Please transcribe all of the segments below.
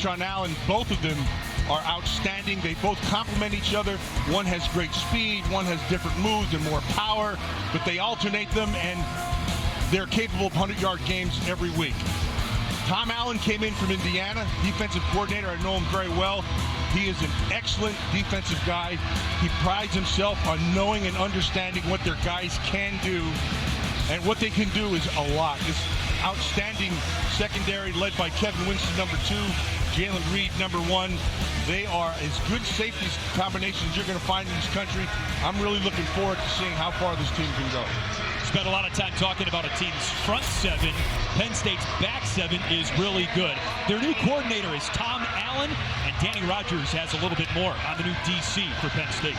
on Allen, both of them are outstanding. They both complement each other. One has great speed, one has different moves and more power, but they alternate them, and they're capable of 100-yard games every week. Tom Allen came in from Indiana, defensive coordinator. I know him very well. He is an excellent defensive guy. He prides himself on knowing and understanding what their guys can do, and what they can do is a lot. This outstanding secondary led by Kevin Winston, number 2, Jalen Reed, number 1. They are as good safety combinations you're going to find in this country. I'm really looking forward to seeing how far this team can go. Spent a lot of time talking about a team's front 7. Penn State's back 7 is really good. Their new coordinator is Tom Allen, and Danny Rogers has a little bit more on the new DC for Penn State.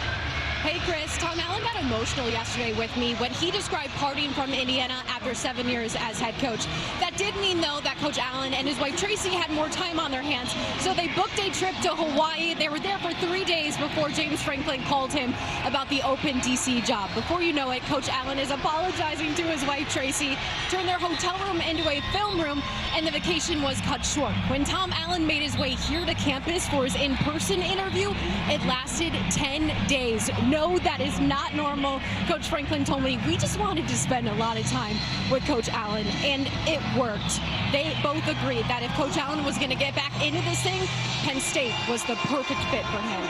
Hey Chris, Tom Allen got emotional yesterday with me when he described parting from Indiana after 7 years as head coach. That did mean, though, that Coach Allen and his wife Tracy had more time on their hands, so they booked a trip to Hawaii. They were there for 3 days before James Franklin called him about the open DC job. Before you know it, Coach Allen is apologizing to his wife Tracy, turned their hotel room into a film room, and the vacation was cut short. When Tom Allen made his way here to campus for his in-person interview, it lasted 10 days. No, that is not normal. Coach Franklin told me we just wanted to spend a lot of time with Coach Allen, and it worked. They both agreed that if Coach Allen was going to get back into this thing, Penn State was the perfect fit for him.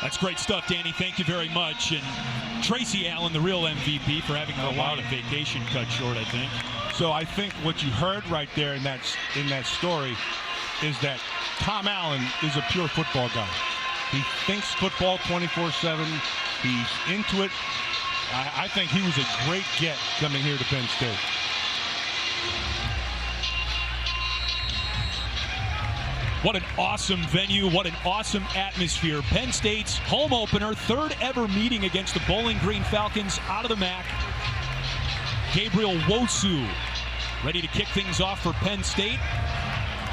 That's great stuff, Danny. Thank you very much. And Tracy Allen, the real MVP, for having her Hawaii vacation cut short, I think. So I think what you heard right there in that story is that Tom Allen is a pure football guy. He thinks football 24/7. He's into it. I think he was a great get coming here to Penn State. What an awesome venue. What an awesome atmosphere. Penn State's home opener, 3rd ever meeting against the Bowling Green Falcons out of the MAC. Gabriel Wosu ready to kick things off for Penn State.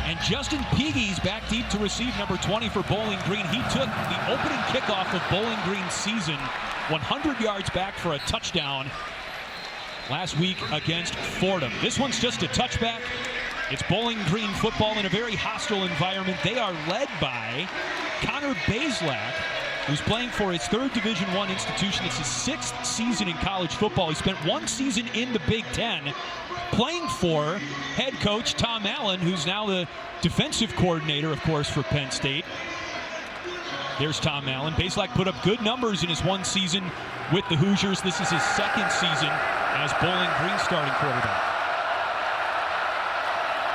And Justin Peagy's back deep to receive, number 20 for Bowling Green. He took the opening kickoff of Bowling Green's season 100 yards back for a touchdown last week against Fordham. This one's just a touchback. It's Bowling Green football in a very hostile environment. They are led by Connor Bazelak, who's playing for his 3rd Division I institution. It's his 6th season in college football. He spent 1 season in the Big Ten, playing for head coach Tom Allen, who's now the defensive coordinator, of course, for Penn State. There's Tom Allen. Bazelak put up good numbers in his 1 season with the Hoosiers. This is his 2nd season as Bowling Green starting quarterback.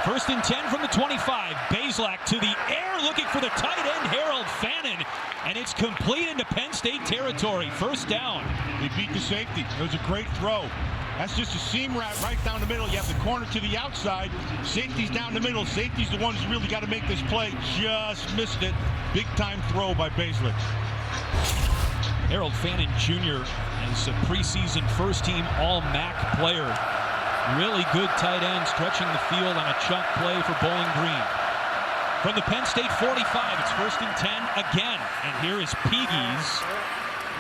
1st and 10 from the 25. Bazelak to the air, looking for the tight end, Harold Fannin. And it's complete into Penn State territory. 1st down. They beat the safety. It was a great throw. That's just a seam route right down the middle. You have the corner to the outside. Safety's down the middle. Safety's the ones who really got to make this play. Just missed it. Big time throw by Bazelak. Harold Fannin Jr. is a preseason 1st-team All-MAC player. Really good tight end, stretching the field on a chunk play for Bowling Green. From the Penn State 45, it's 1st and 10 again. And here is Peagy's,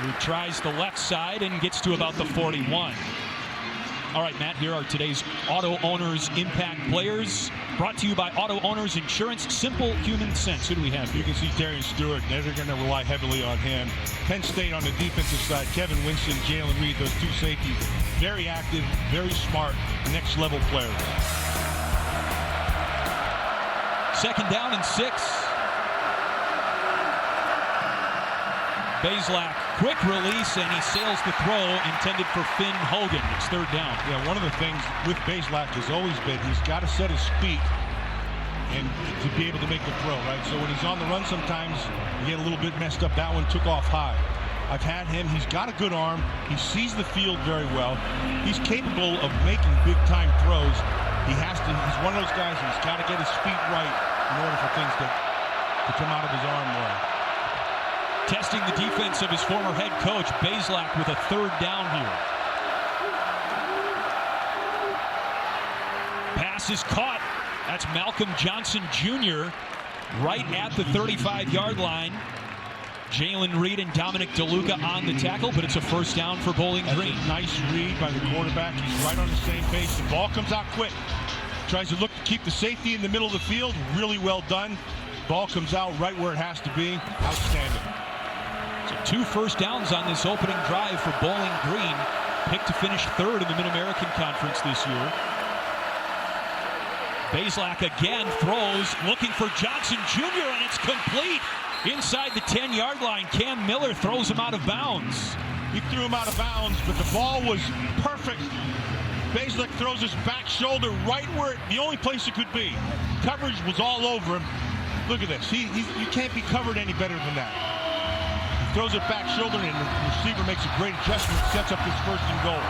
who tries the left side and gets to about the 41. All right, Matt, here are today's Auto Owners Impact Players. Brought to you by Auto Owners Insurance. Simple human sense. Who do we have here? You can see Darian Stewart. They're going to rely heavily on him. Penn State on the defensive side, Kevin Winston, Jalen Reed, those 2 safeties. Very active, very smart, next-level players. 2nd down and 6. Bazelak, quick release, and he sails the throw intended for Finn Hogan. It's 3rd down. Yeah, one of the things with Bazelak has always been he's got to set his feet and to be able to make the throw, right? So when he's on the run sometimes you get a little bit messed up. That one took off high. I've had him. He's got a good arm. He sees the field very well. He's capable of making big-time throws. He's one of those guys who's got to get his feet right in order for things to come out of his arm well. Testing the defense of his former head coach, Bazelak, with a 3rd down here. Pass is caught. That's Malcolm Johnson Jr. right at the 35-yard line. Jalen Reed and Dominic DeLuca on the tackle, but it's a 1st down for Bowling Green. Nice read by the quarterback. He's right on the same pace. The ball comes out quick. Tries to look to keep the safety in the middle of the field. Really well done. Ball comes out right where it has to be. Outstanding. So 2 first downs on this opening drive for Bowling Green. Picked to finish 3rd in the Mid-American Conference this year. Bazelak again throws, looking for Johnson Jr., and it's complete. Inside the 10-yard line, Cam Miller throws him out of bounds. He threw him out of bounds, but the ball was perfect. Bazelak throws his back shoulder right where the only place it could be. Coverage was all over him. Look at this. You can't be covered any better than that. He throws it back shoulder, and the receiver makes a great adjustment, sets up this 1st and goal.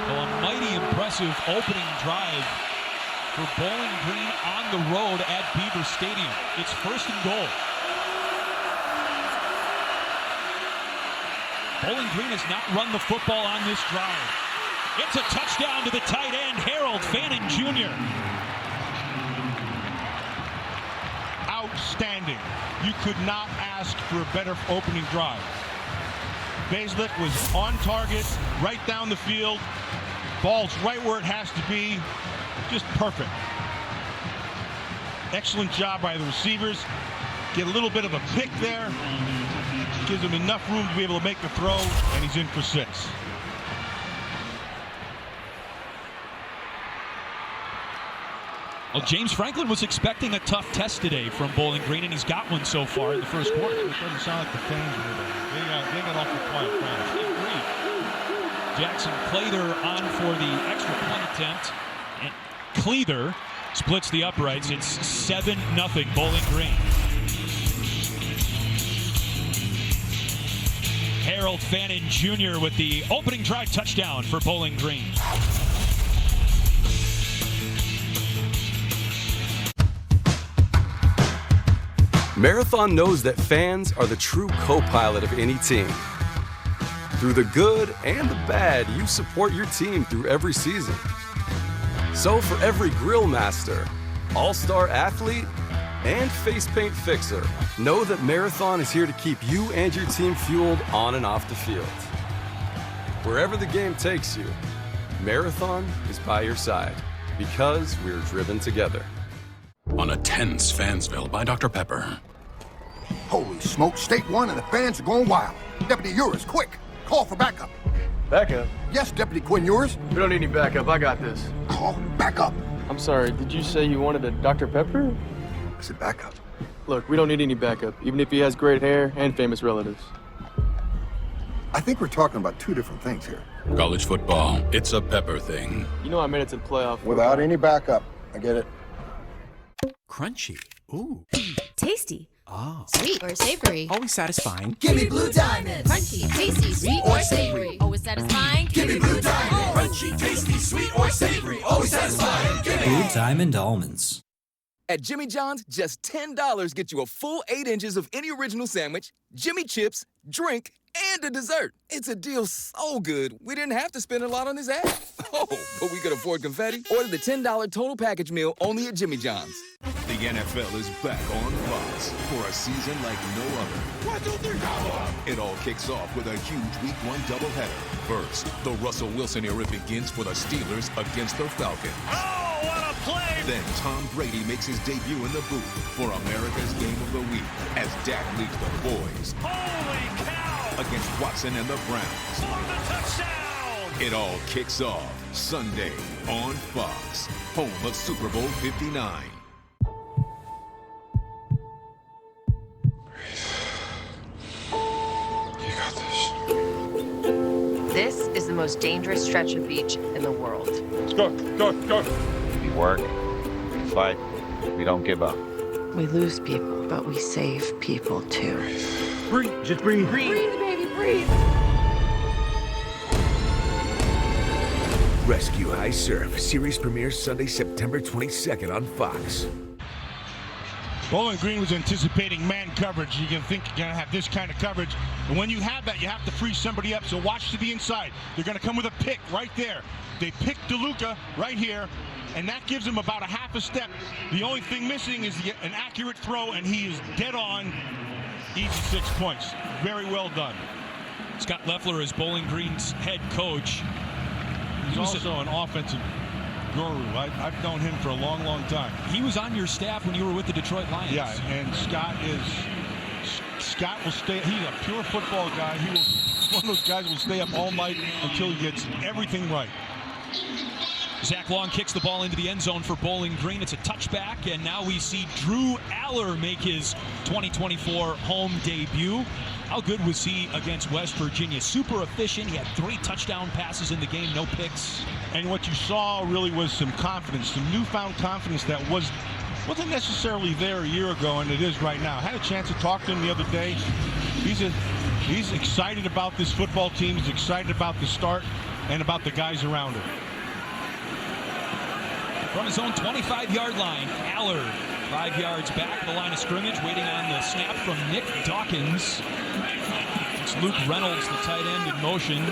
Well, a mighty impressive opening drive for Bowling Green on the road at Beaver Stadium. It's 1st and goal. Bowling Green has not run the football on this drive. It's a touchdown to the tight end, Harold Fannin Jr. Outstanding. You could not ask for a better opening drive. Bazelak was on target, right down the field. Ball's right where it has to be. Just perfect. Excellent job by the receivers. Get a little bit of a pick there. Gives him enough room to be able to make the throw, and he's in for 6. Well, James Franklin was expecting a tough test today from Bowling Green, and he's got one so far in the 1st quarter. It doesn't sound like the fans are there. They got awful quiet fans. Jackson Cleather on for the extra point attempt. And Cleather splits the uprights. It's 7-0 Bowling Green. Harold Fannin Jr. with the opening drive touchdown for Bowling Green. Marathon knows that fans are the true co-pilot of any team. Through the good and the bad, you support your team through every season. So for every grill master, all-star athlete, and face paint fixer, know that Marathon is here to keep you and your team fueled on and off the field. Wherever the game takes you, Marathon is by your side because we're driven together. On a tense Fansville by Dr. Pepper. Holy smoke, State 1 and the fans are going wild. Deputy Urias, quick, call for backup. Backup? Yes, Deputy Quinn Urias. We don't need any backup, I got this. Call backup. I'm sorry, did you say you wanted a Dr. Pepper? I said backup. Look, we don't need any backup, even if he has great hair and famous relatives. I think we're talking about 2 different things here. College football, it's a Pepper thing. You know I made it to the playoff. Without any backup, I get it. Crunchy. Ooh. Tasty. Oh. Sweet or savory. Always satisfying. Give me Blue Diamond. Crunchy, tasty, sweet or savory. Always satisfying. Give me Blue Diamond. Crunchy, tasty, sweet or savory. Always satisfying. Give me Blue Diamond Almonds. At Jimmy John's, just $10 get you a full 8 inches of any original sandwich, Jimmy chips, drink, and a dessert. It's a deal so good, we didn't have to spend a lot on this ad. Oh, but we could afford confetti. Order the $10 total package meal only at Jimmy John's. The NFL is back on Fox for a season like no other. 1, 2, 3, go! It all kicks off with a huge Week 1 doubleheader. First, the Russell Wilson era begins for the Steelers against the Falcons. Oh, what a play! Then Tom Brady makes his debut in the booth for America's Game of the Week as Dak leads the boys. Holy cow! Against Watson and the Browns. For the touchdown! It all kicks off Sunday on Fox, home of Super Bowl 59. This is the most dangerous stretch of beach in the world. Let's go, go, go. We work, we fight, we don't give up. We lose people, but we save people too. Breathe, just breathe. Breathe, baby, breathe. Rescue High Surf series premieres Sunday, September 22nd on Fox. Bowling Green was anticipating man coverage. You're going to think you're going to have this kind of coverage. And when you have that, you have to free somebody up. So watch to the inside. They're going to come with a pick right there. They pick DeLuca right here, and that gives him about a half a step. The only thing missing is an accurate throw, and he is dead on. Easy 6 points. Very well done. Scott Loeffler is Bowling Green's head coach. He's also an offensive guru. I've known him for a long, long time. He was on your staff when you were with the Detroit Lions. Yeah, and Scott will stay. He's a pure football guy. He's one of those guys who will stay up all night until he gets everything right. Zach Long kicks the ball into the end zone for Bowling Green. It's a touchback, and now we see Drew Aller make his 2024 home debut. How good was he against West Virginia? Super efficient. He had 3 touchdown passes in the game, no picks. And what you saw really was some confidence, some newfound confidence that wasn't necessarily there a year ago, and it is right now. I had a chance to talk to him the other day. He's excited about this football team. He's excited about the start and about the guys around him. From his own 25-yard line, Aller 5 yards back of the line of scrimmage, waiting on the snap from Nick Dawkins. It's Luke Reynolds, the tight end, in motion.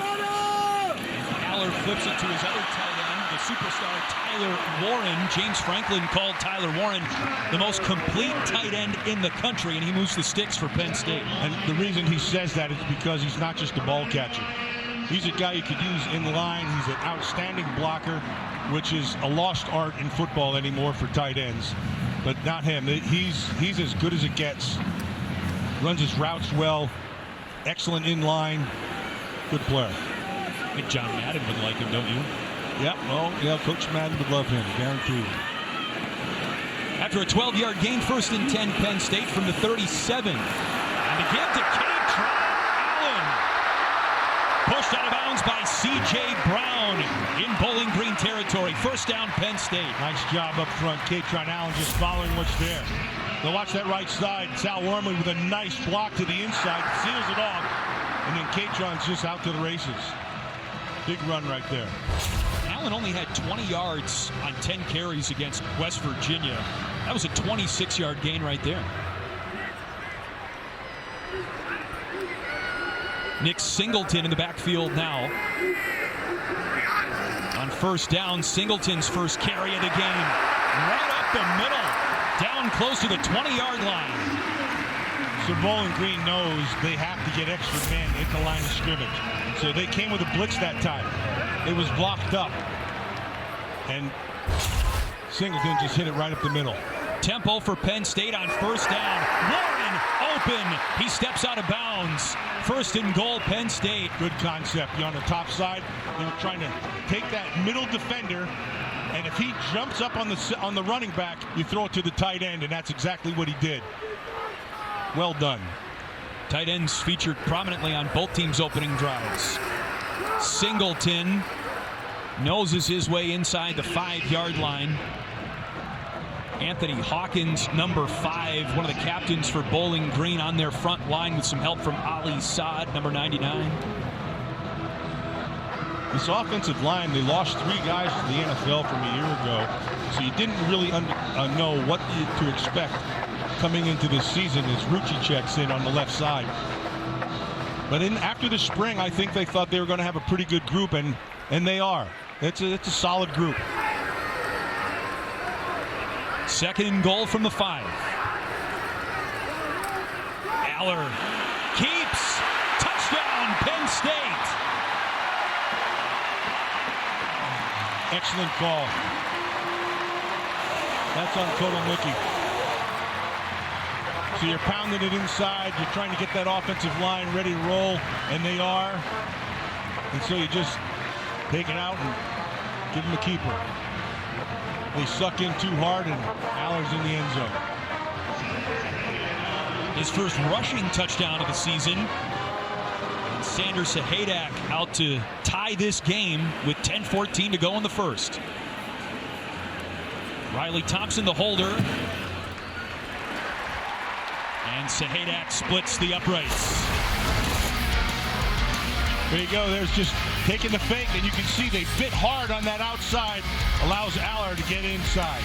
Aller flips it to his other tight end, the superstar Tyler Warren. James Franklin called Tyler Warren the most complete tight end in the country, and he moves the sticks for Penn State. And the reason he says that is because he's not just a ball catcher. He's a guy you could use in the line. He's an outstanding blocker, which is a lost art in football anymore for tight ends. But not him. He's as good as it gets. Runs his routes well. Excellent in line. Good player. I think John Madden would like him, don't you? Yep. Well, yeah, Coach Madden would love him, guaranteed. After a 12-yard gain, 1st and 10, Penn State from the 37. And again to Kate Allen. Pushed out of bounds by C.J. Brown in Bowling Green territory. 1st down, Penn State. Nice job up front. Katron Allen just following what's there. They'll watch that right side. Sal Wormley with a nice block to the inside. Seals it off. And then Katron's just out to the races. Big run right there. Allen only had 20 yards on 10 carries against West Virginia. That was a 26-yard gain right there. Nick Singleton in the backfield now. On 1st down, Singleton's first carry of the game. Right up the middle, down close to the 20-yard line. So Bowling Green knows they have to get extra men at the line of scrimmage. So they came with a blitz that time. It was blocked up. And Singleton just hit it right up the middle. Tempo for Penn State on 1st down. Warren open. He steps out of bounds. 1st and goal, Penn State. Good concept. You're on the top side. They were trying to take that middle defender, and if he jumps up on the running back, you throw it to the tight end, and that's exactly what he did. Well done. Tight ends featured prominently on both teams' opening drives. Singleton noses his way inside the 5-yard line. Anthony Hawkins, number 5, one of the captains for Bowling Green, on their front line with some help from Ali Saad, number 99. This offensive line, they lost 3 guys to the NFL from a year ago, so you didn't really know what to expect coming into this season as Rucci checks in on the left side. But after the spring, I think they thought they were going to have a pretty good group, and they are. It's a solid group. 2nd and goal from the 5. Aller keeps. Touchdown, Penn State. Excellent call. That's on Total Mickey. So you're pounding it inside. You're trying to get that offensive line ready to roll, and they are. And so you just take it out and give them a keeper. They suck in too hard, and Aller's in the end zone. His first rushing touchdown of the season. And Sander Sahadak out to tie this game with 10:14 to go in the 1st. Riley Thompson, the holder. And Sahadak splits the uprights. There you go. There's just taking the fake, and you can see they bit hard on that outside. Allows Aller to get inside.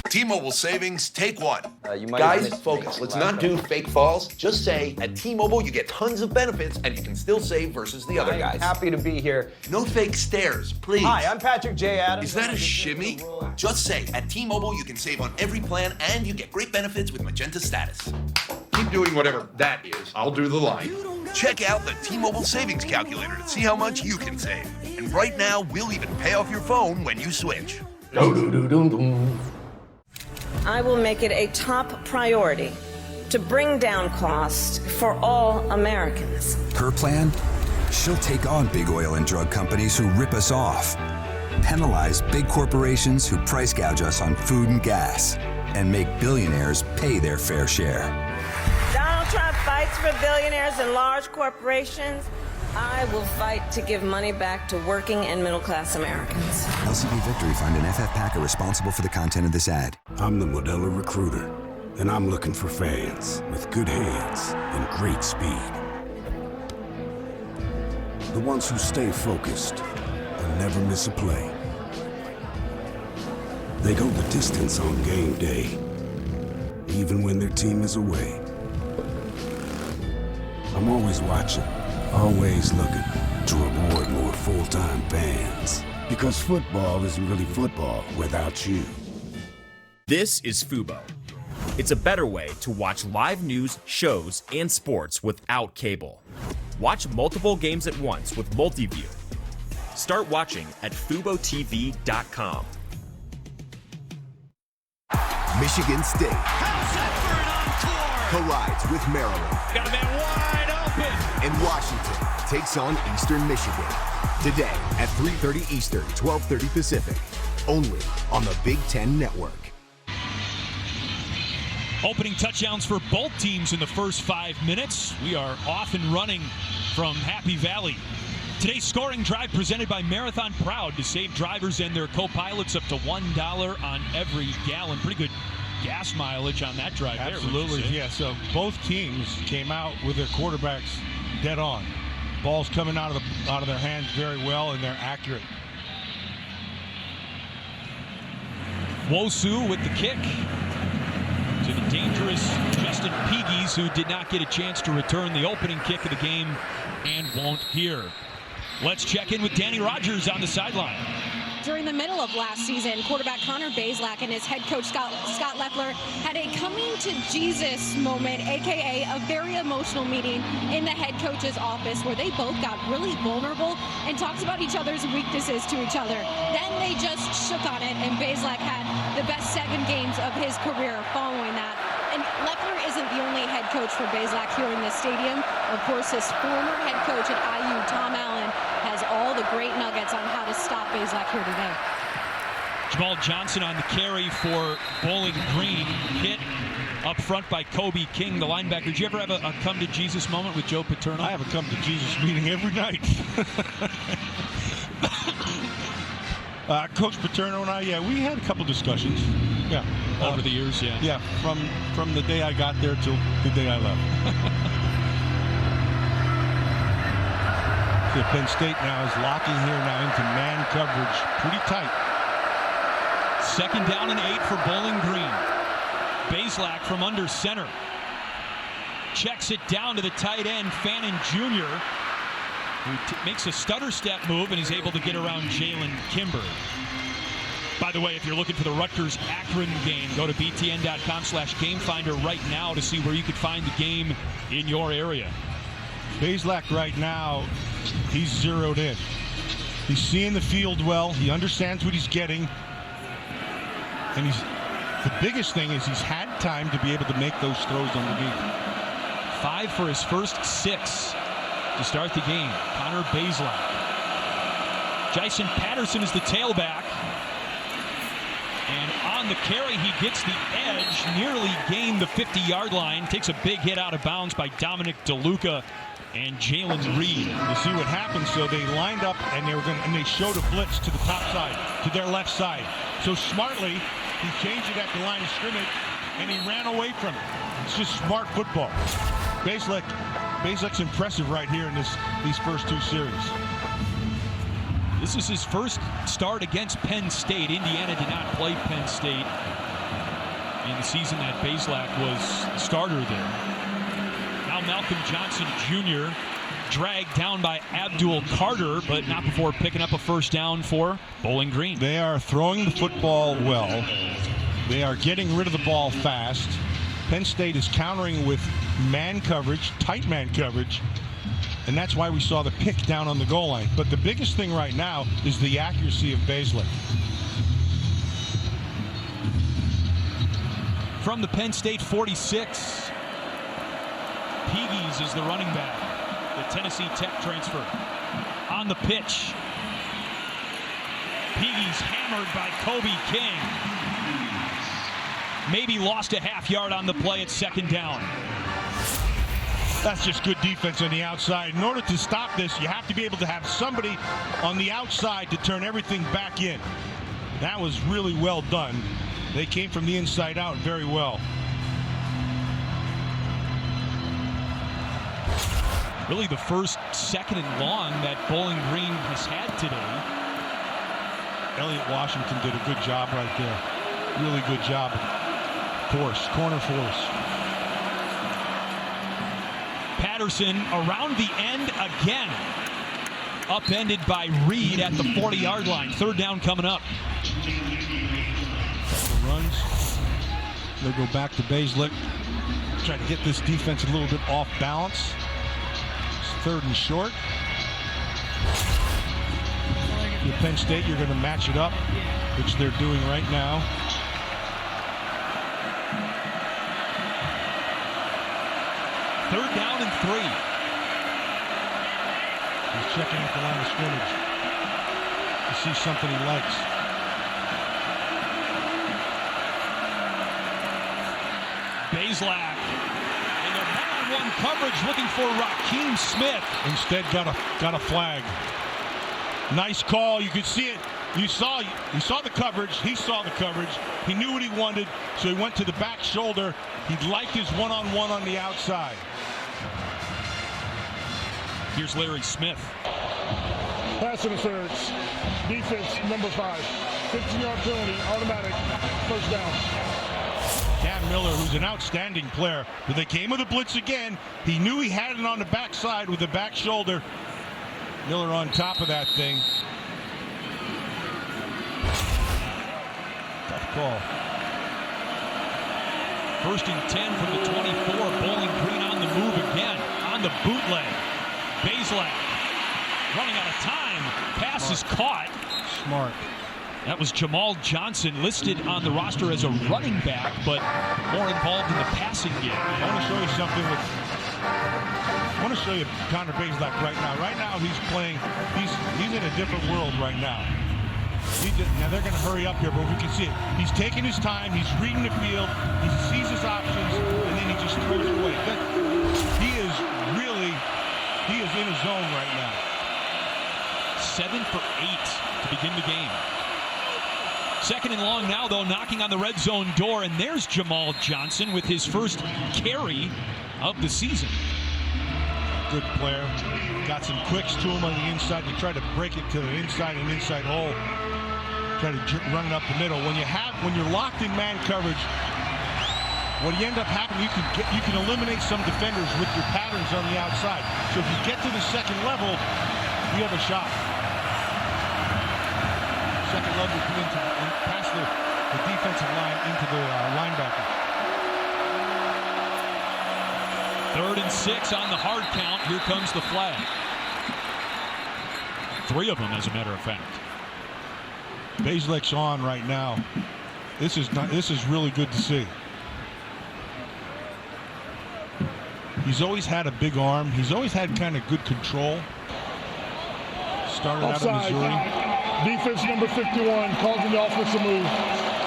T-Mobile savings, take one. Guys, focus. Let's not do fake falls. Just say, at T-Mobile, you get tons of benefits, and you can still save versus the other guys. Happy to be here. No fake stares, please. Hi, I'm Patrick J. Adams. Is that a shimmy? Just say, at T-Mobile, you can save on every plan, and you get great benefits with Magenta status. Keep doing whatever that is. I'll do the line. Check out the T-Mobile Savings Calculator to see how much you can save. And right now, we'll even pay off your phone when you switch. I will make it a top priority to bring down costs for all Americans. Her plan? She'll take on big oil and drug companies who rip us off, penalize big corporations who price gouge us on food and gas, and make billionaires pay their fair share. Donald Trump fights for billionaires and large corporations. I will fight to give money back to working and middle-class Americans. LCB Victory Fund and FF PAC are responsible for the content of this ad. I'm the Modelo Recruiter, and I'm looking for fans with good hands and great speed. The ones who stay focused and never miss a play. They go the distance on game day, even when their team is away. I'm always watching. Always looking to reward more full-time fans. Because football isn't really football without you. This is Fubo. It's a better way to watch live news, shows, and sports without cable. Watch multiple games at once with Multiview. Start watching at FuboTV.com. Michigan State collides with Maryland. Got a man wide open. And Washington takes on Eastern Michigan. Today at 3:30 Eastern, 12:30 Pacific. Only on the Big Ten Network. Opening touchdowns for both teams in the first 5 minutes. We are off and running from Happy Valley. Today's scoring drive presented by Marathon, proud to save drivers and their co-pilots up to $1 on every gallon. Pretty good gas mileage on that drive. Absolutely, yeah. So both teams came out with their quarterbacks dead on. Balls coming out of their hands very well, and they're accurate. Wosu with the kick to the dangerous Justin Pegues, who did not get a chance to return the opening kick of the game and won't here. Let's check in with Danny Rogers on the sideline. During the middle of last season, quarterback Connor Bazelak and his head coach Scott Leffler had a coming-to-Jesus moment, a.k.a. a very emotional meeting in the head coach's office where they both got really vulnerable and talked about each other's weaknesses to each other. Then they just shook on it, and Bazelak had the best 7 games of his career following that. And Leffler isn't the only head coach for Bazelak here in this stadium. Of course, his former head coach at IU, Tom Allen, has all the great nuggets on how to stop Bazelak here today. Jamal Johnson on the carry for Bowling Green. Hit up front by Kobe King, the linebacker. Did you ever have a come-to-Jesus moment with Joe Paterno? I have a come-to-Jesus meeting every night. Coach Paterno and I, we had a couple discussions. Yeah. Over the years, yeah. Yeah, from the day I got there till the day I left. So Penn State now is locking here now into man coverage pretty tight. 2nd down and 8 for Bowling Green. Bazelak from under center. Checks it down to the tight end, Fannin Jr., who makes a stutter step move and is able to get around Jalen Kimber. By the way, if you're looking for the Rutgers-Akron game, go to btn.com/gamefinder right now to see where you could find the game in your area. Bazelak right now, he's zeroed in. He's seeing the field well. He understands what he's getting. And the biggest thing is he's had time to be able to make those throws underneath. 5 for his first 6 to start the game. Connor Bazelak. Jason Patterson is the tailback. And on the carry, he gets the edge, nearly gained the 50-yard line. Takes a big hit out of bounds by Dominic DeLuca and Jalen Reed. You see what happened? So they lined up and they showed a blitz to the top side, to their left side. So smartly, he changed it at the line of scrimmage and he ran away from it. It's just smart football. Bazelak's impressive right here in these first 2 series. This is his first start against Penn State. Indiana did not play Penn State the season that Bazelak was the starter there. Now Malcolm Johnson Jr. dragged down by Abdul Carter, but not before picking up a first down for Bowling Green. They are throwing the football well. They are getting rid of the ball fast. Penn State is countering with man coverage, tight man coverage, and that's why we saw the pick down on the goal line. But the biggest thing right now is the accuracy of Bazelak. From the Penn State 46, Peagies is the running back. The Tennessee Tech transfer. On the pitch. Peagies hammered by Kobe King. Maybe lost a half yard on the play at second down. That's just good defense on the outside. In order to stop this, you have to be able to have somebody on the outside to turn everything back in. That was really well done. They came from the inside out very well. Really the first second and long that Bowling Green has had today. Elliott Washington did a good job right there. Really good job. Force, corner force. Patterson around the end again. Upended by Reed at the 40-yard line. Third down coming up. Runs. They'll go back to Bazelak. Try to get this defense a little bit off balance. It's third and short. With Penn State, you're going to match it up, which they're doing right now. Third down and 3. He's checking at the line of scrimmage to see something he likes. Bazelak in a man-on-one coverage looking for Raheem Smith. Instead got a flag. Nice call. You could see it. You saw the coverage. He saw the coverage. He knew what he wanted, so he went to the back shoulder. He liked his one-on-one on the outside. Here's Larry Smith. Pass interference. Defense number 5. 15-yard penalty, automatic. First down. Cam Miller, who's an outstanding player, but they came with a blitz again. He knew he had it on the backside with the back shoulder. Miller on top of that thing. Tough call. First and 10 from the 24. Bowling Green on the move again. On the bootleg. Bazelak running out of time. Pass is caught. Smart. That was Jamal Johnson, listed on the roster as a running back, but more involved in the passing game. I want to show you something I want to show you Connor Bazelak right now. Right now he's playing. He's in a different world right now. Now they're going to hurry up here, but we can see it. He's taking his time. He's reading the field. He sees his options, and then he just throws it away. He is in his zone right now. 7 for 8 to begin the game. Second and long now, though, knocking on the red zone door, and there's Jamal Johnson with his first carry of the season. Good player. Got some quicks to him on the inside. You try to break it to the inside and inside hole. Try to run it up the middle. When you're locked in man coverage, what you end up happening, you can eliminate some defenders with your patterns on the outside. So if you get to the second level, you have a shot. Second level, you come into past the defensive line into the linebacker. 3rd and 6 on the hard count. Here comes the flag. 3 of them, as a matter of fact. Bazelak's on right now. This is really good to see. He's always had a big arm. He's always had kind of good control. Started Offside. Out of Missouri. Defense number 51 causing the offensive move.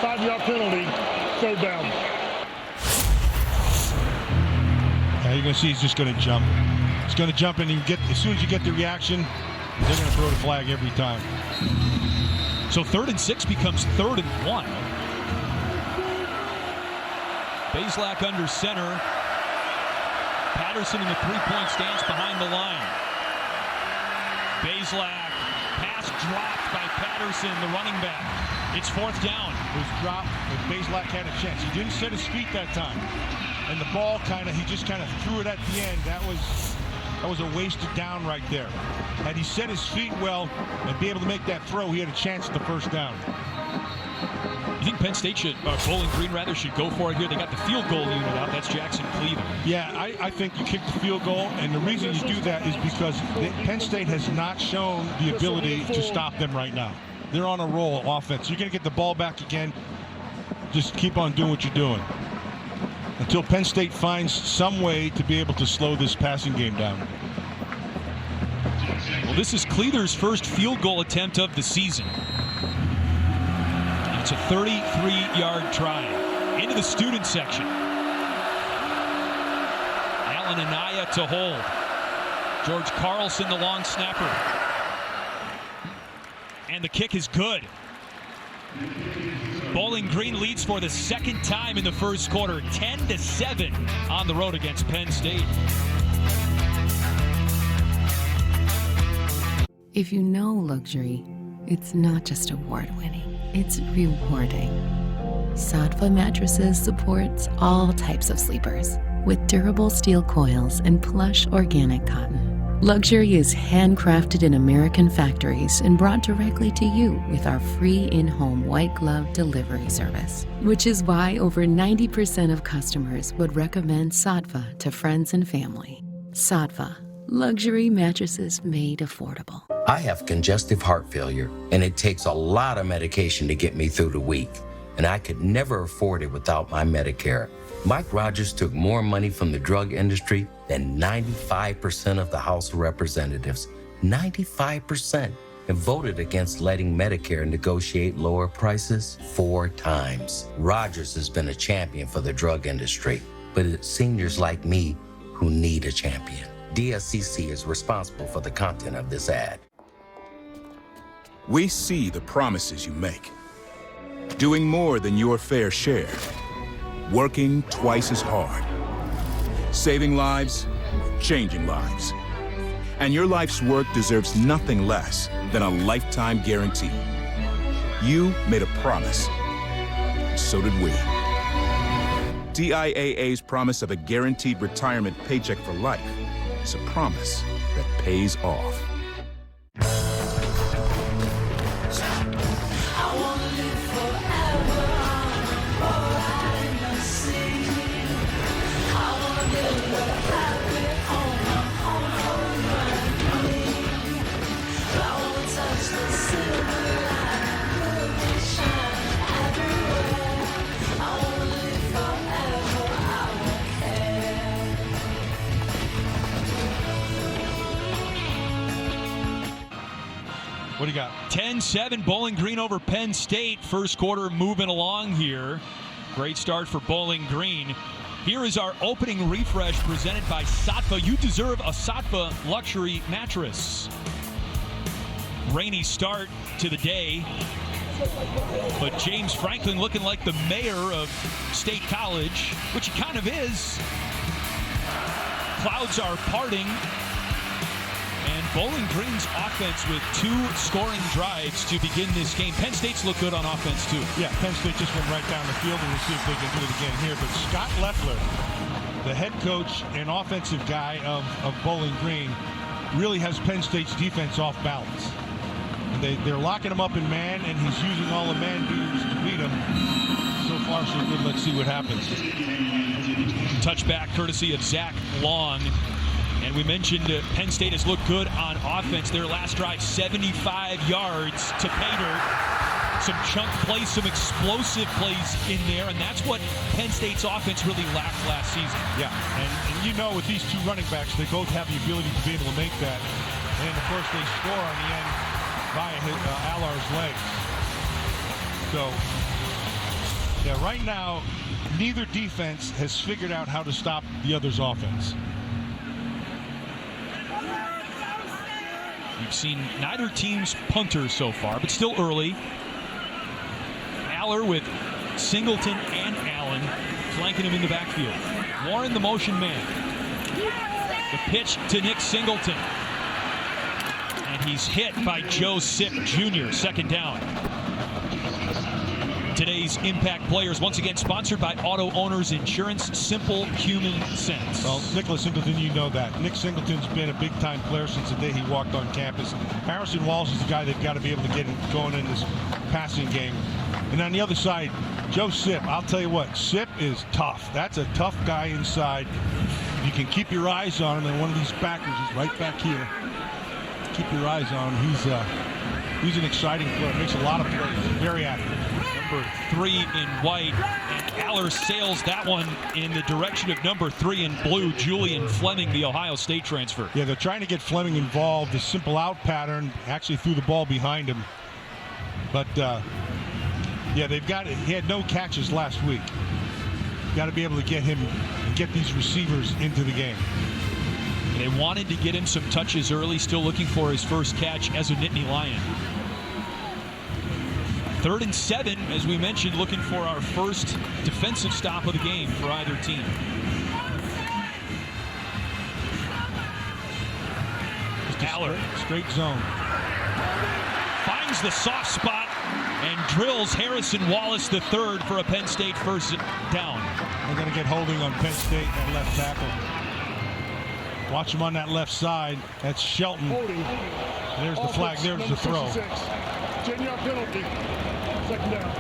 5-yard penalty. Third down. Now you're going to see he's just going to jump. He's going to jump, and as soon as you get the reaction, they're going to throw the flag every time. So 3rd and 6 becomes 3rd and 1. Bazelak under center. Patterson in the 3-point stance behind the line. Bazelak pass dropped by Patterson, the running back. It's 4th down. It was dropped, but Bazelak had a chance. He didn't set his feet that time. And the ball he just kind of threw it at the end. That was a wasted down right there. Had he set his feet well and be able to make that throw, he had a chance at the 1st down. You think Penn State should, Bowling Green rather, should go for it here? They got the field goal unit out. That's Jackson Cleaver. Yeah, I think you kick the field goal, and the reason you do that is because Penn State has not shown the ability to stop them right now. They're on a roll offense. You're going to get the ball back again. Just keep on doing what you're doing until Penn State finds some way to be able to slow this passing game down. Well, this is Cleaver's first field goal attempt of the season. It's a 33-yard try into the student section. Allen Anaya to hold. George Carlson, the long snapper. And the kick is good. Bowling Green leads for the 2nd time in the 1st quarter, 10-7 on the road against Penn State. If you know luxury, it's not just award-winning, it's rewarding. Sattva Mattresses supports all types of sleepers with durable steel coils and plush organic cotton. Luxury is handcrafted in American factories and brought directly to you with our free in-home white glove delivery service, which is why over 90% of customers would recommend Sattva to friends and family. Sattva, luxury mattresses made affordable. I have congestive heart failure, and it takes a lot of medication to get me through the week, and I could never afford it without my Medicare. Mike Rogers took more money from the drug industry than 95% of the House of Representatives, 95%, and voted against letting Medicare negotiate lower prices 4 times. Rogers has been a champion for the drug industry, but it's seniors like me who need a champion. DSCC is responsible for the content of this ad. We see the promises you make. Doing more than your fair share. Working twice as hard. Saving lives, changing lives. And your life's work deserves nothing less than a lifetime guarantee. You made a promise. So did we. TIAA's promise of a guaranteed retirement paycheck for life is a promise that pays off. What do you got? 10-7, Bowling Green over Penn State. 1st quarter moving along here. Great start for Bowling Green. Here is our opening refresh presented by Sattva. You deserve a Sattva luxury mattress. Rainy start to the day, but James Franklin looking like the mayor of State College, which he kind of is. Clouds are parting. And Bowling Green's offense with 2 scoring drives to begin this game. Penn State's look good on offense, too. Yeah, Penn State just went right down the field, and we'll see if they can do it again here. But Scott Leffler, the head coach and offensive guy of Bowling Green, really has Penn State's defense off balance. And they're locking him up in man, and he's using all the man beaters to beat him. So far, so good. Let's see what happens. Touchback courtesy of Zach Long. And we mentioned Penn State has looked good on offense. Their last drive, 75 yards to pay dirt. Some chunk plays, some explosive plays in there, and that's what Penn State's offense really lacked last season. Yeah, and you know with these 2 running backs, they both have the ability to be able to make that. And, of course, they score on the end via Allar's legs. So, yeah, right now, neither defense has figured out how to stop the other's offense. We've seen neither team's punter so far, but still early. Aller with Singleton and Allen flanking him in the backfield. Warren, the motion man. The pitch to Nick Singleton. And he's hit by Joe Sipp Jr., second down. Today's Impact Players, once again, sponsored by Auto Owners Insurance, simple human sense. Well, Nicholas Singleton, you know that. Nick Singleton's been a big-time player since the day he walked on campus. Harrison Walsh is the guy they've got to be able to get going in this passing game. And on the other side, Joe Sipp, I'll tell you what, Sipp is tough. That's a tough guy inside. You can keep your eyes on him, and one of these backers is right back here. Keep your eyes on him. He's an exciting player. Makes a lot of plays. Very active. Number 3 in white, and Aller sails that one in the direction of number 3 in blue, Julian Fleming, the Ohio State transfer. Yeah, they're trying to get Fleming involved. The simple out pattern actually threw the ball behind him. But, yeah, they've got it. He had no catches last week. Got to be able to get these receivers into the game. They wanted to get him some touches early, still looking for his first catch as a Nittany Lion. 3rd and 7, as we mentioned, looking for our first defensive stop of the game for either team. Aller, straight zone. Finds the soft spot and drills Harrison Wallace III for a Penn State first down. They're going to get holding on Penn State at left tackle. Watch him on that left side. That's Shelton. There's the flag. There's the throw. 10-yard penalty. Second down.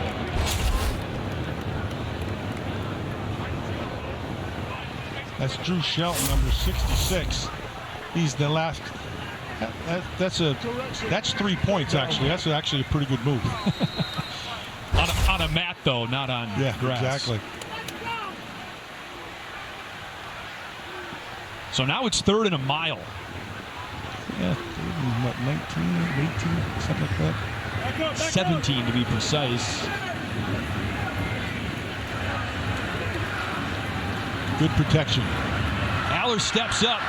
That's Drew Shelton, number 66. He's the last. That's 3 points, actually. That's actually a pretty good move. on a mat, though, not on grass. Exactly. So now it's 3rd and a mile. Yeah, what, 19, 18, something like that? 17 to be precise. Good protection. Aller steps up.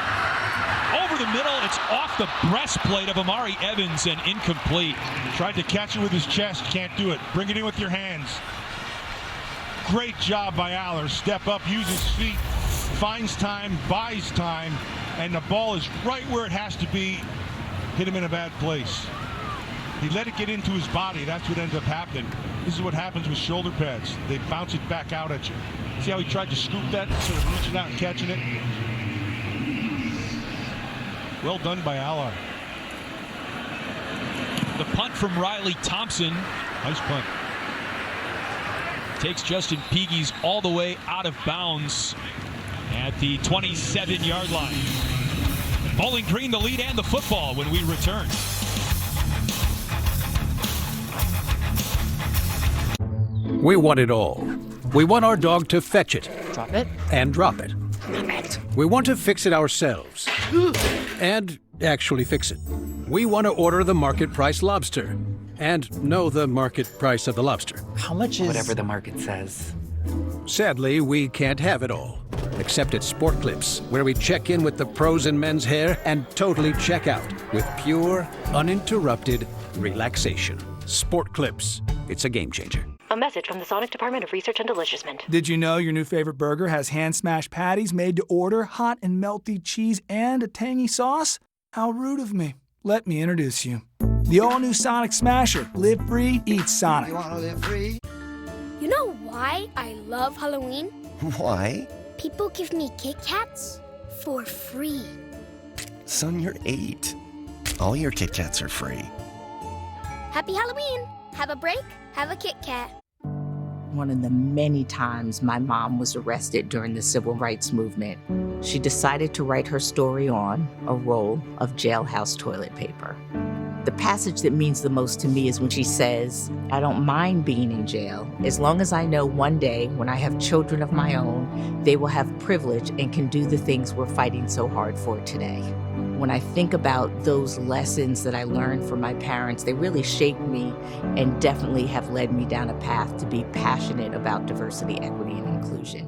Over the middle, it's off the breastplate of Amari Evans and incomplete. Tried to catch it with his chest, can't do it. Bring it in with your hands. Great job by Aller. Step up, use his feet, finds time, buys time, and the ball is right where it has to be. Hit him in a bad place. He let it get into his body. That's what ends up happening. This is what happens with shoulder pads. They bounce it back out at you. See how he tried to scoop that, sort of reaching out and catching it? Well done by Aller. The punt from Riley Thompson. Nice punt. Takes Justin Peagies all the way out of bounds at the 27-yard line. Bowling Green the lead and the football when we return. We want it all. We want our dog to fetch it. Drop it. And drop it. We want to fix it ourselves. And actually fix it. We want to order the market price lobster. And know the market price of the lobster. How much is... Whatever the market says. Sadly, we can't have it all. Except at Sport Clips, where we check in with the pros in men's hair and totally check out with pure, uninterrupted relaxation. Sport Clips. It's a game changer. A message from the Sonic Department of Research and Deliciousment. Did you know your new favorite burger has hand-smashed patties made to order, hot and melty cheese, and a tangy sauce? How rude of me. Let me introduce you. The all-new Sonic Smasher. Live free, eat Sonic. You wanna live free? You know why I love Halloween? Why? People give me Kit Kats for free. Son, you're 8. All your Kit Kats are free. Happy Halloween! Have a break, have a Kit Kat. One of the many times my mom was arrested during the civil rights movement, she decided to write her story on a roll of jailhouse toilet paper. The passage that means the most to me is when she says, "I don't mind being in jail, as long as I know one day when I have children of my own, they will have privilege and can do the things we're fighting so hard for today." When I think about those lessons that I learned from my parents, they really shaped me and definitely have led me down a path to be passionate about diversity, equity, and inclusion.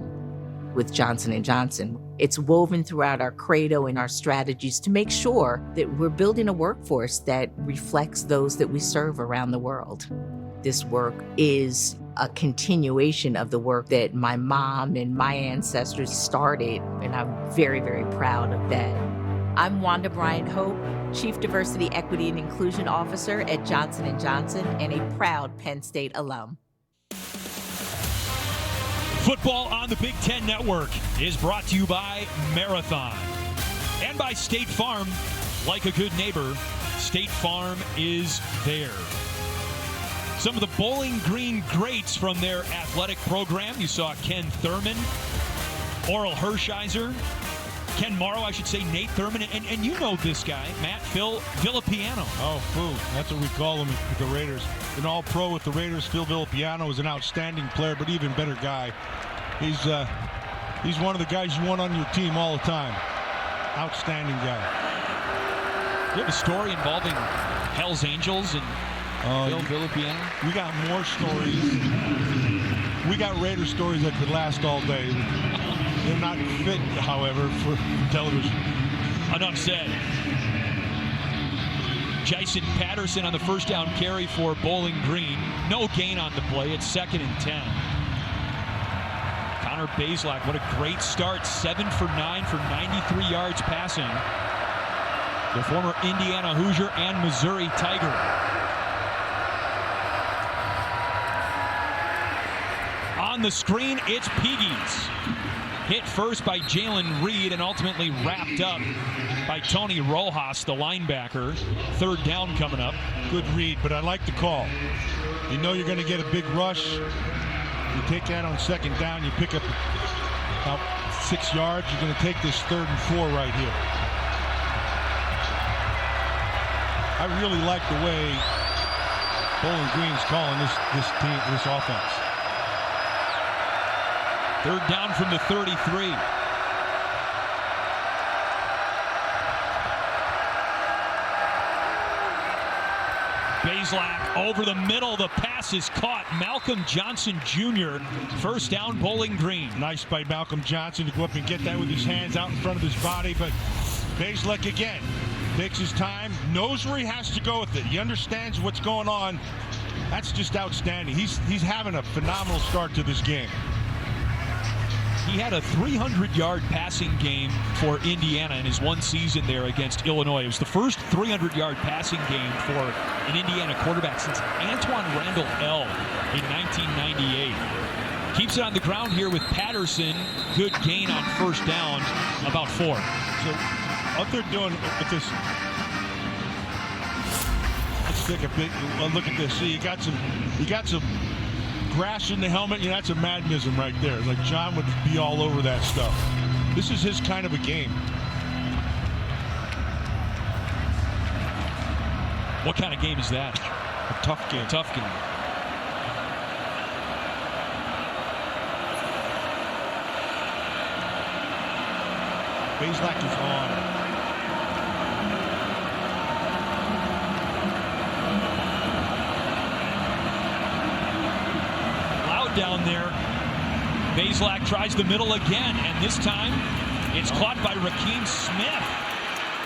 With Johnson & Johnson, it's woven throughout our credo and our strategies to make sure that we're building a workforce that reflects those that we serve around the world. This work is a continuation of the work that my mom and my ancestors started, and I'm very, very proud of that. I'm Wanda Bryant Hope, Chief Diversity, Equity, and Inclusion Officer at Johnson & Johnson and a proud Penn State alum. Football on the Big Ten Network is brought to you by Marathon and by State Farm. Like a good neighbor, State Farm is there. Some of the Bowling Green greats from their athletic program. You saw Ken Thurman, Oral Hershiser, Ken Morrow, I should say, Nate Thurman, and you know this guy, Matt Villapiano. Oh, that's what we call him with the Raiders. An all-pro with the Raiders. Phil Villapiano is an outstanding player, but even better guy. He's one of the guys you want on your team all the time. Outstanding guy. You have a story involving Hell's Angels and Phil Villapiano? We got more stories. We got Raider stories that could last all day. They're not fit, however, for television. Enough said. Jason Patterson on the first down carry for Bowling Green. No gain on the play. It's 2nd and 10. Connor Bazelak, what a great start. 7 for 9 for 93 yards passing. The former Indiana Hoosier and Missouri Tiger. On the screen, it's Piggies. Hit first by Jalen Reed and ultimately wrapped up by Tony Rojas, the linebacker. 3rd down coming up. Good read, but I like the call. You know you're going to get a big rush. You take that on 2nd down. You pick up about 6 yards. You're going to take this 3rd and 4 right here. I really like the way Bowling Green's calling this team, this offense. 3rd down from the 33. Bazelak over the middle. The pass is caught. Malcolm Johnson Jr. 1st down, Bowling Green. Nice by Malcolm Johnson to go up and get that with his hands out in front of his body. But Bazelak again takes his time, knows where he has to go with it. He understands what's going on. That's just outstanding. He's having a phenomenal start to this game. He had a 300-yard passing game for Indiana in his one season there against Illinois. It was the first 300-yard passing game for an Indiana quarterback since Antoine Randall L. in 1998. Keeps it on the ground here with Patterson. Good gain on 1st down, about 4. So what they're doing with this, let's take a big look at this. See, you got some grass in the helmet. You know, that's a Madnism right there. Like John would be all over that stuff. This is his kind of a game. What kind of game is that? A tough game. A tough game. Bazelak is on. Down there, Bazelak tries the middle again, and this time it's caught by Rakeem Smith,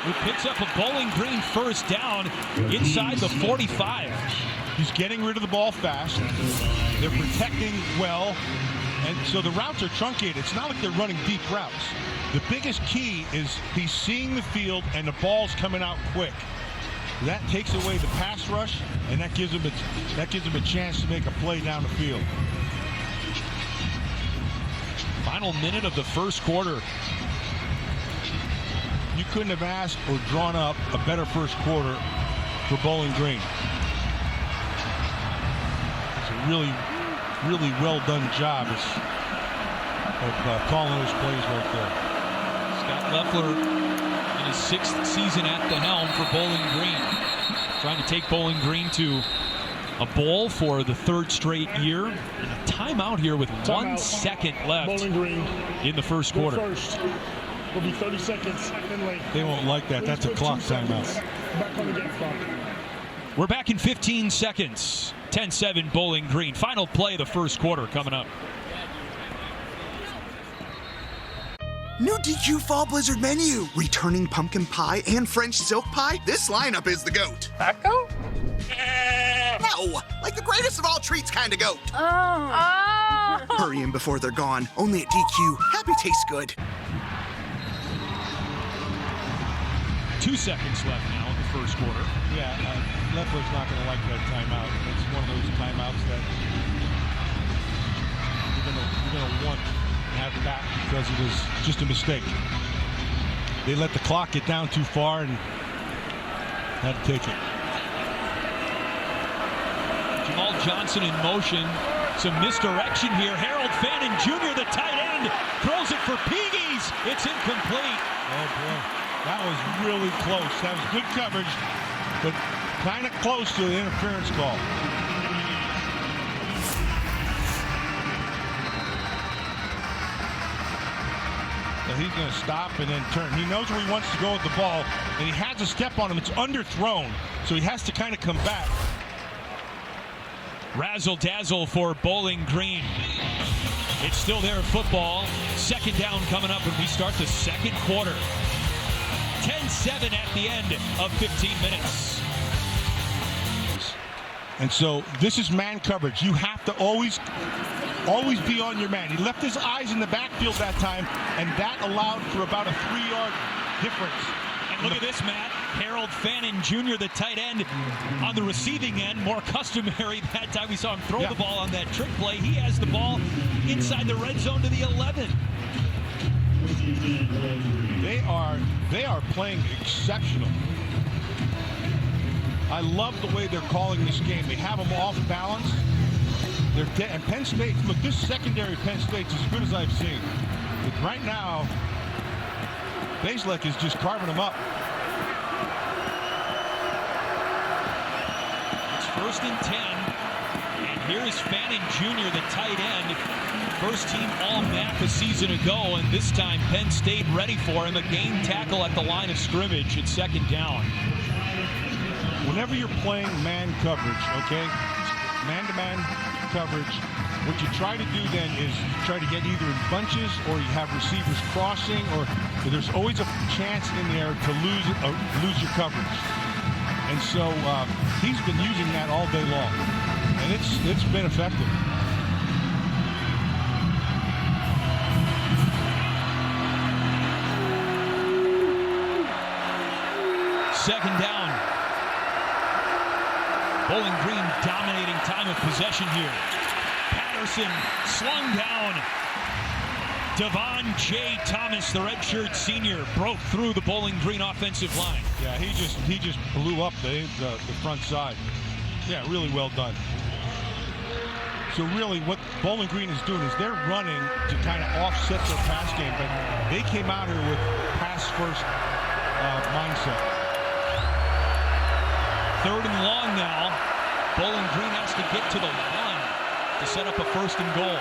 who picks up a Bowling Green 1st down inside the 45. He's getting rid of the ball fast. They're protecting well, and so the routes are truncated. It's not like they're running deep routes. The biggest key is he's seeing the field and the ball's coming out quick. That takes away the pass rush, and that gives him a chance to make a play down the field. Final minute of the 1st quarter. You couldn't have asked or drawn up a better 1st quarter for Bowling Green. It's a really, really well done job of calling those plays right there. Scott Loeffler in his 6th season at the helm for Bowling Green. Trying to take Bowling Green to a bowl for the 3rd straight year. And a timeout here with 1 second left Bowling Green in the 1st quarter. First will be 30 seconds in late. They won't like that. That's a clock timeout. Back on the game clock. We're back in 15 seconds. 10-7 Bowling Green. Final play of the 1st quarter coming up. New DQ Fall Blizzard menu. Returning pumpkin pie and French silk pie. This lineup is the GOAT. Taco? No, like the greatest of all treats kind of goat. Oh. Hurry in before they're gone. Only at DQ. Happy tastes good. 2 seconds left now in the first quarter. Yeah, Leffler's not going to like that timeout. It's one of those timeouts that you're going to want to have back because it was just a mistake. They let the clock get down too far and had to take it. Jamal Johnson in motion. Some misdirection here. Harold Fannin Jr., the tight end, throws it for Peagies. It's incomplete. Oh, boy. That was really close. That was good coverage, but kind of close to the interference call. So he's going to stop and then turn. He knows where he wants to go with the ball, and he has a step on him. It's underthrown, so he has to kind of come back. Razzle-dazzle for Bowling Green. It's still their football. Second down coming up when we start the second quarter. 10-7 at the end of 15 minutes. And so this is man coverage. You have to always be on your man. He left his eyes in the backfield that time, and that allowed for about a 3-yard difference. And look at this, Matt. Harold Fannin Jr., the tight end, on the receiving end. More customary that time we saw him throw the ball on that trick play. He has the ball inside the red zone to the 11. They are playing exceptional. I love the way they're calling this game. They have them off balance. And Penn State, look, this secondary Penn State's as good as I've seen. But right now, Bazelak is just carving them up. It's 1st and 10. And here is Fannin Jr., the tight end. First team All-MAC a season ago, and this time Penn State ready for him. A game tackle at the line of scrimmage at second down. Whenever you're playing man coverage, okay, man-to-man coverage, what you try to do then is try to get either in bunches or you have receivers crossing, or there's always a chance in there to lose your coverage. And so he's been using that all day long, and it's been effective. Second down. Bowling Green dominating time of possession here. Patterson slung down. Devon J. Thomas, the redshirt senior, broke through the Bowling Green offensive line. Yeah, he just blew up the front side. Yeah, really well done. So really what Bowling Green is doing is they're running to kind of offset their pass game, but they came out here with pass-first mindset. 3rd and long now. Bowling Green has to get to the 1 to set up a 1st and goal.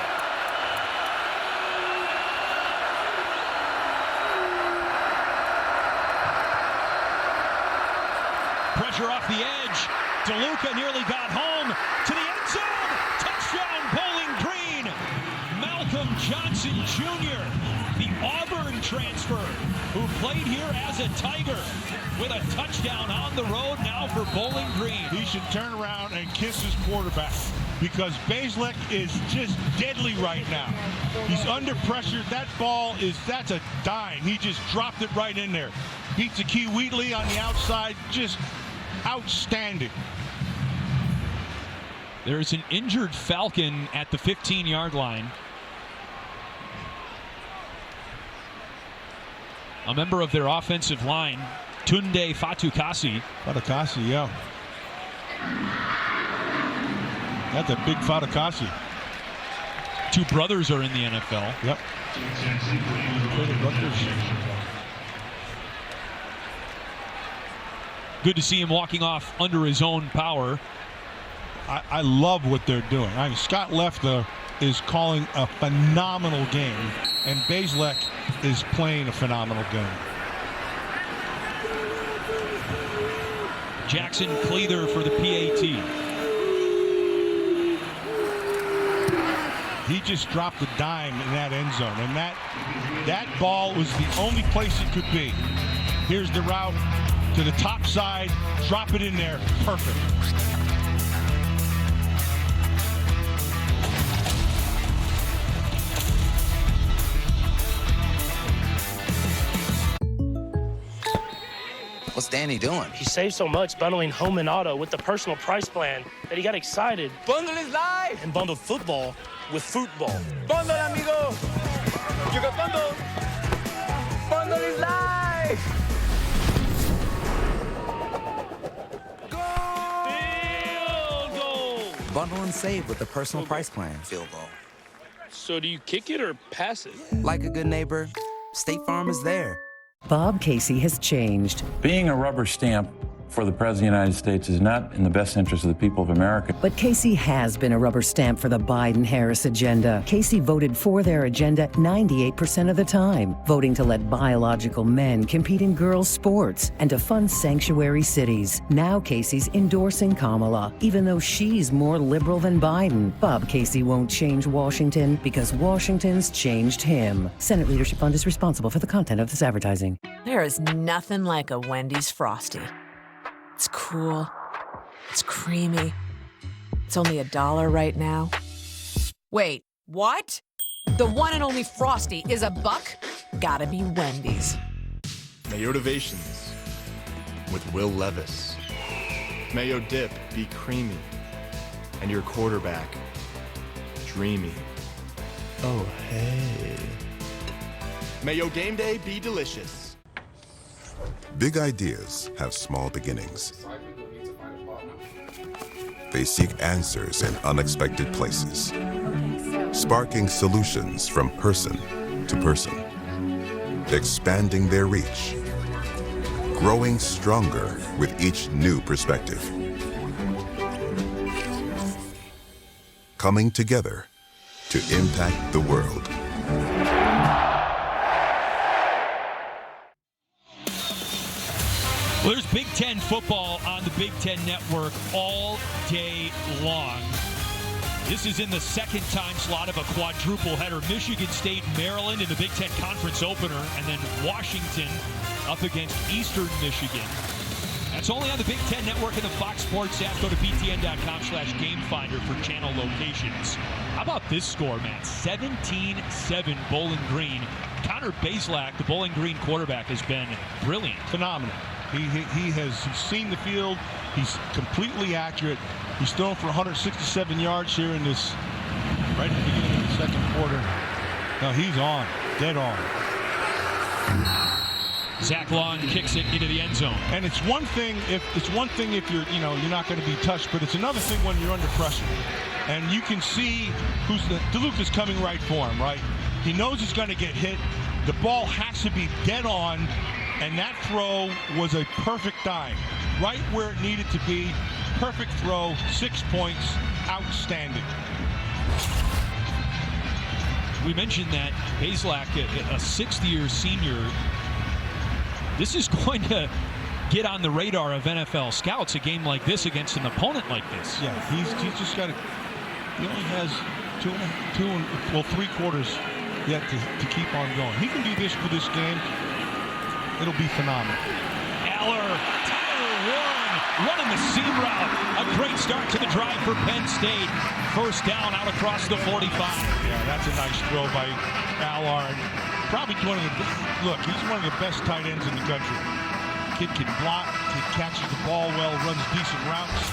Pressure off the edge. DeLuca nearly got home to the end zone. Touchdown, Bowling Green. Malcolm Johnson Jr., the Auburn transfer, who played here as a Tiger, with a touchdown on the road now for Bowling Green. He should turn around and kiss his quarterback because Bazelak is just deadly right now. He's under pressure. That's a dime. He just dropped it right in there. Beats Akee Wheatley on the outside. Just outstanding. There's an injured Falcon at the 15-yard line. A member of their offensive line, Tunde Fatukasi. Fatukasi, yeah. That's a big Fatukasi. 2 brothers are in the NFL. Yep. Good to see him walking off under his own power. I love what they're doing. I mean, Scott Leffler is calling a phenomenal game, and Bazelak is playing a phenomenal game. Jackson Cleather for the PAT. He just dropped a dime in that end zone, and that ball was the only place it could be. Here's the route to the top side, drop it in there, perfect. What's Danny doing? He saved so much bundling home and auto with the personal price plan that he got excited. Bundle is live! And bundled football with football. Bundle, amigo! You got bundle! Bundle is live! Field goal! Bundle and save with the personal price plan. Field goal. So do you kick it or pass it? Like a good neighbor, State Farm is there. Bob Casey has changed. Being a rubber stamp for the President of the United States is not in the best interest of the people of America. But Casey has been a rubber stamp for the Biden-Harris agenda. Casey voted for their agenda 98% of the time, voting to let biological men compete in girls' sports and to fund sanctuary cities. Now Casey's endorsing Kamala, even though she's more liberal than Biden. Bob Casey won't change Washington because Washington's changed him. Senate Leadership Fund is responsible for the content of this advertising. There is nothing like a Wendy's Frosty. It's cool. It's creamy. It's only $1 right now. Wait, what? The one and only Frosty is $1? Gotta be Wendy's. Mayotivations with Will Levis. Mayo dip be creamy. And your quarterback dreamy. Oh, hey. Mayo game day be delicious. Big ideas have small beginnings. They seek answers in unexpected places, sparking solutions from person to person, expanding their reach, growing stronger with each new perspective, coming together to impact the world. Well, there's Big Ten football on the Big Ten Network all day long. This is in the second time slot of a quadruple header. Michigan State, Maryland in the Big Ten Conference opener, and then Washington up against Eastern Michigan. That's only on the Big Ten Network and the Fox Sports app. Go to btn.com/gamefinder for channel locations. How about this score, Matt? 17-7 Bowling Green. Connor Bazelak, the Bowling Green quarterback, has been brilliant. Phenomenal. He has seen the field. He's completely accurate. He's thrown for 167 yards here in this, right at the beginning of the second quarter. No, he's on, dead on. Zach Long kicks it into the end zone. And it's one thing if you're you're not going to be touched, but it's another thing when you're under pressure. And you can see Duluth is coming right for him, right? He knows he's going to get hit. The ball has to be dead on. And that throw was a perfect dime, right where it needed to be. Perfect throw, 6 points, outstanding. We mentioned that Bazelak, a sixth-year senior, this is going to get on the radar of NFL scouts, a game like this against an opponent like this. Yeah, he's just got to, he only has 3 quarters yet to keep on going. He can do this for this game. It'll be phenomenal. Aller, Tyler Warren, running the seam route. A great start to the drive for Penn State. First down out across the 45. Yeah, that's a nice throw by Aller. Probably one of the, look, he's one of the best tight ends in the country. Kid can block, kid catches the ball well, runs decent routes.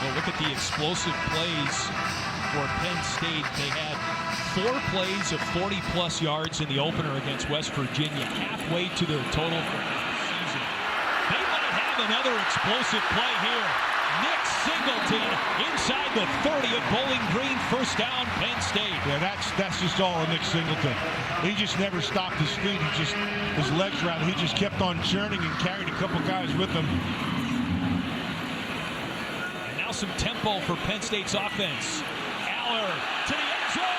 Well, look at the explosive plays for Penn State. They had 4 plays of 40-plus yards in the opener against West Virginia, halfway to the total for the season. They might have another explosive play here. Nick Singleton inside the 30 of Bowling Green, first down, Penn State. Yeah, that's just all of Nick Singleton. He just never stopped his feet. His legs rather. He just kept on churning and carried a couple guys with him. And now some tempo for Penn State's offense. Aller to the end zone.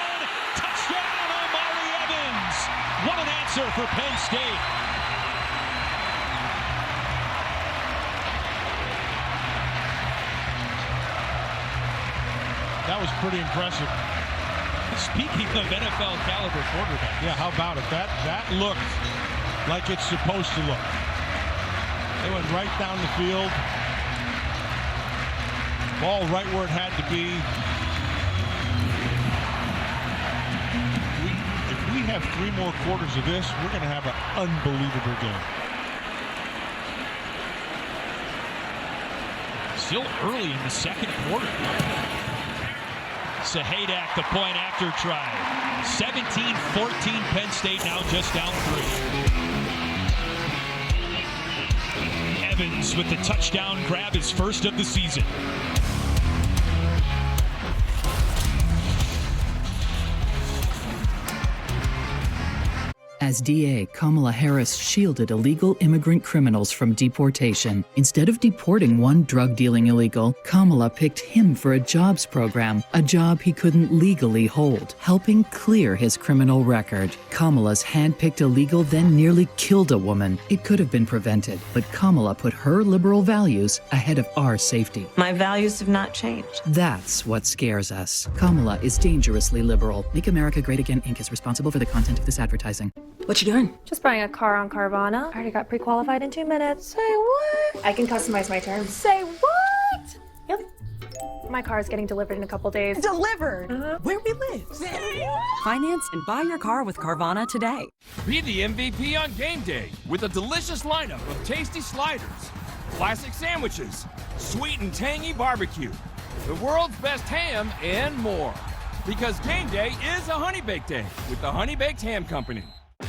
Touchdown, Omari Evans. What an answer for Penn State. That was pretty impressive. Speaking of NFL caliber quarterback. Yeah, how about it? That looked like it's supposed to look. They went right down the field. Ball right where it had to be. If we have 3 more quarters of this, we're going to have an unbelievable game. Still early in the second quarter. Sahadak, the point after try. 17-14 Penn State, now just down 3. Evans with the touchdown grab, his first of the season. As DA, Kamala Harris shielded illegal immigrant criminals from deportation. Instead of deporting one drug-dealing illegal, Kamala picked him for a jobs program, a job he couldn't legally hold, helping clear his criminal record. Kamala's hand-picked illegal then nearly killed a woman. It could have been prevented, but Kamala put her liberal values ahead of our safety. My values have not changed. That's what scares us. Kamala is dangerously liberal. Make America Great Again, Inc. is responsible for the content of this advertising. What you doing? Just buying a car on Carvana. I already got pre-qualified in 2 minutes. Say what? I can customize my terms. Say what? Yep. My car is getting delivered in a couple days. Delivered? Where we live. Finance and buy your car with Carvana today. Be the MVP on game day with a delicious lineup of tasty sliders, classic sandwiches, sweet and tangy barbecue, the world's best ham, and more. Because game day is a Honey Baked Day with the Honey Baked Ham Company.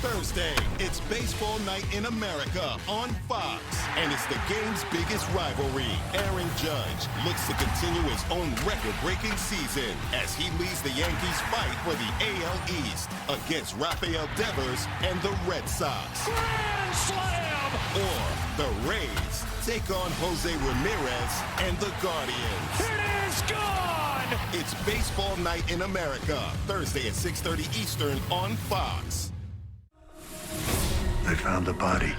Thursday, it's baseball night in America on Fox, and it's the game's biggest rivalry. Aaron Judge looks to continue his own record-breaking season as he leads the Yankees' fight for the AL East against Rafael Devers and the Red Sox. Grand slam! Or the Rays take on Jose Ramirez and the Guardians. It is gone! It's baseball night in America, Thursday at 6:30 Eastern on Fox. They found the body.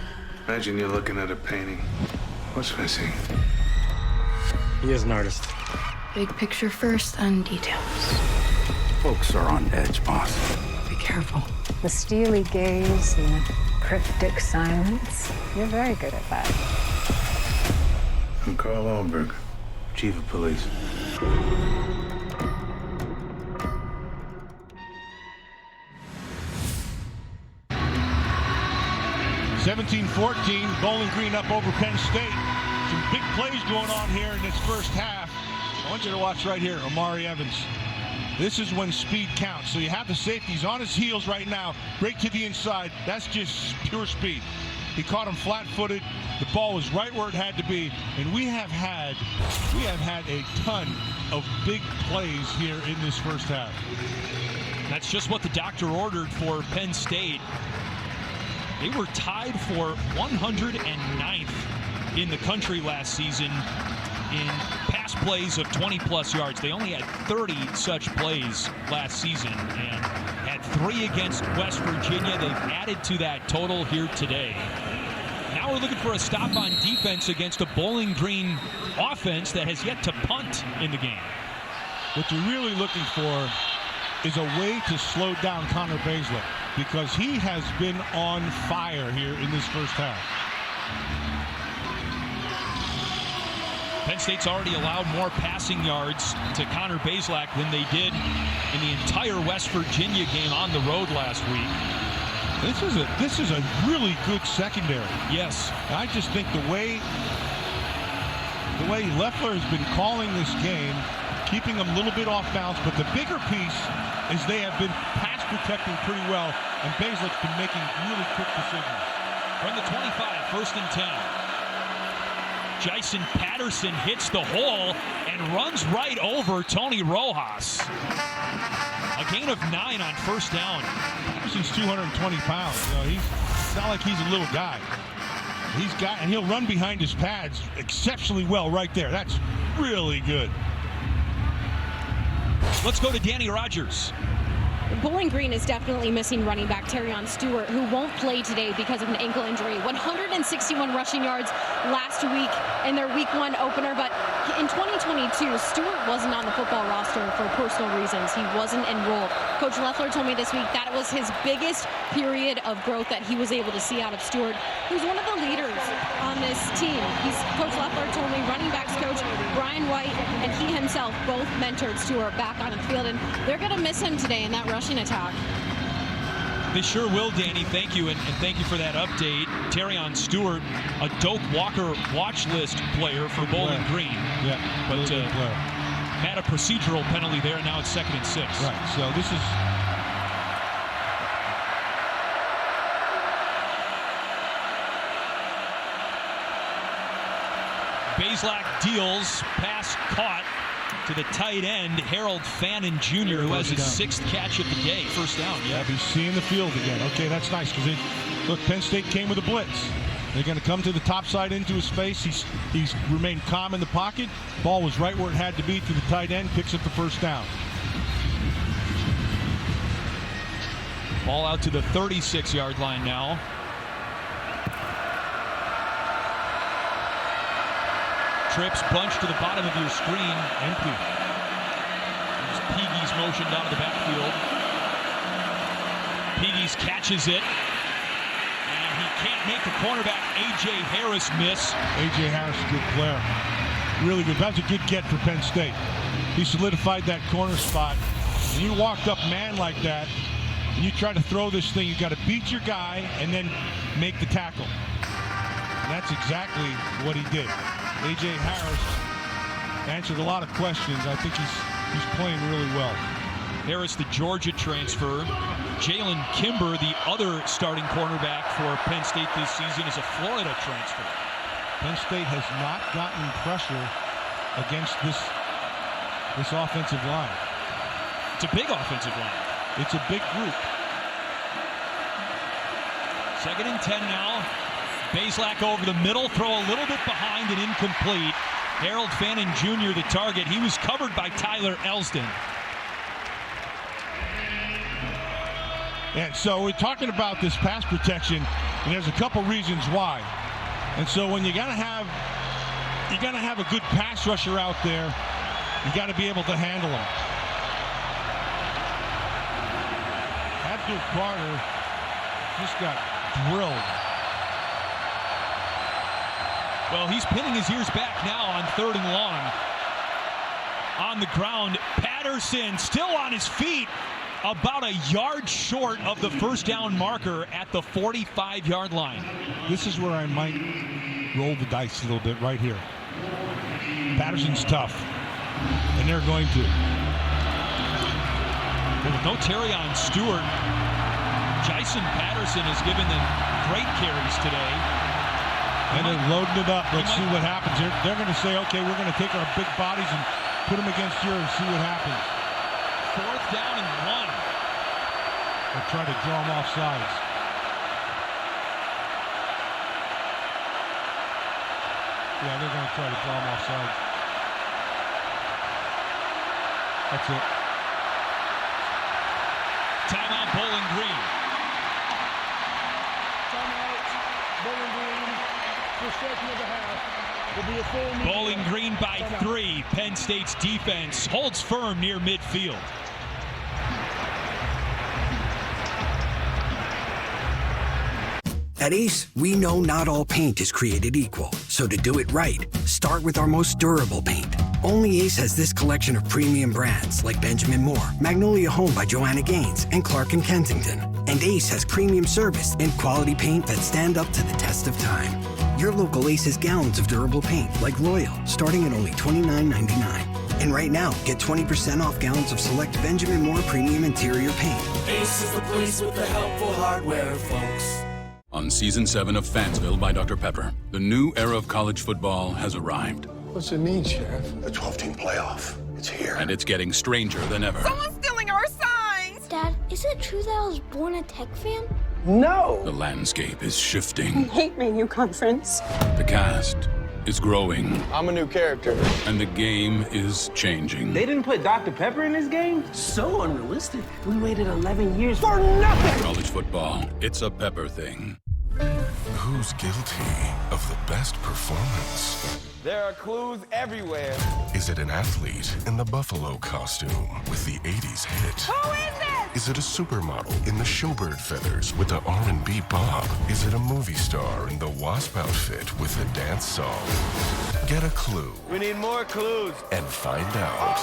Imagine you're looking at a painting. What's missing? He is an artist. Big picture first, and details. Folks are on edge, boss. Be careful. The steely gaze and the cryptic silence. You're very good at that. I'm Carl Alberg, Chief of Police. 17-14, Bowling Green up over Penn State. Some big plays going on here in this first half. I want you to watch right here, Amari Evans. This is when speed counts. So you have the safeties on his heels right now. Break to the inside. That's just pure speed. He caught him flat-footed. The ball was right where it had to be. And we have had a ton of big plays here in this first half. That's just what the doctor ordered for Penn State. They were tied for 109th in the country last season in pass plays of 20-plus yards. They only had 30 such plays last season and had 3 against West Virginia. They've added to that total here today. Now we're looking for a stop on defense against a Bowling Green offense that has yet to punt in the game. What you're really looking for is a way to slow down Connor Baszler, because he has been on fire here in this first half. Penn State's already allowed more passing yards to Connor Baszler than they did in the entire West Virginia game on the road last week. This is a really good secondary. Yes. I just think the way Leffler has been calling this game, keeping them a little bit off balance, but the bigger piece is they have been pass protecting pretty well, and Baszler's been making really quick decisions. From the 25, 1st and 10. Jason Patterson hits the hole and runs right over Tony Rojas. A gain of 9 on 1st down. Patterson's 220 pounds. It's not like he's a little guy. And he'll run behind his pads exceptionally well right there. That's really good. Let's go to Danny Rogers. Bowling Green is definitely missing running back Terrion Stewart, who won't play today because of an ankle injury. 161 rushing yards last week in their week 1 opener, but in 2022, Stewart wasn't on the football roster for personal reasons. He wasn't enrolled. Coach Leffler told me this week that it was his biggest period of growth that he was able to see out of Stewart, who's one of the leaders on this team. Coach Leffler told me running backs coach Brian White and he himself both mentored Stewart back on the field, and they're going to miss him today in that rushing attack. They sure will, Danny. Thank you, and thank you for that update. Terrion Stewart, a Doak Walker watch list player for Bowling Green. Yeah, but really good player. Had a procedural penalty there, and now it's 2nd and 6. Right, so this is... Bazelak deals, pass caught to the tight end, Harold Fannin Jr., who has his 6th catch of the day. First down, yeah. He's seeing the field again. Okay, that's nice, because look, Penn State came with a blitz. They're going to come to the top side into his face. He's remained calm in the pocket. Ball was right where it had to be to the tight end, picks up the first down. Ball out to the 36-yard line now. Trips bunch to the bottom of your screen. Empty. There's Peagy's motioned out of the backfield. Peagy's catches it. And he can't make the cornerback, A.J. Harris, miss. A.J. Harris is a good player. Really good. That's a good get for Penn State. He solidified that corner spot. When you walked up man like that, and you try to throw this thing, you got to beat your guy and then make the tackle. And that's exactly what he did. A.J. Harris answered a lot of questions. I think he's playing really well. Harris, the Georgia transfer. Jalen Kimber, the other starting cornerback for Penn State this season, is a Florida transfer. Penn State has not gotten pressure against this offensive line. It's a big offensive line. It's a big group. 2nd and 10 now. Bazelak over the middle, throw a little bit behind and incomplete. Harold Fannin Jr., the target. He was covered by Tyler Elston. And so we're talking about this pass protection, and there's a couple reasons why. And so when you gotta have a good pass rusher out there, you got to be able to handle them. Abdul Carter just got drilled. Well, he's pinning his ears back now on 3rd and long. On the ground, Patterson still on his feet, about a yard short of the first down marker at the 45-yard line. This is where I might roll the dice a little bit right here. Patterson's tough, and they're going to. With no Terrion Stewart, Jason Patterson has given them great carries today. And they're loading it up. Let's see what happens. They're going to say, okay, we're going to take our big bodies and put them against yours and see what happens. 4th down and 1. They'll try to draw them off sides. Yeah, they're going to try to draw them off sides. That's it. Timeout, Bowling Green. Timeout, Bowling Green. Bowling Green by 3. Penn State's defense holds firm near midfield. At Ace, we know not all paint is created equal. So to do it right, start with our most durable paint. Only Ace has this collection of premium brands like Benjamin Moore, Magnolia Home by Joanna Gaines, and Clark & Kensington. And Ace has premium service and quality paint that stand up to the test of time. Your local Ace has gallons of durable paint like Royal, starting at only $29.99. And right now, get 20% off gallons of select Benjamin Moore premium interior paint. Ace is the place with the helpful hardware, folks. On Season 7 of Fansville by Dr. Pepper, the new era of college football has arrived. What's it mean, Sheriff? The 12-team playoff. It's here. And it's getting stranger than ever. Someone's stealing our signs! Dad, is it true that I was born a Tech fan? No! The landscape is shifting. I hate Manu Conference. The cast is growing. I'm a new character. And the game is changing. They didn't put Dr. Pepper in this game? So unrealistic. We waited 11 years for nothing! College football, it's a Pepper thing. Who's guilty of the best performance? There are clues everywhere. Is it an athlete in the buffalo costume with the 80s hit? Who is it? Is it a supermodel in the showbird feathers with the R&B bob? Is it a movie star in the wasp outfit with a dance song? Get a clue. We need more clues. And find out.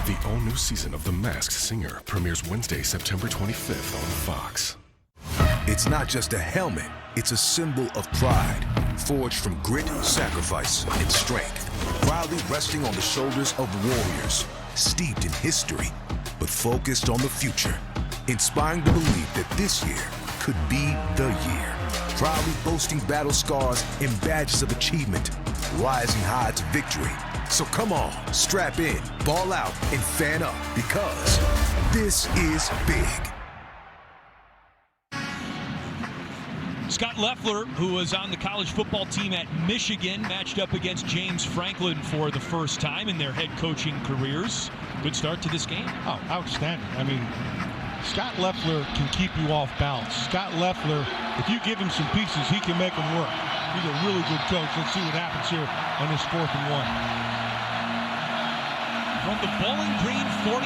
The all-new season of The Masked Singer premieres Wednesday, September 25th on Fox. It's not just a helmet, it's a symbol of pride, forged from grit, sacrifice, and strength. Proudly resting on the shoulders of warriors, steeped in history, but focused on the future. Inspiring to believe that this year could be the year. Proudly boasting battle scars and badges of achievement, rising high to victory. So come on, strap in, ball out, and fan up, because this is big. Scott Loeffler, who was on the college football team at Michigan, matched up against James Franklin for the first time in their head coaching careers. Good start to this game. Oh, outstanding. I mean, Scott Loeffler can keep you off balance. Scott Loeffler, if you give him some pieces, he can make them work. He's a really good coach. Let's see what happens here on this 4th and 1. From the Bowling Green 45.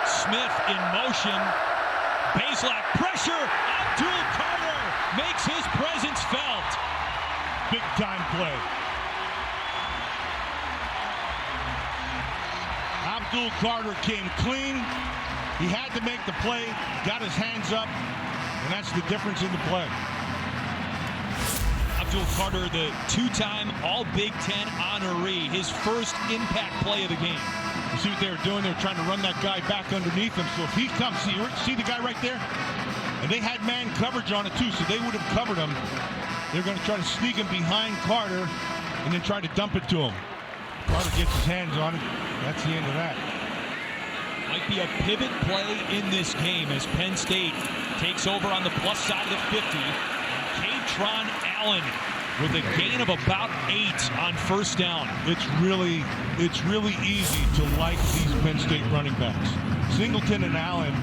Smith in motion. Bazelak pressure. Abdul Carter makes his presence felt. Big time play. Abdul Carter came clean. He had to make the play, got his hands up, and that's the difference in the play. Abdul Carter, the 2-time All-Big Ten honoree, his first impact play of the game. You see what they were doing? They were trying to run that guy back underneath him. So if he comes, see the guy right there? And they had man coverage on it too, so they would have covered him. They're going to try to sneak him behind Carter and then try to dump it to him. Carter gets his hands on it. That's the end of that. Might be a pivot play in this game as Penn State takes over on the plus side of the 50. Katron Allen with a gain of about 8 on first down. It's really easy to like these Penn State running backs. Singleton and Allen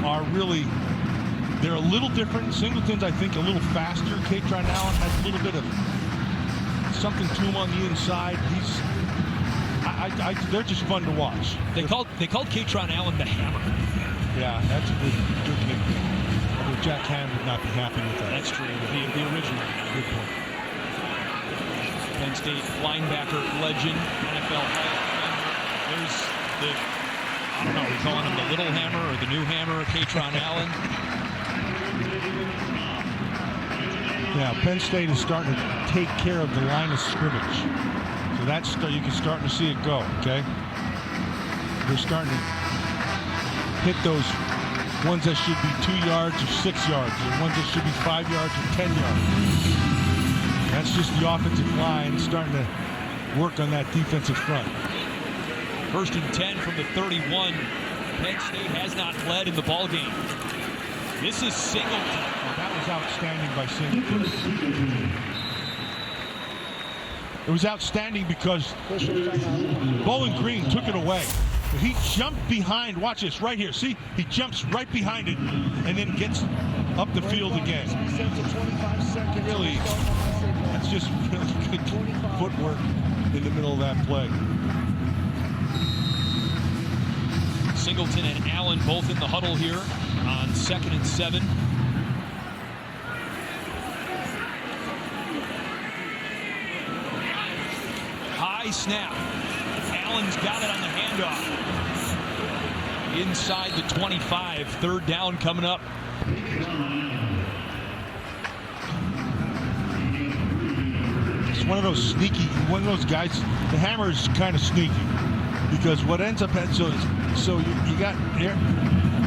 are really, they're a little different. Singleton's, I think, a little faster. Katron Allen has a little bit of something to him on the inside. They're just fun to watch. They called Katron Allen the Hammer. Yeah, that's a good nickname. Although Jack Ham would not be happy with that. That's true. The original. Good point. Penn State linebacker legend, NFL. There's the, I don't know, we're calling him the Little Hammer or the New Hammer, Katron Allen. Yeah, Penn State is starting to take care of the line of scrimmage. So that's, you can start to see it go, okay? They're starting to hit those ones that should be 2 yards or 6 yards, or ones that should be 5 yards or 10 yards. That's just the offensive line starting to work on that defensive front. 1st and 10 from the 31. Penn State has not led in the ball game. This is Singleton. Well, that was outstanding by Singleton. It was outstanding because Bowling Green took it away. He jumped behind, watch this, right here. See, he jumps right behind it and then gets up the field again. Really, that's just really good footwork in the middle of that play. Singleton and Allen both in the huddle here on 2nd and 7. High snap. Allen's got it on the handoff. Inside the 25. 3rd down coming up. It's one of those sneaky, one of those guys, the Hammer is kind of sneaky. Because what ends up, so you got,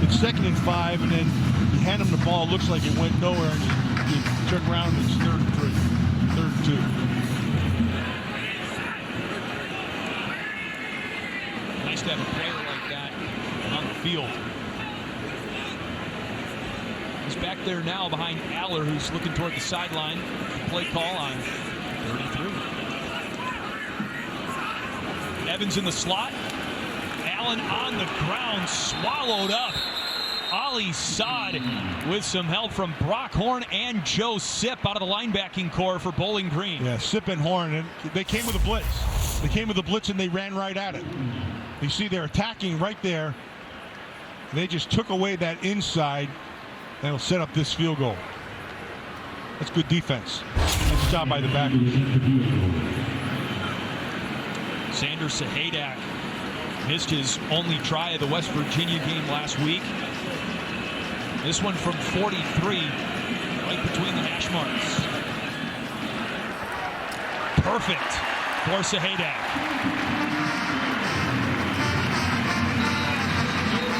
it's 2nd and 5, and then you hand him the ball, it looks like it went nowhere, and you turn around and it's 3rd and 3, 3rd and 2. Nice to have a player like that on the field. He's back there now behind Aller, who's looking toward the sideline. Play call on 33. Evans in the slot. Allen on the ground, swallowed up. Ali Saad with some help from Brock Horn and Joe Sipp out of the linebacking core for Bowling Green. Yeah, Sipp and Horn, and they came with a blitz. They came with a blitz and they ran right at it. You see they're attacking right there. They just took away that inside and it'll set up this field goal. That's good defense. Nice job by the backers. Xander Sahadak missed his only try of the West Virginia game last week. This one from 43, right between the hash marks. Perfect for Sahadak.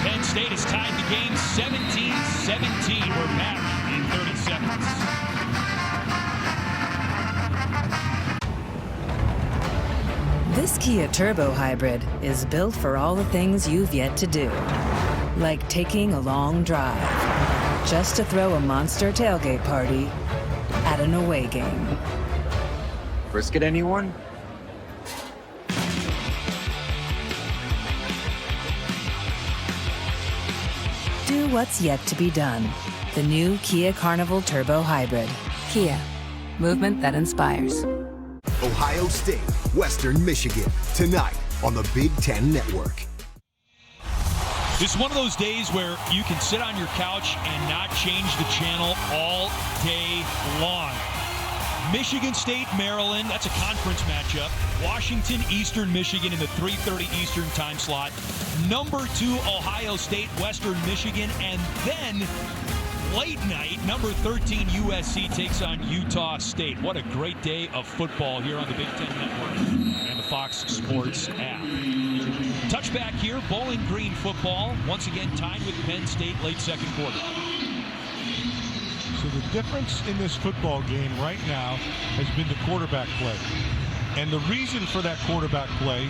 Penn State has tied the game 17-17. We're back in 30 seconds. This Kia Turbo Hybrid is built for all the things you've yet to do. Like taking a long drive, just to throw a monster tailgate party at an away game. Brisket, anyone? Do what's yet to be done. The new Kia Carnival Turbo Hybrid. Kia, movement that inspires. Ohio State, Western Michigan, tonight on the Big Ten Network. This is one of those days where you can sit on your couch and not change the channel all day long. Michigan State, Maryland, that's a conference matchup. Washington, Eastern Michigan in the 3:30 Eastern time slot. Number 2, Ohio State, Western Michigan. And then late night, number 13, USC takes on Utah State. What a great day of football here on the Big Ten Network and the Fox Sports app. Touchback here, Bowling Green football. Once again tied with Penn State late second quarter. So the difference in this football game right now has been the quarterback play. And the reason for that quarterback play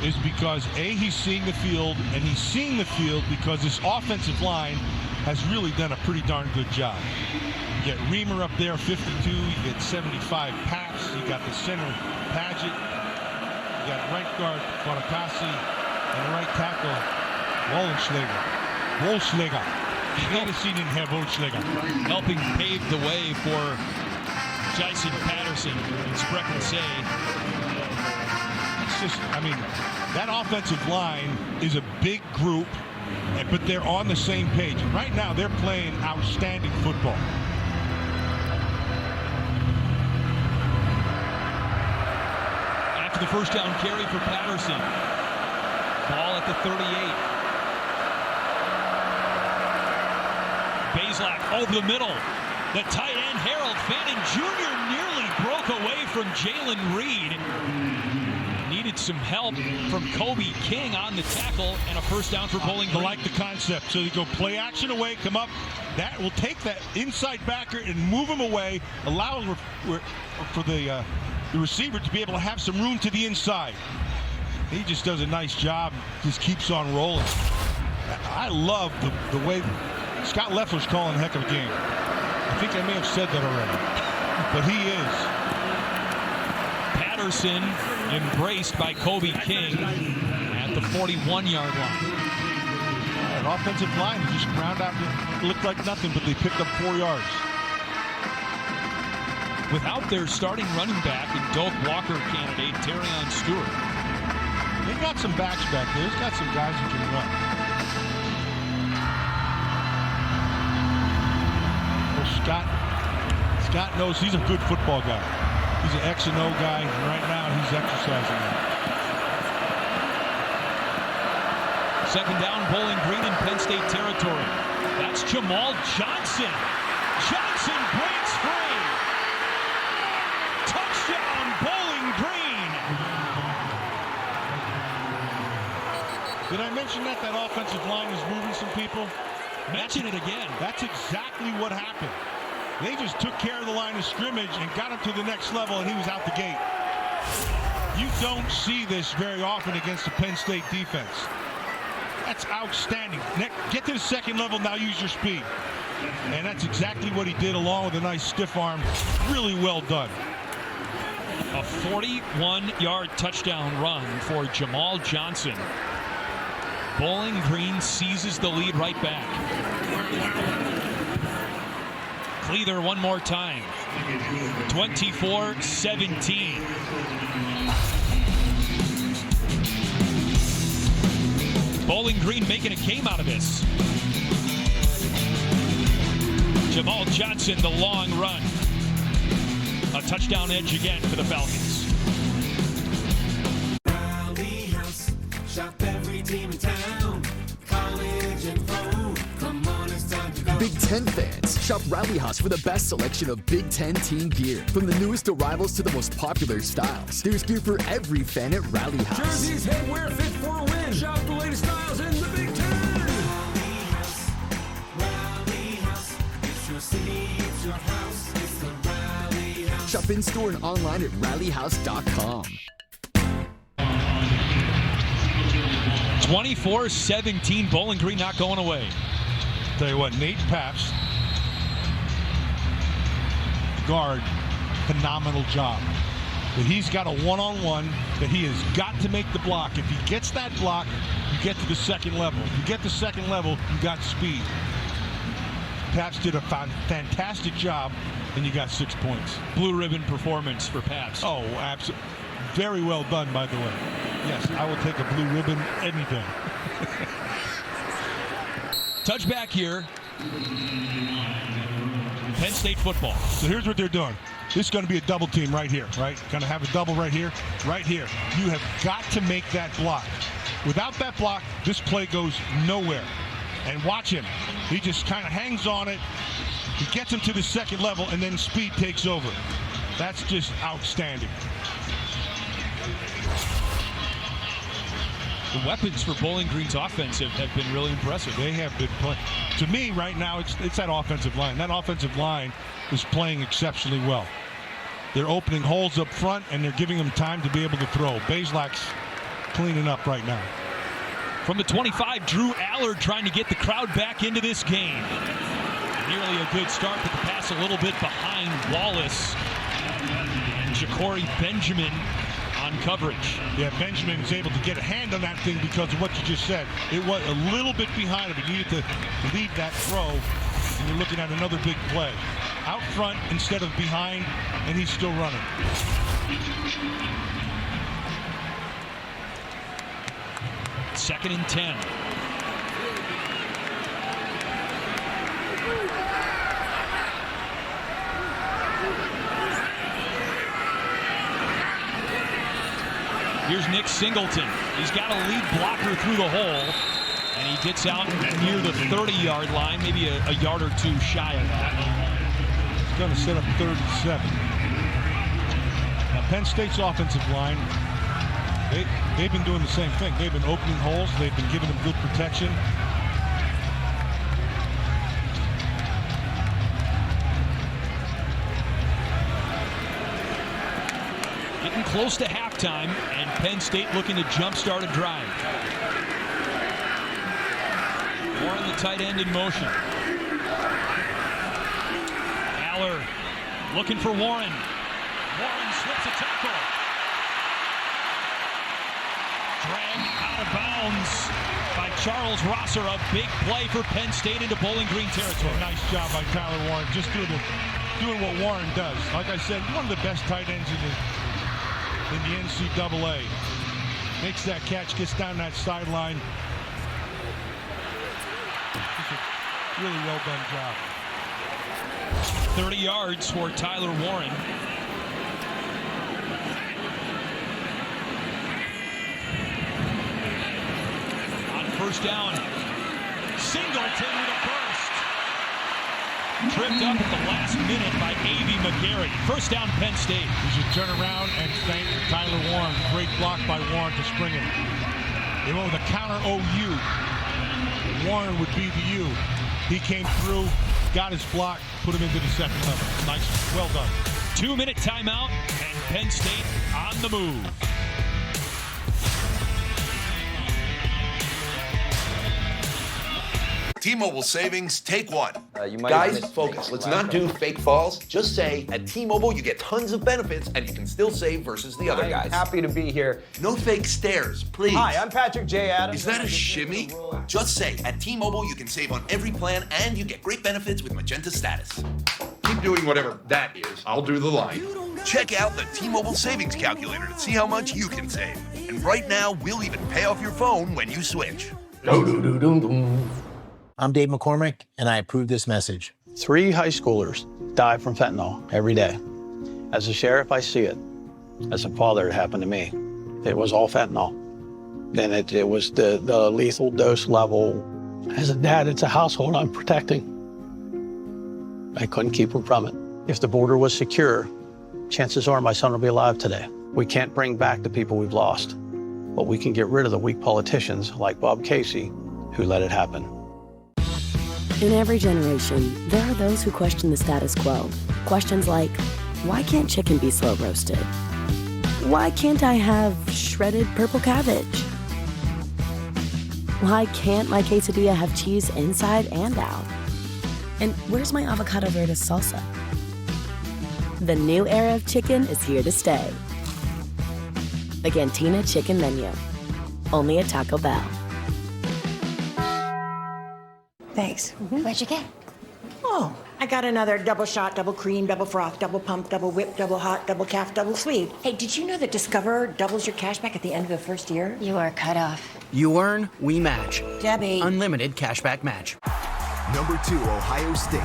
is because, A, he's seeing the field, and he's seeing the field because this offensive line has really done a pretty darn good job. You get Reamer up there, 52. You get 75 Paps. You got the center, Paget. You got right guard, Bonapassi, and the right tackle, Wolschläger. He didn't have Wolschläger. Helping pave the way for Jason Patterson and Sprechen Say. It's just, I mean, that offensive line is a big group, but they're on the same page. And right now, they're playing outstanding football. After the first down carry for Patterson. Ball at the 38. Bazelak over the middle. The tight end, Harold Fannin Jr. nearly broke away from Jalen Reed. Needed some help from Kobe King on the tackle, and a first down for Bowling Green. I like the concept. So you go play action away, come up. That will take that inside backer and move him away, allowing for the receiver to be able to have some room to the inside. He just does a nice job, just keeps on rolling. I love the way Scott Leffler's calling a heck of a game. I think I may have said that already, but he is. Patterson embraced by Kobe King at the 41-yard line. An offensive line just ground out. It looked like nothing, but they picked up 4 yards. Without their starting running back and Doak Walker candidate, Terrion Stewart. They got some backs back there. He's got some guys who can run. Well, Scott knows he's a good football guy. He's an X and O guy, and right now he's exercising that. Second down, Bowling Green in Penn State territory. That's Jamal Johnson. Johnson breaks free. Touchdown, Bowling Green. Did I mention that offensive line was moving some people? Mention it again. That's exactly what happened. They just took care of the line of scrimmage and got him to the next level, and he was out the gate. You don't see this very often against the Penn State defense. That's outstanding. Get to the second level, now use your speed. And that's exactly what he did, along with a nice stiff arm. Really well done. A 41-yard touchdown run for Jamal Johnson. Bowling Green seizes the lead right back. Cleather one more time. 24-17. Bowling Green making a game out of this. Jamal Johnson, the long run. A touchdown edge again for the Falcons. team in town. College and pro. Come on, it's time to go. Big Ten fans, shop Rally House for the best selection of Big Ten team gear. From the newest arrivals to the most popular styles, there's gear for every fan at Rally House. Jerseys, headwear, fit for a win. Shop the latest styles in the Big Ten. Rally House. It's your city, it's your house. It's the Rally House. Shop in store and online at rallyhouse.com. 24-17, Bowling Green not going away. Tell you what, Nate Pabst, guard, phenomenal job. But he's got a one-on-one that he has got to make the block. If he gets that block, you get to the second level. If you get to second level, you got speed. Pabst did a fantastic job, and you got 6 points. Blue ribbon performance for Pabst. Oh, absolutely. Very well done, by the way. Yes, I will take a blue ribbon any day. Touchback here. Penn State football. So here's what they're doing. This is going to be a double team right here, right? Going to have a double right here, right here. You have got to make that block. Without that block, this play goes nowhere. And watch him. He just kind of hangs on it. He gets him to the second level, and then speed takes over. That's just outstanding. The weapons for Bowling Green's offensive have been really impressive. They have been playing. To me, right now, it's that offensive line. That offensive line is playing exceptionally well. They're opening holes up front, and they're giving them time to be able to throw. Bazelak's cleaning up right now. From the 25, Drew Allard trying to get the crowd back into this game. Nearly a good start, but the pass a little bit behind Wallace. And Ja'Cory Benjamin on coverage. Yeah, Benjamin is able to get a hand on that thing because of what you just said. It was a little bit behind him. He needed to lead that throw, and you're looking at another big play. Out front instead of behind, and he's still running. Second and 10. Here's Nick Singleton. He's got a lead blocker through the hole, and he gets out near the 30-yard line, maybe a yard or two shy of that. He's going to set up 37. Now, Penn State's offensive line, they've been doing the same thing. They've been opening holes. They've been giving them good protection. Getting close to halftime, and Penn State looking to jumpstart a drive. Warren, the tight end, in motion. Allard looking for Warren. Warren slips a tackle. Dragged out of bounds by Charles Rosser. A big play for Penn State into Bowling Green territory. Nice job by Tyler Warren, just doing what Warren does. Like I said, one of the best tight ends in the NCAA. Makes that catch, gets down that sideline. Just a really well done job. 30 yards for Tyler Warren. On first down, Singleton with a burst. Tripped up at the last minute by A.B. McGarry. First down, Penn State. We should turn around and thank Tyler Warren. Great block by Warren to spring it. They went with a counter OU. Warren would be the U. He came through, got his block, put him into the second level. Nice, well done. 2-minute timeout, and Penn State on the move. T-Mobile savings, take one. Guys, focus. Let's not do fake falls. Just say, at T-Mobile, you get tons of benefits, and you can still save versus the other guys. I'm happy to be here. No fake stares, please. Hi, I'm Patrick J. Adams. Is that a shimmy? Just say, at T-Mobile, you can save on every plan, and you get great benefits with Magenta Status. Keep doing whatever that is. I'll do the line. Check out the T-Mobile Savings Calculator to see how much you can save. And right now, we'll even pay off your phone when you switch. I'm Dave McCormick, and I approve this message. 3 high schoolers die from fentanyl every day. As a sheriff, I see it. As a father, it happened to me. It was all fentanyl. then it was the lethal dose level. As a dad, it's a household I'm protecting. I couldn't keep him from it. If the border was secure, chances are my son will be alive today. We can't bring back the people we've lost, but we can get rid of the weak politicians like Bob Casey who let it happen. In every generation, there are those who question the status quo. Questions like, why can't chicken be slow roasted? Why can't I have shredded purple cabbage? Why can't my quesadilla have cheese inside and out? And where's my avocado verde salsa? The new era of chicken is here to stay. The Cantina Chicken Menu. Only at Taco Bell. Thanks. What'd you get? Oh, I got another double shot, double cream, double froth, double pump, double whip, double hot, double calf, double sleeve. Hey, did you know that Discover doubles your cash back at the end of the first year? You are cut off. You earn, we match. Debbie. Unlimited cashback match. Number 2, Ohio State.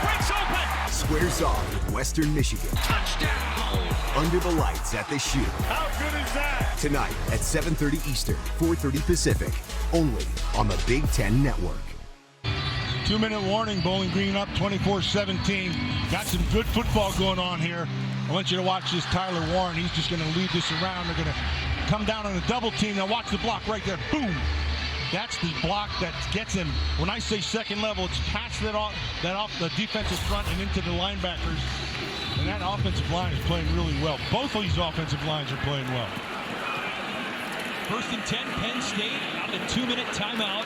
Breaks open. Squares off with Western Michigan. Touchdown. Under the lights at the shoe. How good is that? Tonight at 7:30 Eastern, 4:30 Pacific. Only on the Big Ten Network. 2-minute warning, Bowling Green up 24-17. Got some good football going on here. I want you to watch this Tyler Warren. He's just going to lead this around. They're going to come down on a double team. Now watch the block right there. Boom. That's the block that gets him. When I say second level, it's past that off the defensive front and into the linebackers. And that offensive line is playing really well. Both of these offensive lines are playing well. First and 10, Penn State out of the 2-minute timeout.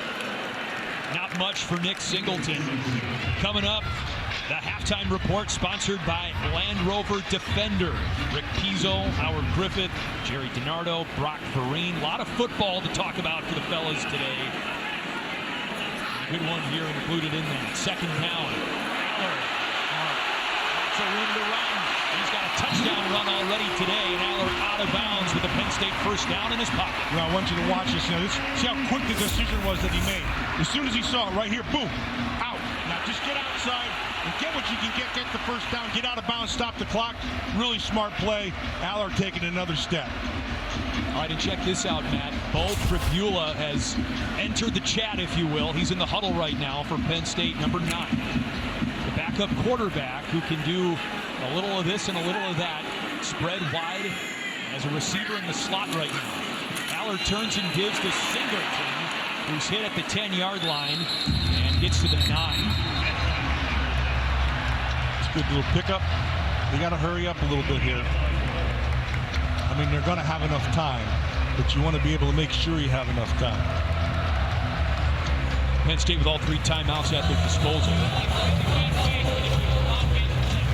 Not much for Nick Singleton. Coming up, the halftime report sponsored by Land Rover Defender. Rick Pizzo, Howard Griffith, Jerry DiNardo, Brock Vereen. A lot of football to talk about for the fellas today. Good one here included in that. Second down. Aller. Lots of room to run. He's got a touchdown run already today, and Aller out of bounds with the Penn State first down in his pocket. Well, I want you to watch this. Now, see how quick the decision was that he made. As soon as he saw it right here, boom, out. Now just get outside and get what you can get the first down, get out of bounds, stop the clock. Really smart play. Aller taking another step. All right, and check this out, Matt. Bo Pribula has entered the chat, if you will. He's in the huddle right now for Penn State, number 9. The backup quarterback who can do a little of this and a little of that. Spread wide as a receiver in the slot right now. Aller turns and gives to Singleton, who's hit at the 10-yard line and gets to the 9. It's a good little pickup. They got to hurry up a little bit here. I mean, they're going to have enough time, but you want to be able to make sure you have enough time. Penn State with all 3 timeouts at their disposal.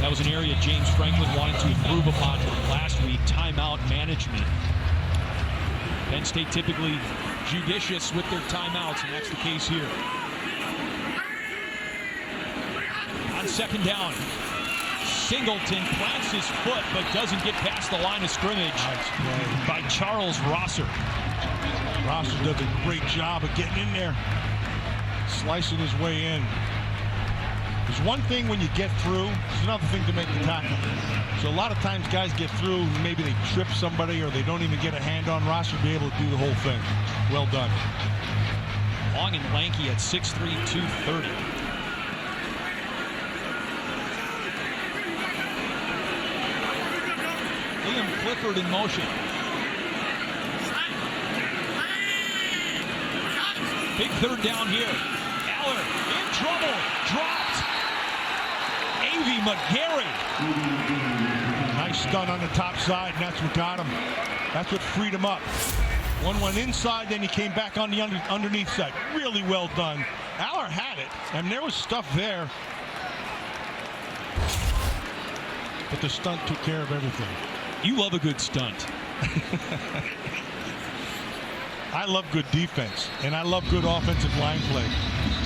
That was an area James Franklin wanted to improve upon last week, timeout management. Penn State typically judicious with their timeouts, and that's the case here. On second down, Singleton plants his foot but doesn't get past the line of scrimmage by Charles Rosser. Rosser does a great job of getting in there, slicing his way in. There's one thing when you get through, there's another thing to make the tackle. So a lot of times guys get through, maybe they trip somebody or they don't even get a hand on. Rosser be able to do the whole thing. Well done. Long and lanky at 6'3", 230. Liam Clifford in motion. Big third down here. Aller in trouble. Dropped. A.V. McGarry. Nice stun on the top side, and that's what got him. That's what freed him up. One went inside, then he came back on the underneath side. Really well done. Aller had it, and there was stuff there. But the stunt took care of everything. You love a good stunt. I love good defense, and I love good offensive line play.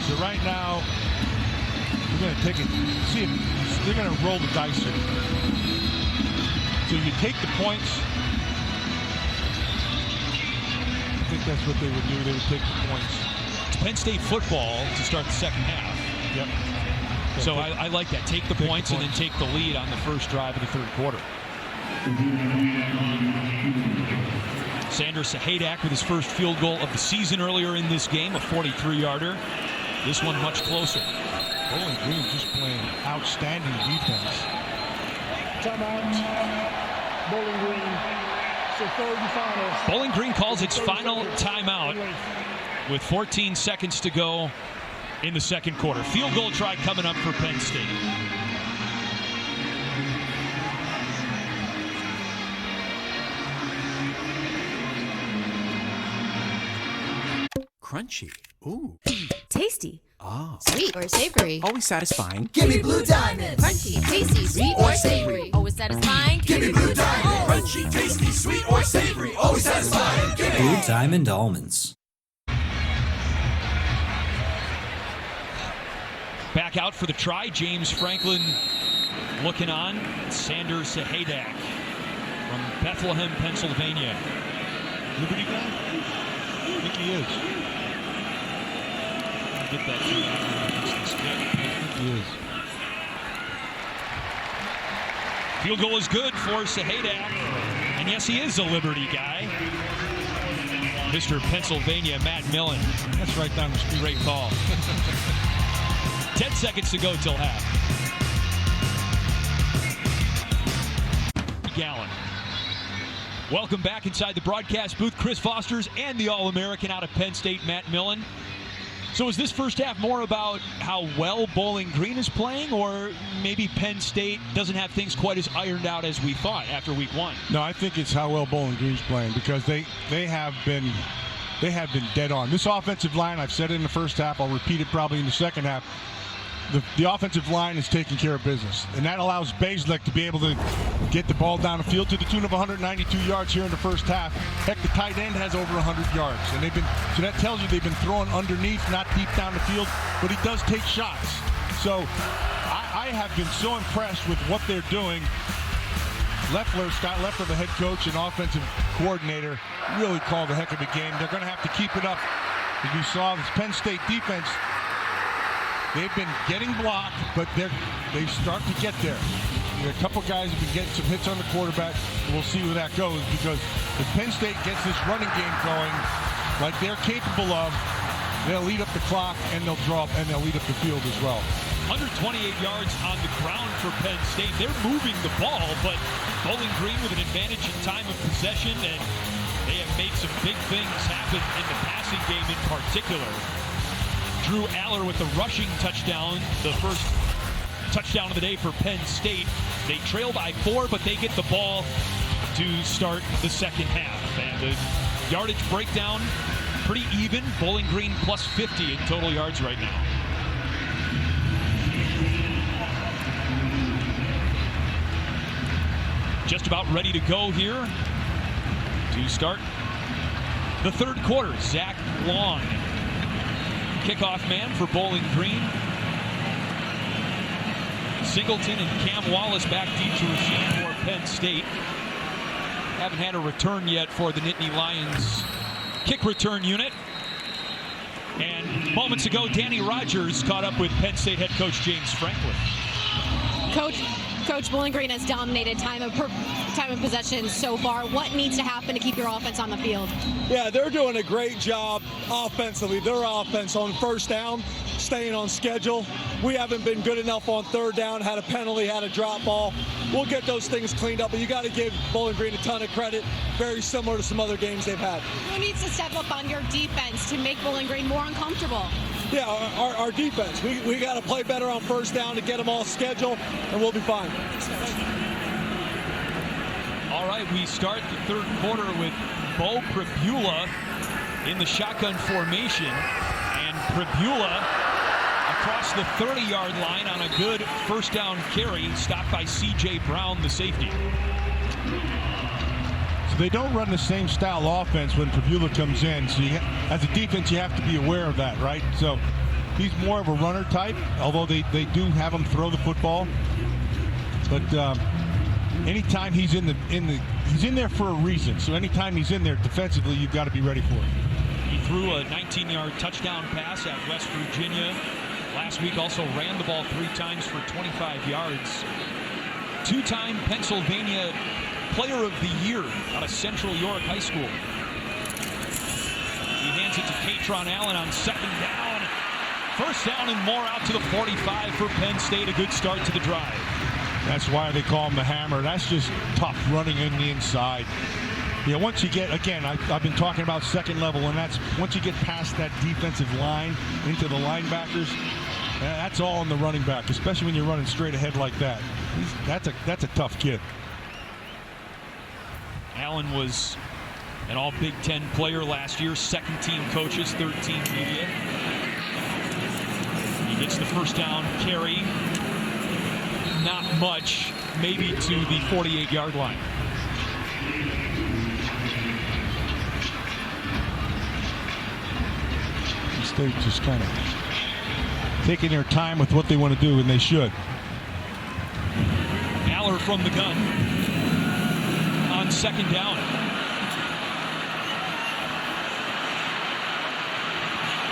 So right now, we're going to take it. See if they're going to roll the dice here. So you take the points. I think that's what they would do. They would take the points. It's Penn State football to start the second half. Yep. So I like that. Take the points and then take the lead on the first drive of the third quarter. Sanders Sahadak with his first field goal of the season earlier in this game, a 43-yarder. This one much closer. Bowling Green just playing outstanding defense. Timeout. Bowling Green. So third and final. Bowling Green calls its final timeout with 14 seconds to go in the second quarter. Field goal try coming up for Penn State. Crunchy. Ooh. Tasty. Oh. Sweet or savory. Always satisfying. Gimme Blue Diamonds. Crunchy, tasty, sweet or savory. Always satisfying. Gimme Blue Diamonds. Crunchy, tasty, sweet or savory. Always satisfying. Gimme Blue Diamond Almonds. Back out for the try. James Franklin looking on. Sanders Sahadak from Bethlehem, Pennsylvania. Liberty guy? I think he is. Get that through this kick. I think he is. Field goal is good for Sahadak. And yes, he is a Liberty guy. Mr. Pennsylvania, Matt Millen. That's right down the street. Great call. 10 seconds to go till half. Gallen. Welcome back inside the broadcast booth. Chris Foster's and the All-American out of Penn State, Matt Millen. So is this first half more about how well Bowling Green is playing, or maybe Penn State doesn't have things quite as ironed out as we thought after week one? No, I think it's how well Bowling Green's playing, because they have been dead on. This offensive line, I've said it in the first half, I'll repeat it probably in the second half. The offensive line is taking care of business, and that allows Baszlik to be able to get the ball down the field to the tune of 192 yards here in the first half. Heck, the tight end has over 100 yards, and so that tells you they've been throwing underneath, not deep down the field, but he does take shots. So I have been so impressed with what they're doing. Scott Leffler, the head coach and offensive coordinator, really called a heck of a game. They're going to have to keep it up. As you saw, this Penn State defense, they've been getting blocked, but they start to get there. A couple guys have been getting some hits on the quarterback. We'll see where that goes, because if Penn State gets this running game going like they're capable of, they'll lead up the clock and they'll lead up the field as well. 128 yards on the ground for Penn State. They're moving the ball, but Bowling Green with an advantage in time of possession, and they have made some big things happen in the passing game in particular. Drew Aller with the rushing touchdown, the first touchdown of the day for Penn State. They trail by 4, but they get the ball to start the second half. And the yardage breakdown, pretty even. Bowling Green plus 50 in total yards right now. Just about ready to go here to start the third quarter. Zach Long, kickoff man for Bowling Green. Singleton and Cam Wallace back deep to receive for Penn State. Haven't had a return yet for the Nittany Lions kick return unit. And moments ago, Danny Rogers caught up with Penn State head coach James Franklin. Coach, Bowling Green has dominated time of possession so far. What needs to happen to keep your offense on the field? Yeah, they're doing a great job offensively. Their offense on first down, staying on schedule. We haven't been good enough on third down, had a penalty, had a drop ball. We'll get those things cleaned up, but you got to give Bowling Green a ton of credit. Very similar to some other games they've had. Who needs to step up on your defense to make Bowling Green more uncomfortable? Yeah, our defense. We got to play better on first down to get them all scheduled, and we'll be fine. All right, we start the third quarter with Bo Pribula in the shotgun formation, and Pribula across the 30-yard line on a good first down carry, stopped by C.J. Brown, the safety. So they don't run the same style offense when Pribula comes in. So as a defense, you have to be aware of that, right? So he's more of a runner type, although they do have him throw the football. But anytime he's he's in there for a reason. So anytime he's in there defensively, you've got to be ready for it. He threw a 19-yard touchdown pass at West Virginia last week. Also ran the ball 3 times for 25 yards. 2-time Pennsylvania Player of the Year out of Central York High School. hands it to Katron Allen on second down. First down and more out to the 45 for Penn State. A good start to the drive. That's why they call him the hammer. That's just tough running in the inside. Yeah, once you get, again, I've been talking about second level, and that's once you get past that defensive line into the linebackers, that's all on the running back, especially when you're running straight ahead like that. That's a tough kid. Allen was an all Big Ten player last year, second team coaches, third team media. He gets the first down carry. Not much, maybe to the 48-yard line. State just kind of taking their time with what they want to do, and they should. Aller from the gun on second down.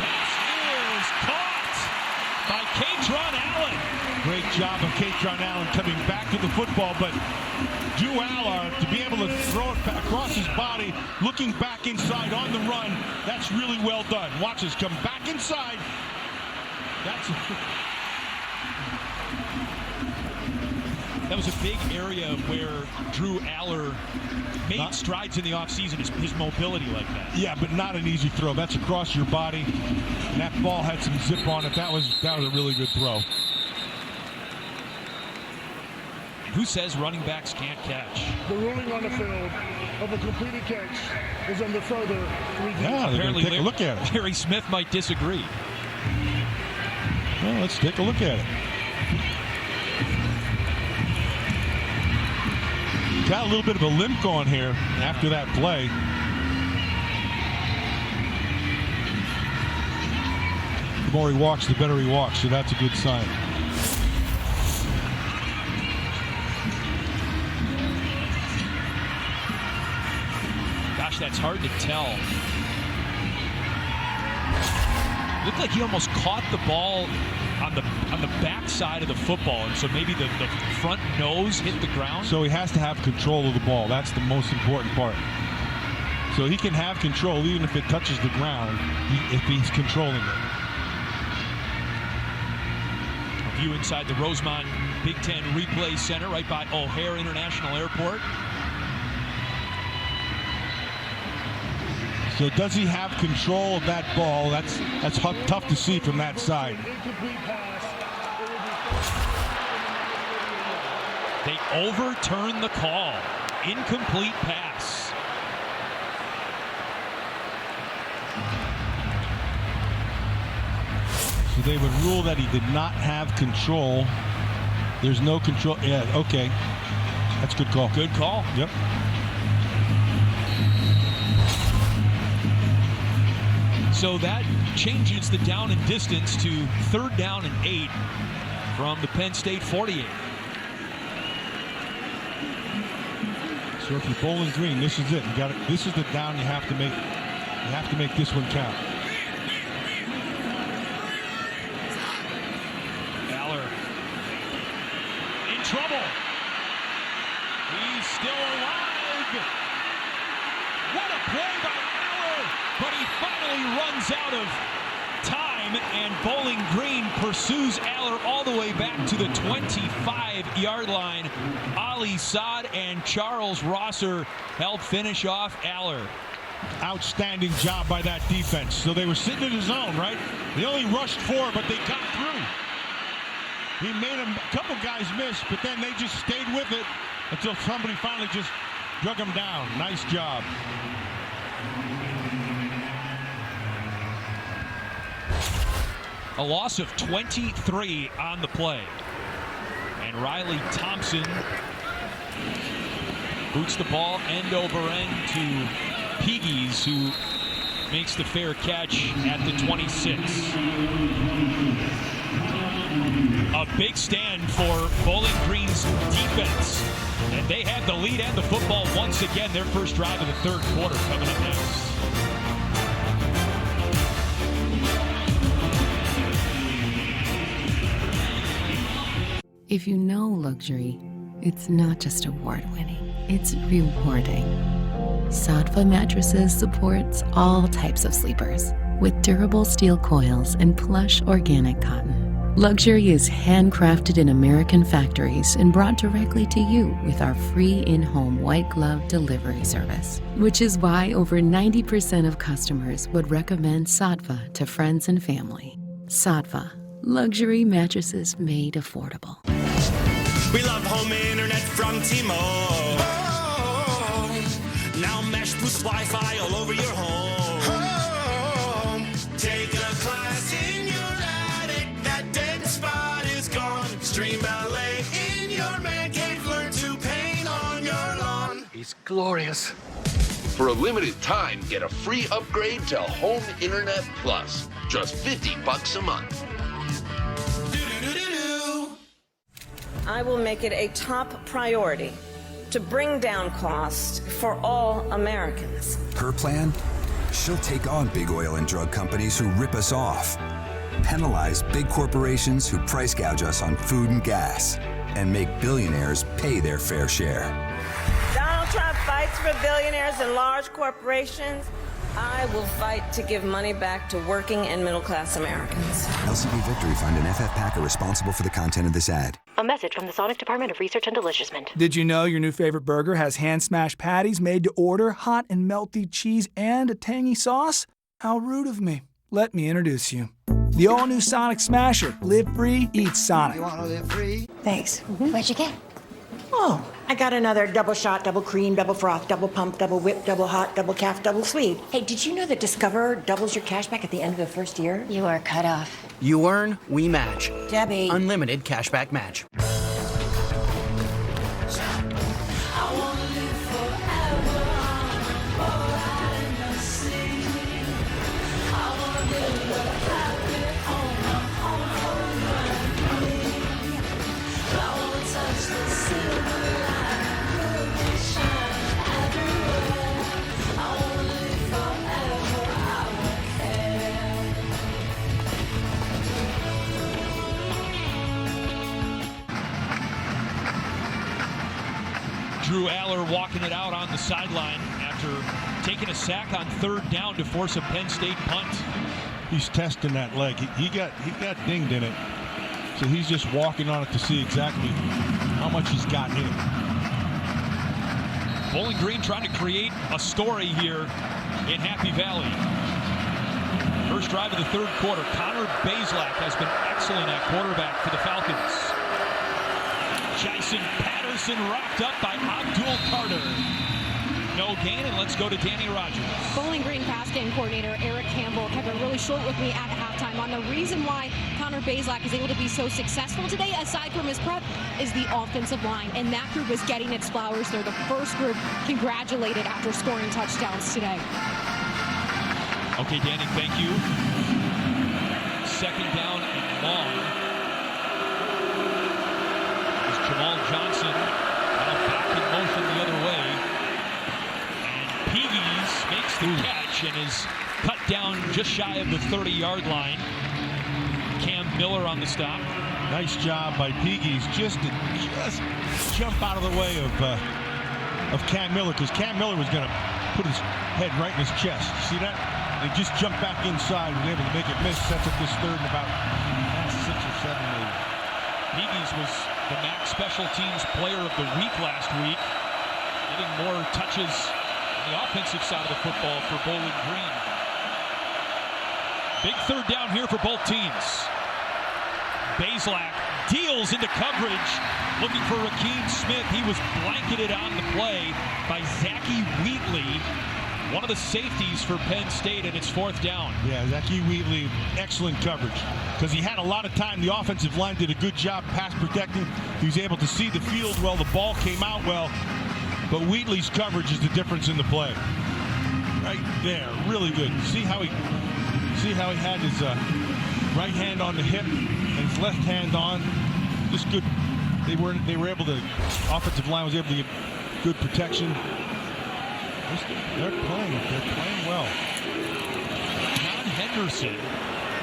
Pass is caught by Katron Allen. Great job of Katron Allen coming back to the football, but Drew Aller, to be able to throw it across his body, looking back inside on the run, that's really well done. Watch us come back inside. That was a big area where Drew Aller made strides in the offseason, his mobility like that. Yeah, but not an easy throw. That's across your body, and that ball had some zip on it. That was a really good throw. Who says running backs can't catch? The ruling on the field of a completed catch is under further review. Yeah, apparently take a look at it. Larry Smith might disagree. Well, let's take a look at it. Got a little bit of a limp going here after that play. The more he walks, the better he walks, so that's a good sign. That's hard to tell. Looked like he almost caught the ball on the back side of the football, and so maybe the front nose hit the ground. So he has to have control of the ball. That's the most important part. So he can have control even if it touches the ground, if he's controlling it. A view inside the Rosemont Big Ten Replay Center right by O'Hare International Airport. So does he have control of that ball? That's tough to see from that side. They overturn the call. Incomplete pass. So they would rule that he did not have control. There's no control. Yeah, okay. That's a good call. Good call. Yep. So that changes the down and distance to third down and 8 from the Penn State 48. So if you're Bowling Green, this is it. This is the down you have to make. You have to make this one count. Aller in trouble. He's still alive. What a play by Aller! But he finally runs out of time, and Bowling Green pursues Aller all the way back to the 25-yard line. Ali Saad and Charles Rosser help finish off Aller. Outstanding job by that defense. So they were sitting in the zone, right? They only rushed 4, but they got through. He made a couple guys miss, but then they just stayed with it until somebody finally just drug them down. Nice job. A loss of 23 on the play. And Riley Thompson boots the ball end over end to Pegues, who makes the fair catch at the 26. A big stand for Bowling Green's defense. And they have the lead and the football once again. Their first drive of the third quarter coming up next. If you know luxury, it's not just award-winning, it's rewarding. Saatva Mattresses supports all types of sleepers with durable steel coils and plush organic cotton. Luxury is handcrafted in American factories and brought directly to you with our free in-home white glove delivery service, which is why over 90% of customers would recommend Saatva to friends and family. Saatva, luxury mattresses made affordable. We love home internet from T-Mobile. Oh, now Mesh boosts Wi-Fi all over your home. Take a class in your attic. That dead spot is gone. Stream ballet in your man cave. Learn to paint on your lawn. He's glorious. For a limited time, get a free upgrade to Home Internet Plus. Just $50 a month. I will make it a top priority to bring down costs for all Americans. Her plan? She'll take on big oil and drug companies who rip us off, penalize big corporations who price gouge us on food and gas, and make billionaires pay their fair share. Donald Trump fights for billionaires and large corporations. I will fight to give money back to working and middle-class Americans. LCB Victory Fund and FF PAC are responsible for the content of this ad. A message from the Sonic Department of Research and Deliciousment. Did you know your new favorite burger has hand-smashed patties made to order, hot and melty cheese, and a tangy sauce? How rude of me. Let me introduce you. The all-new Sonic Smasher. Live free, eat Sonic. You want to live free? Thanks. What'd you get? Oh, I got another double shot, double cream, double froth, double pump, double whip, double hot, double calf, double sweet. Hey, did you know that Discover doubles your cash back at the end of the first year? You are cut off. You earn, we match. Debbie. Unlimited cashback match. Drew Aller walking it out on the sideline after taking a sack on third down to force a Penn State punt. He's testing that leg. He got dinged in it. So he's just walking on it to see exactly how much he's got in it. Bowling Green trying to create a story here in Happy Valley. First drive of the third quarter. Connor Bazelak has been excellent at quarterback for the Falcons. Jason Patterson wrapped up by Abdul Carter. No gain, and let's go to Danny Rogers. Bowling Green pass game coordinator Eric Campbell kept it really short with me at halftime on the reason why Connor Bazelak is able to be so successful today, aside from his prep, is the offensive line. And that group is getting its flowers. They're the first group congratulated after scoring touchdowns today. Okay, Danny, thank you. Second down and long. Jamal Johnson back in motion the other way. And Peavies makes the catch and is cut down just shy of the 30-yard line. Cam Miller on the stop. Nice job by Peavies just to jump out of the way of Cam Miller, because Cam Miller was going to put his head right in his chest. See that? They just jumped back inside, was able to make it miss. Sets up this third and about 6 or 7 maybe. Peavies was the MAC Special Teams Player of the Week last week, getting more touches on the offensive side of the football for Bowling Green. Big third down here for both teams. Bazelak deals into coverage, looking for Rakeem Smith. He was blanketed on the play by Zachy Wheatley, one of the safeties for Penn State, and it's fourth down. Yeah, Zachy Wheatley, excellent coverage, because he had a lot of time. The offensive line did a good job pass protecting. He was able to see the field well. The ball came out well. But Wheatley's coverage is the difference in the play. Right there, really good. See how he had his right hand on the hip and his left hand on. Just good. They were able to. Offensive line was able to get good protection. They're playing well. John Henderson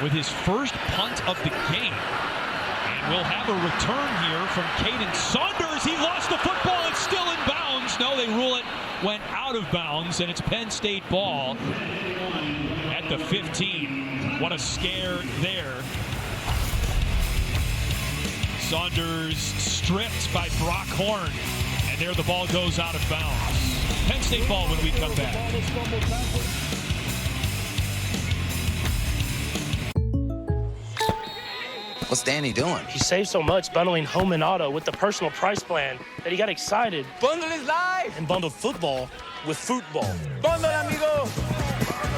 with his first punt of the game. And we'll have a return here from Caden Saunders. He lost the football. It's still in bounds. No, they rule it went out of bounds, and it's Penn State ball at the 15. What a scare there. Saunders stripped by Brock Horn, and there the ball goes out of bounds. Penn State ball when we come back. What's Danny doing? He saved so much bundling home and auto with the personal price plan that he got excited. Bundle is live! And bundled football with football. Bundle, amigo!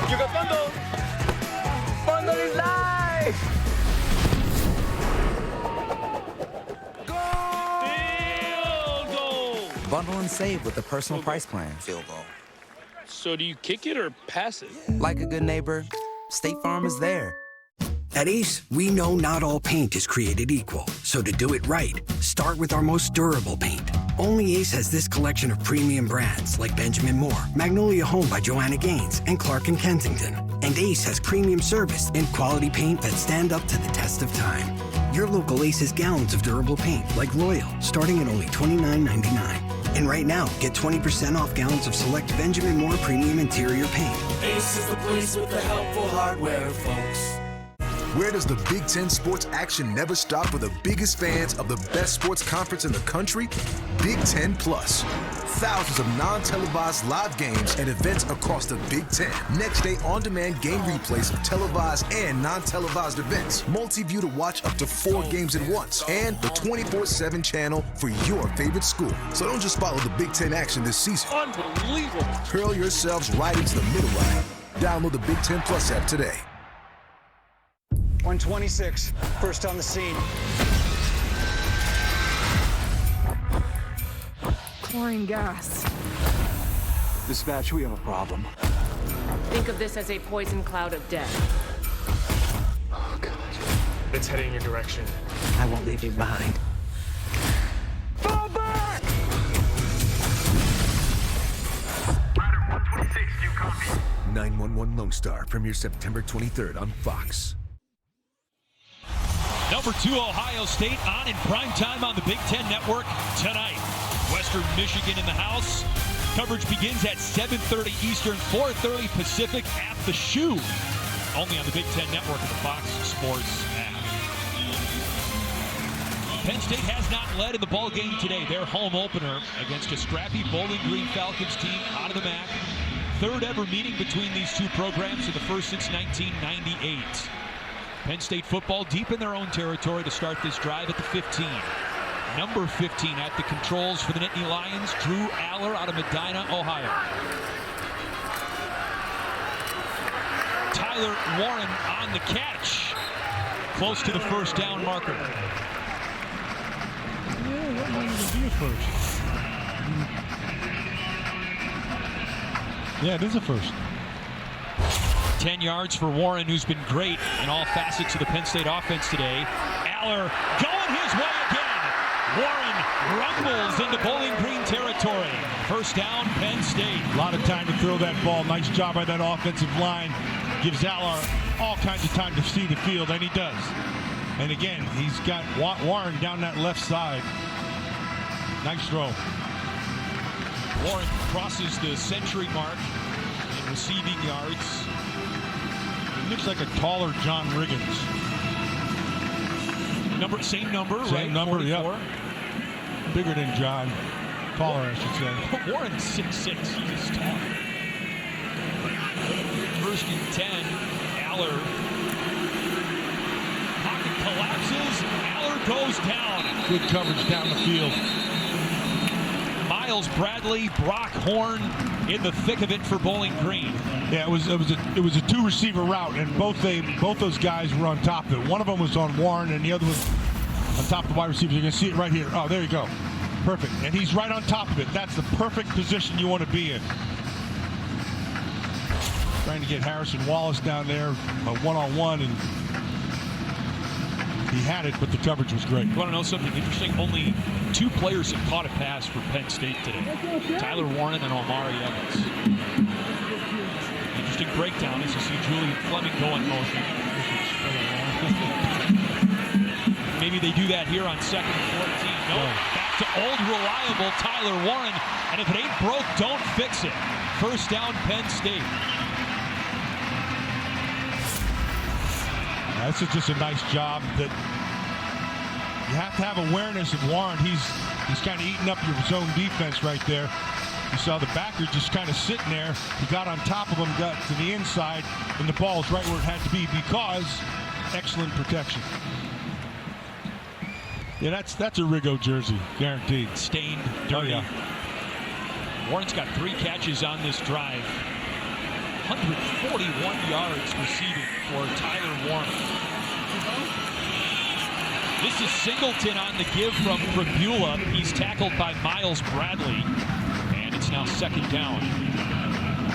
You got bundle! Bundle is live! Field goal! Bundle and save with the personal price plan. Field goal. So do you kick it or pass it? Like a good neighbor, State Farm is there. At Ace, we know not all paint is created equal. So to do it right, start with our most durable paint. Only Ace has this collection of premium brands like Benjamin Moore, Magnolia Home by Joanna Gaines, and Clark & Kensington. And Ace has premium service and quality paint that stand up to the test of time. Your local Ace has gallons of durable paint like Royal, starting at only $29.99. And right now, get 20% off gallons of select Benjamin Moore premium interior paint. Ace is the place with the helpful hardware, folks. Where does the Big Ten sports action never stop for the biggest fans of the best sports conference in the country? Big Ten Plus. Thousands of non-televised live games and events across the Big Ten. Next day on-demand game replays of televised and non-televised events. Multi-view to watch up to 4 games at once. And the 24/7 channel for your favorite school. So don't just follow the Big Ten action this season. Unbelievable. Hurl yourselves right into the middle line. Download the Big Ten Plus app today. 126, first on the scene. Chlorine gas. Dispatch, we have a problem. Think of this as a poison cloud of death. Oh, God. It's heading in your direction. I won't leave you behind. Fall back! Ladder 126, do you copy? 911 Lone Star premieres September 23rd on Fox. Number 2, Ohio State on in primetime on the Big Ten Network tonight. Western Michigan in the house. Coverage begins at 7:30 Eastern, 4:30 Pacific at the Shoe. Only on the Big Ten Network and the Fox Sports app. Penn State has not led in the ball game today. Their home opener against a scrappy Bowling Green Falcons team out of the MAC. Third ever meeting between these two programs, and the first since 1998. Penn State football deep in their own territory to start this drive at the 15. Number 15 at the controls for the Nittany Lions, Drew Aller out of Medina, Ohio. Tyler Warren on the catch. Close to the first down marker. Yeah, that might even be a first. Yeah, it is a first. 10 yards for Warren, who's been great in all facets of the Penn State offense today. Aller going his way again. Warren rumbles into Bowling Green territory. First down, Penn State. A lot of time to throw that ball. Nice job by that offensive line. Gives Aller all kinds of time to see the field, and he does. And again, he's got Warren down that left side. Nice throw. Warren crosses the century mark in receiving yards. He looks like a taller John Riggins. Same number, right? Same number, 44. yeah. Bigger than John. Taller, I should say. Warren's 6'6". He's just tall. First and 10. Aller. Pocket collapses. Aller goes down. Good coverage down the field. Miles Bradley, Brock Horn in the thick of it for Bowling Green. Yeah, it was a 2-receiver route, and both those guys were on top of it. One of them was on Warren, and the other was on top of the wide receiver. You're gonna see it right here. Oh, there you go. Perfect. And he's right on top of it. That's the perfect position you want to be in. Trying to get Harrison Wallace down there, a one-on-one, and he had it, but the coverage was great. You want to know something interesting? Only 2 players have caught a pass for Penn State today. Tyler Warren and Omari Evans. Interesting breakdown as you see Julian Fleming go in motion. Maybe they do that here on 2nd and 14. No, back to old reliable Tyler Warren. And if it ain't broke, don't fix it. First down, Penn State. This is just a nice job that you have to have awareness of Warren. He's kind of eating up your zone defense right there. You saw the backer just kind of sitting there. He got on top of him, got to the inside, and the ball's right where it had to be because excellent protection. Yeah, that's a Rigo jersey, guaranteed. Stained, dirty. Oh, yeah. Warren's got 3 catches on this drive. 141 yards receiving for Tyler Warren. This is Singleton on the give from Prabula. He's tackled by Miles Bradley. And it's now second down.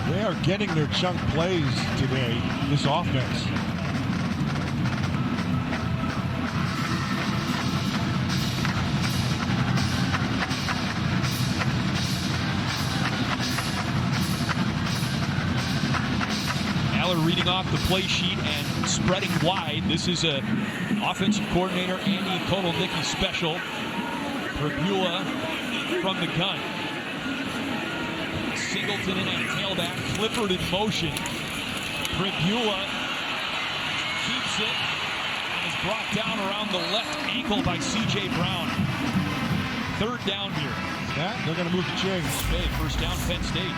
They are getting their chunk plays today, this offense. Reading off the play sheet and spreading wide. This is a offensive coordinator Andy Kotelnicki special. Prabula from the gun. Singleton in at tailback. Clifford in motion. Prabula keeps it and is brought down around the left ankle by C.J. Brown. Third down here. Yeah, they're going to move the chains. Okay, first down, Penn State.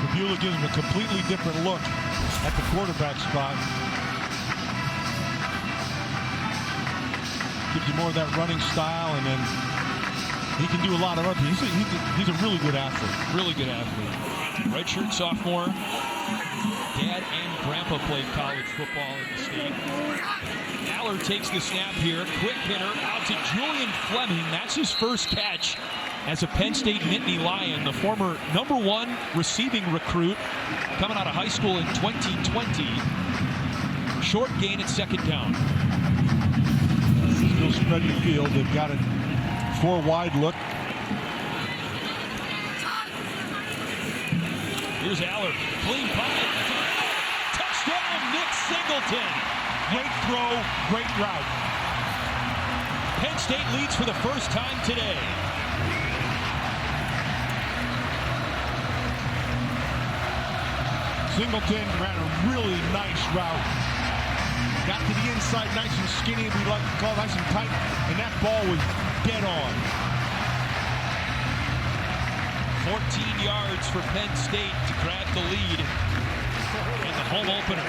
Prabula gives him a completely different look at the quarterback spot. Gives you more of that running style, and then he can do a lot of other things. He's a really good athlete. Really good athlete. Redshirt sophomore. Dad and grandpa played college football in the state. Allard takes the snap here. Quick hitter out to Julian Fleming. That's his first catch as a Penn State Nittany Lion, the former #1 receiving recruit coming out of high school in 2020. Short gain at second down. Still spreading the field. They've got a 4 wide look. Here's Allard. Clean pocket. Touchdown, Nick Singleton. Great throw, great route. Penn State leads for the first time today. Singleton ran a really nice route. Got to the inside nice and skinny, we like to call nice and tight, and that ball was dead on. 14 yards for Penn State to grab the lead in the home opener.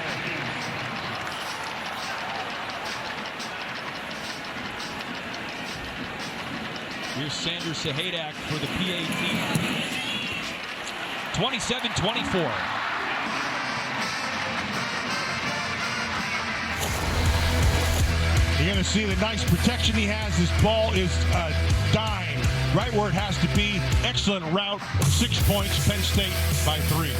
Here's Sanders Sahadak for the PA team. 27-24. You're going to see the nice protection he has. This ball is dying right where it has to be. Excellent route. 6 points. Penn State by 3.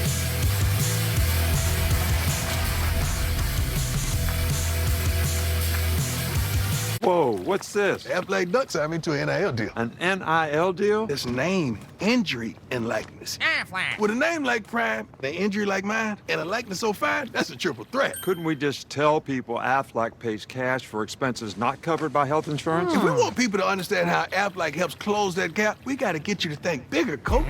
Whoa, what's this? Athletic Ducks signed me to an NIL deal. An NIL deal? It's name, injury, and likeness. With a name like Prime, an injury like mine, and a likeness so fine, that's a triple threat. Couldn't we just tell people Aflac pays cash for expenses not covered by health insurance? If we want people to understand how Aflac helps close that gap, we got to get you to think bigger, coach.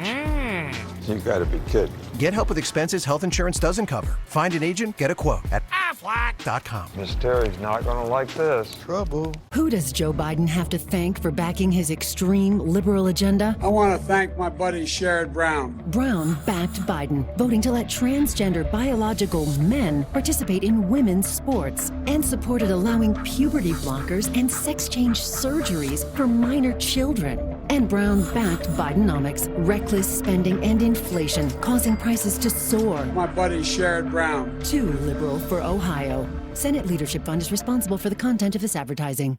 You gotta be kidding. Get help with expenses health insurance doesn't cover. Find an agent, get a quote at Aflac.com. Miss Terry's not gonna like this. Trouble. Who does Joe Biden have to thank for backing his extreme liberal agenda? I want to thank my buddy Sherrod Brown. Brown backed Biden, voting to let transgender biological men participate in women's sports, and supported allowing puberty blockers and sex change surgeries for minor children. And Brown backed Bidenomics, reckless spending and inflation, causing prices to soar. My buddy Sherrod Brown. Too liberal for Ohio. Senate Leadership Fund is responsible for the content of this advertising.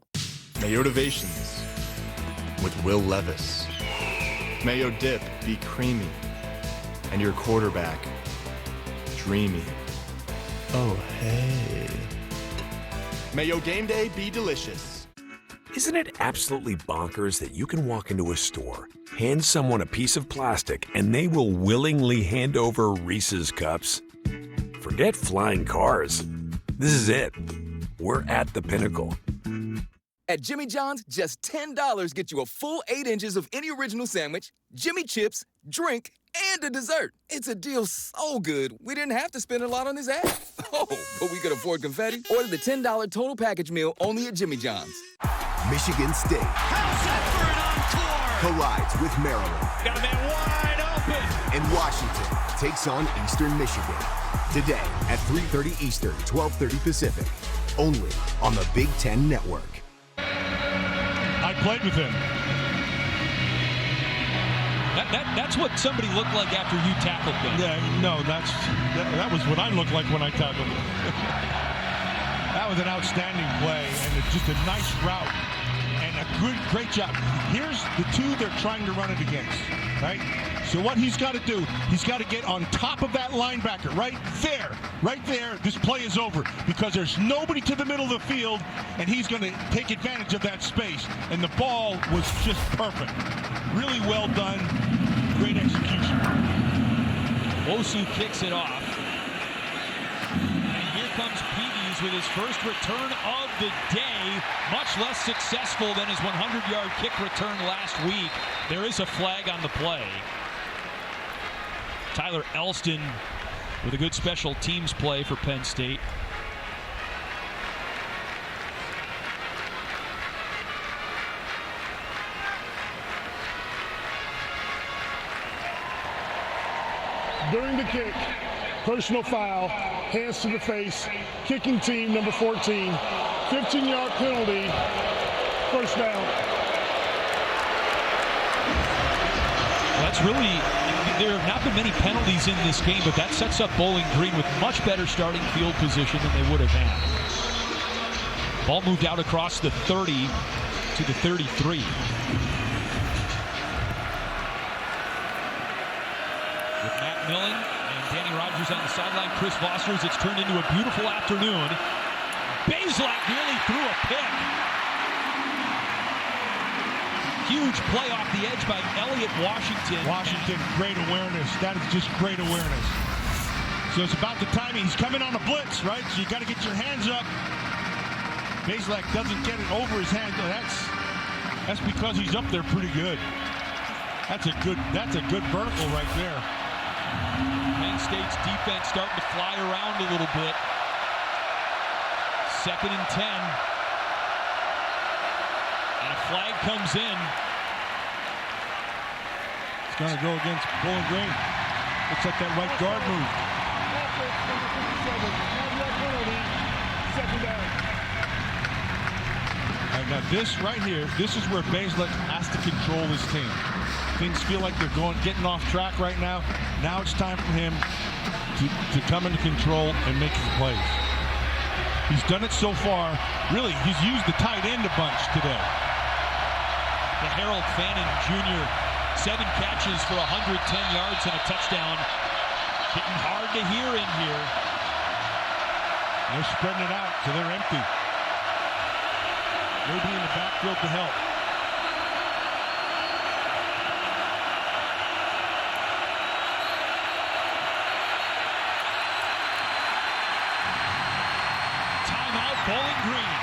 Mayotivations with Will Levis. Mayo dip be creamy, and your quarterback dreamy. Oh, hey. Mayo game day be delicious. Isn't it absolutely bonkers that you can walk into a store, hand someone a piece of plastic, and they will willingly hand over Reese's cups? Forget flying cars. This is it. We're at the pinnacle. At Jimmy John's, just $10 gets you a full 8 inches of any original sandwich, Jimmy chips, drink, and a dessert. It's a deal so good, we didn't have to spend a lot on this ad. Oh, but we could afford confetti. Order the $10 total package meal only at Jimmy John's. Michigan State collides with Maryland. Got a man wide open. And Washington takes on Eastern Michigan. Today at 3:30 Eastern, 12:30 Pacific. Only on the Big Ten Network. I played with him. That's what somebody looked like after you tackled him. Yeah, no, that was what I looked like when I tackled him. That was an outstanding play and just a nice route and a great job. Here's the two they're trying to run it against, right? So what he's got to do, he's got to get on top of that linebacker right there. This play is over because there's nobody to the middle of the field, and he's going to take advantage of that space. And the ball was just perfect. Really well done. Great execution. Osu kicks it off. And here comes Peavies with his first return of the day. Much less successful than his 100-yard kick return last week. There is a flag on the play. Tyler Elston with a good special teams play for Penn State. During the kick, personal foul, hands to the face, kicking team number 14, 15-yard penalty, first down. That's really, there have not been many penalties in this game, but that sets up Bowling Green with much better starting field position than they would have had. Ball moved out across the 30 to the 33. With Matt Millen and Danny Rogers on the sideline, Chris Foster's, it's turned into a beautiful afternoon. Bazelak nearly threw a pick. Huge play off the edge by Elliott Washington. Washington, great awareness. That is just great awareness. So it's about the timing. He's coming on a blitz, right? So you got to get your hands up. Bazelak doesn't get it over his hand. That's because he's up there pretty good. That's a good vertical right there. Penn State's defense starting to fly around a little bit. 2nd and 10. And a flag comes in. It's going to go against Bowling Green. Looks like that right guard moved. All right, now this right here, this is where Bazelak has to control his team. Things feel like they're getting off track right now. Now it's time for him to come into control and make his plays. He's done it so far. Really, he's used the tight end a bunch today. The Harold Fannin Jr., 7 catches for 110 yards and a touchdown. Getting hard to hear in here. They're spreading it out, so they're empty. Maybe in the backfield to help. Timeout, Bowling Green.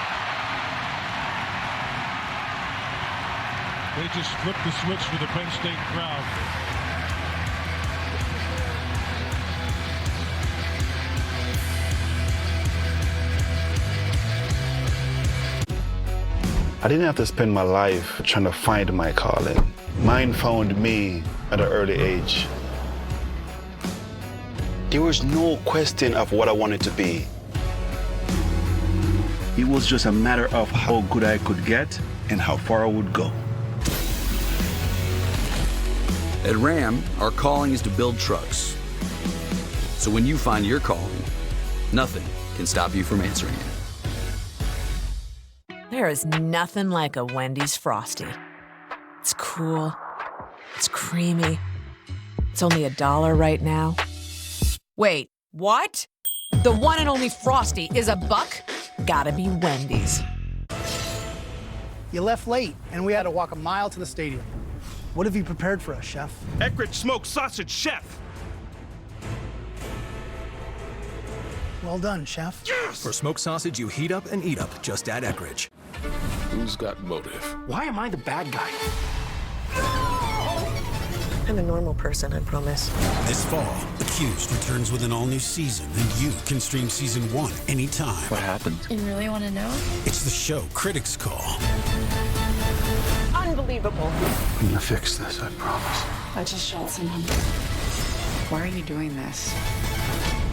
They just flipped the switch for the Penn State crowd. I didn't have to spend my life trying to find my calling. Mine found me at an early age. There was no question of what I wanted to be. It was just a matter of how good I could get and how far I would go. At Ram, our calling is to build trucks. So when you find your calling, nothing can stop you from answering it. There is nothing like a Wendy's Frosty. It's cool. It's creamy. It's only $1 right now. Wait, what? The one and only Frosty is $1? Gotta be Wendy's. You left late, and we had to walk a mile to the stadium. What have you prepared for us, Chef? Eckrich smoked sausage, Chef. Well done, Chef. Yes! For smoked sausage you heat up and eat up, just add Eckrich. Who's got motive? Why am I the bad guy? I'm a normal person, I promise. This fall, Accused returns with an all-new season, and you can stream season 1 anytime. What happened? You really want to know? It's the show critics call Unbelievable. I'm gonna fix this, I promise. I just shot someone. Why are you doing this?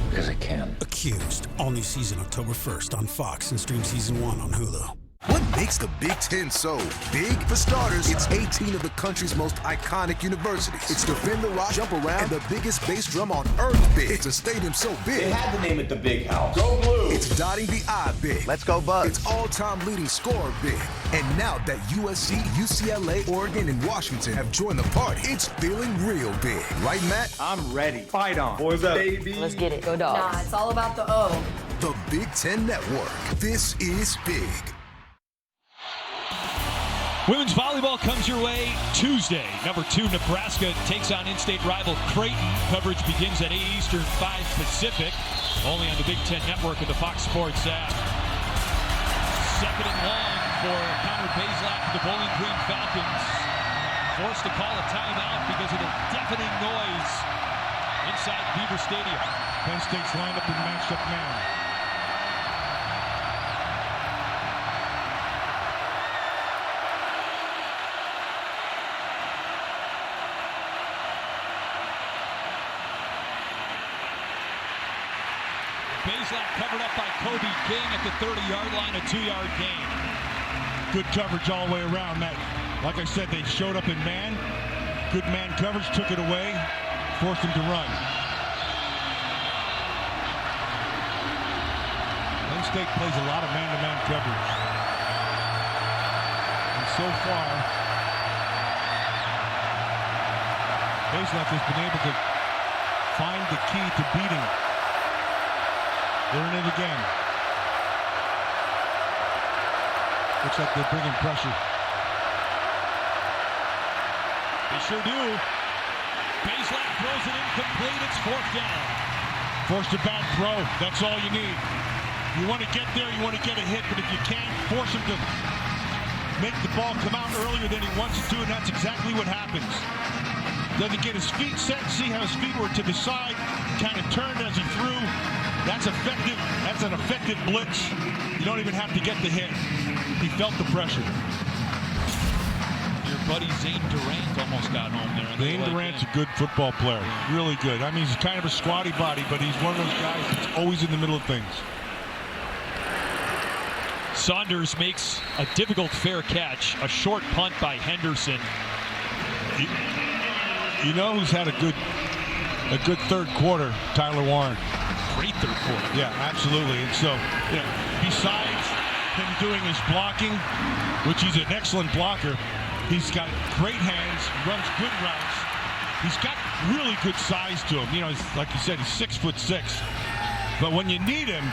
Because I can. Accused, all-new season October 1st on Fox, and stream season 1 on Hulu. What makes the Big Ten so big? For starters, it's 18 of the country's most iconic universities. It's Defend the Rock, Jump Around, and the biggest bass drum on earth big. It's a stadium so big. They had to name it the Big House. Go Blue! It's dotting the I big. Let's go Bugs. It's all-time leading scorer big. And now that USC, UCLA, Oregon, and Washington have joined the party, it's feeling real big. Right, Matt? I'm ready. Fight on. Boys up. Baby. Let's get it. Go Dogs. Nah, it's all about the O. The Big Ten Network. This is big. Women's volleyball comes your way Tuesday. Number 2, Nebraska takes on in-state rival Creighton. Coverage begins at 8 Eastern, 5 Pacific. Only on the Big Ten Network of the Fox Sports app. Second and long for Connor Bazelak of the Bowling Green Falcons. Forced to call a timeout because of the deafening noise inside Beaver Stadium. Penn State's lined up in matched up man. Bazelak covered up by Kobe King at the 30-yard line, a 2-yard gain. Good coverage all the way around, Matt. Like I said, they showed up in man. Good man coverage, took it away, forced him to run. Penn State plays a lot of man-to-man coverage. And so far, Bazelak has been able to find the key to beating it. They're in it again. Looks like they're bringing pressure. They sure do. Bazelak throws it incomplete. It's 4th down. Forced a bad throw. That's all you need. You want to get there, you want to get a hit, but if you can't, force him to make the ball come out earlier than he wants to, and that's exactly what happens. Doesn't get his feet set, see how his feet were to the side, kind of turned as he threw. That's effective. That's an effective blitz. You don't even have to get the hit. He felt the pressure. Your buddy Zane Durant almost got home there. Zane Durant's a good football player. Really good. I mean, he's kind of a squatty body, but he's one of those guys that's always in the middle of things. Saunders makes a difficult fair catch. A short punt by Henderson. You know who's had a good third quarter? Tyler Warren. Great third quarter. Yeah, absolutely. And so, besides him doing his blocking, which he's an excellent blocker, he's got great hands, runs good routes. He's got really good size to him. Like you said, he's 6'6". But when you need him,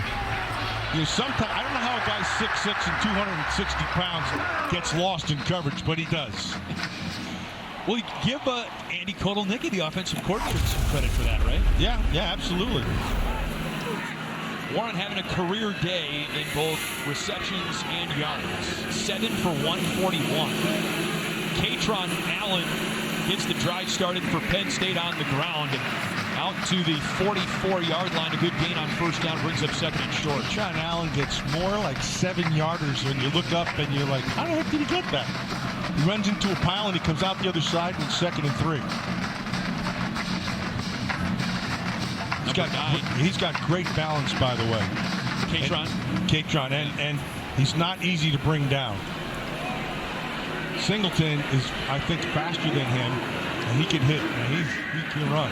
sometimes, I don't know how a guy 6'6" and 260 pounds gets lost in coverage, but he does. Well, give Andy Kotelnicki, the offensive coordinator, some credit for that, right? Yeah, absolutely. Warren having a career day in both receptions and yards. 7 for 141. Katron Allen gets the drive started for Penn State on the ground. Out to the 44-yard line. A good gain on first down, brings up 2nd and short. John Allen gets more like 7-yarders when you look up and you're like, how the heck did he get that? He runs into a pile and he comes out the other side and 2nd and 3. He's got great balance, by the way. Katron, and he's not easy to bring down. Singleton is, I think, faster than him, and he can hit, and he can run.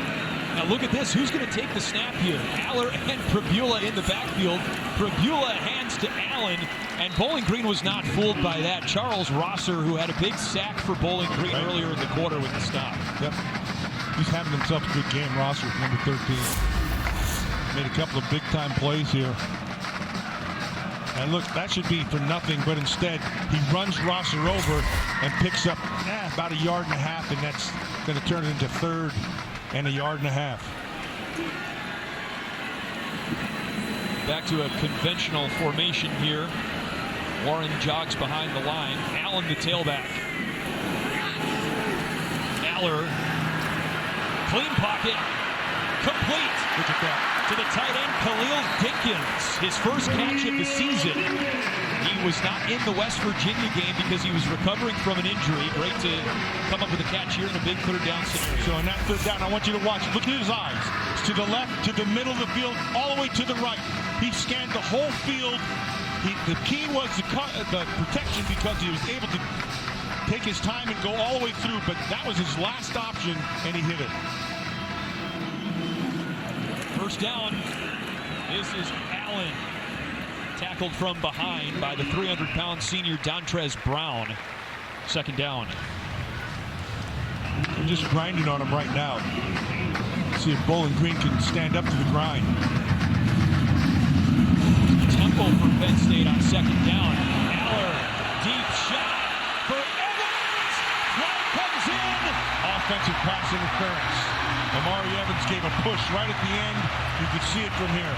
Now look at this. Who's going to take the snap here? Aller and Prabula in the backfield. Prabula hands to Allen, and Bowling Green was not fooled by that. Charles Rosser, who had a big sack for Bowling Green earlier in the quarter with the stop. Yep. He's having himself a good game. Rosser, number 13. Made a couple of big-time plays here. And look, that should be for nothing, but instead, he runs Rosser over and picks up about 1.5 yards, and that's going to turn it into 3rd and 1.5 yards. Back to a conventional formation here. Warren jogs behind the line. Allen, the tailback. Aller, clean pocket, complete. Look at that. To the tight end, Khalil Dinkins. His first catch of the season. He was not in the West Virginia game because he was recovering from an injury. Great to come up with a catch here in a big third down scenario. So in that third down, I want you to watch. Look at his eyes. To the left, to the middle of the field, all the way to the right. He scanned the whole field. The key was the protection because he was able to take his time and go all the way through, but that was his last option, and he hit it. First down. This is Allen. Tackled from behind by the 300-pound senior Dontrez Brown. Second down. They're just grinding on him right now. See if Bowling Green can stand up to the grind. Tempo for Penn State on second down. Aller, deep shot for Evans. Flag comes in. Offensive pass interference. Amari Evans gave a push right at the end. You could see it from here.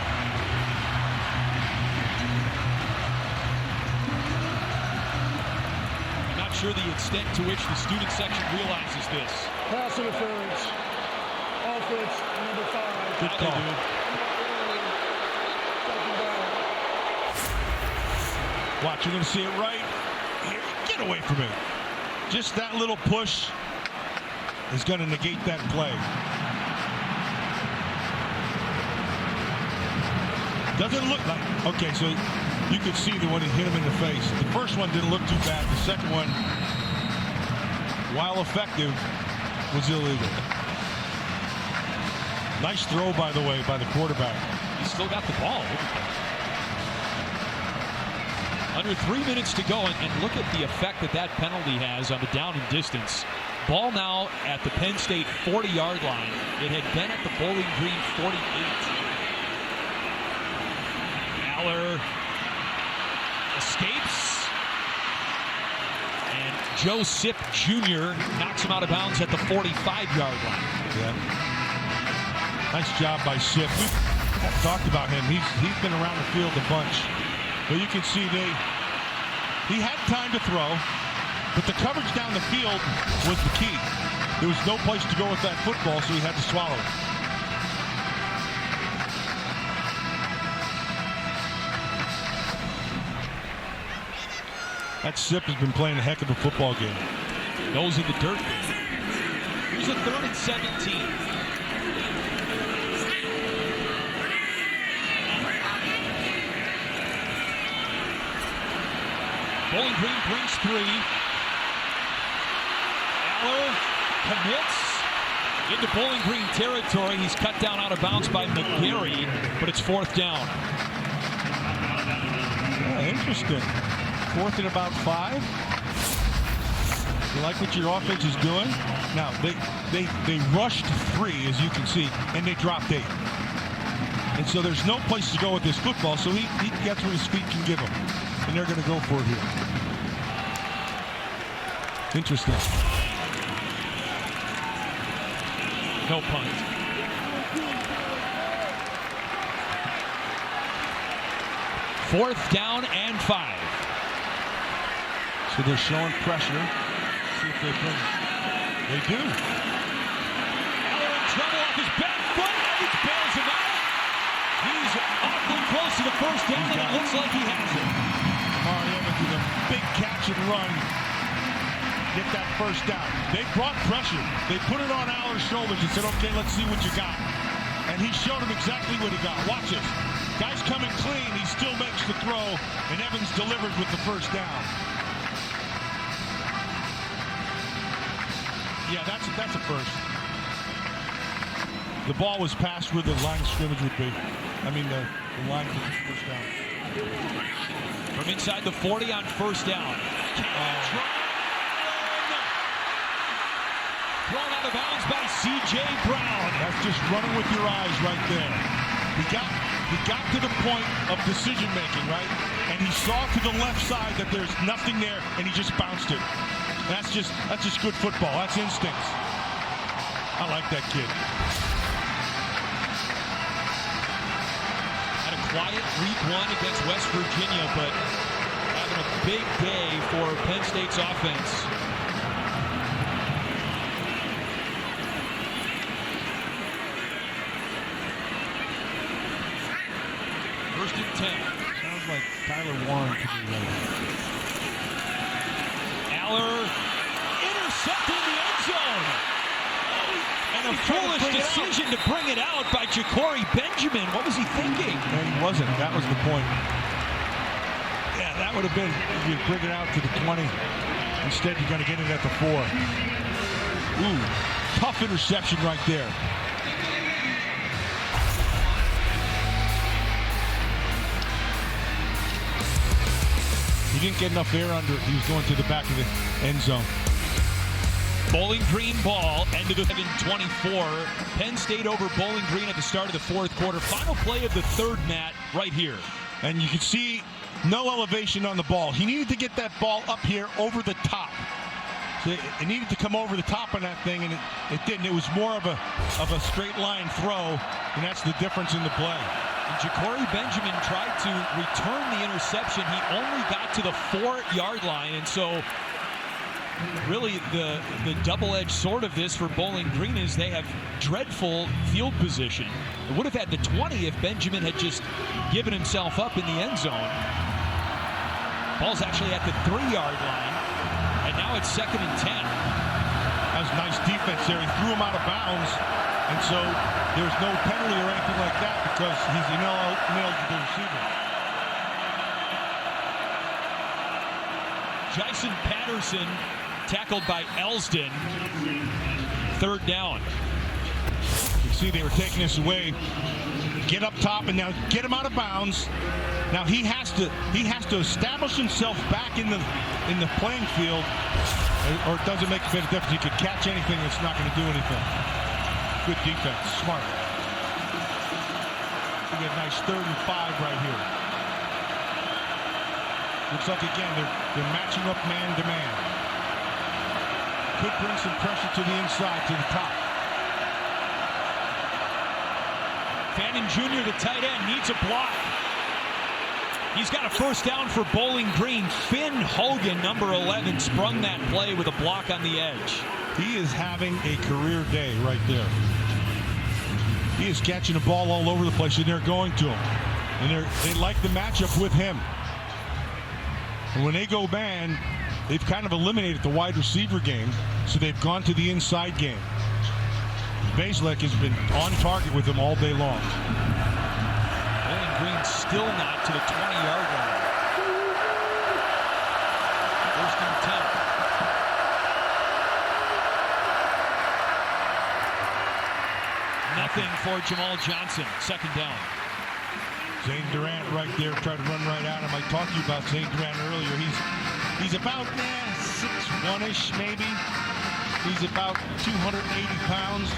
I'm not sure the extent to which the student section realizes this. Pass interference. Offense, number 5. Good call. Watch, you're going to see it right here. Get away from it. Just that little push is going to negate that play. Doesn't look like, okay, so you could see the one he hit him in the face. The first one didn't look too bad. The second one, while effective, was illegal. Nice throw, by the way, by the quarterback. He's still got the ball. Under 3 minutes to go, and look at the effect that penalty has on the down and distance. Ball now at the Penn State 40-yard line. It had been at the Bowling Green 48. Aller escapes. And Joe Sipp Jr. knocks him out of bounds at the 45-yard line. Yeah. Nice job by Sipp. We've talked about him. He's been around the field a bunch. But you can see he had time to throw, but the coverage down the field was the key. There was no place to go with that football, so he had to swallow it. That Sipp has been playing a heck of a football game. Nose in the dirt. Here's a 3rd and 17. Bowling Green brings 3. Aller commits into Bowling Green territory. He's cut down out of bounds by McGarry, but it's 4th down. Yeah, interesting. 4th and about 5. You like what your offense is doing? Now, they rushed 3, as you can see, and they dropped 8. And so there's no place to go with this football, so he gets what his feet can give him. And they're going to go for it here. Interesting. No punt. Fourth down and 5. So they're showing pressure. See if they bring it. They do. Aller in trouble off his back foot. He bails him out. He's awfully close to the first down, and it looks like he has it. Amari Evans with a big catch and run. Get that first down. They brought pressure. They put it on Aller's shoulders and said, okay, let's see what you got. And he showed him exactly what he got. Watch this. Guy's coming clean. He still makes the throw, and Evans delivered with the first down. Yeah, that's a first. The ball was passed where the line of scrimmage would be. I mean, the line for the first down. From inside the 40 on first down. Thrown out of bounds by C.J. Brown. That's just running with your eyes right there. He got to the point of decision making, right? And he saw to the left side that there's nothing there, and he just bounced it. That's just good football. That's instincts. I like that kid. Had a quiet week 1 against West Virginia, but having a big day for Penn State's offense. First and 10. Sounds like Tyler Warren could be ready. Aller intercepting the end zone. And a foolish decision to bring it out by Ja'Cory Benjamin. What was he thinking? And he wasn't. That was the point. Yeah, that would have been, if you bring it out to the 20. Instead, you're going to get it at the 4. Ooh, tough interception right there. He didn't get enough air under it. He was going to the back of the end zone. Bowling Green ball, end of the 24. Penn State over Bowling Green at the start of the fourth quarter. Final play of the third, Matt, right here. And you can see no elevation on the ball. He needed to get that ball up here over the top. So it needed to come over the top on that thing, and it didn't. It was more of a straight line throw, and that's the difference in the play. And Ja'Cory Benjamin tried to return the interception. He only got to the 4-yard line, and so really the double-edged sword of this for Bowling Green is they have dreadful field position. It would have had the 20 if Benjamin had just given himself up in the end zone. Ball's actually at the 3-yard line, and now it's 2nd and 10. That was nice defense there. He threw him out of bounds, and so there's no penalty or anything like that because he's an ineligible receiver. Jason Patterson tackled by Elston. 3rd down. You see they were taking this away. Get up top and now get him out of bounds. Now he has to establish himself back in the playing field, or it doesn't make a bit of difference. He could catch anything that's not going to do anything. Good defense, smart. We get a nice 3rd and 5 right here. Looks like again they're matching up man to man. Could bring some pressure to the inside, to the top. Fannin Jr., the tight end, needs a block. He's got a first down for Bowling Green. Finn Hogan, number 11, sprung that play with a block on the edge. He is having a career day right there. He is catching the ball all over the place, and they're going to him. And they like the matchup with him. And when they go man, they've kind of eliminated the wide receiver game, so they've gone to the inside game. Bazelak has been on target with him all day long. Bowling Green still not to the 20-yard line. 1st and 10. Nothing for Jamal Johnson. 2nd down. Zane Durant right there, tried to run right at him. I talked to you about Zane Durant earlier. He's about 6'1"ish maybe. He's about 280 pounds,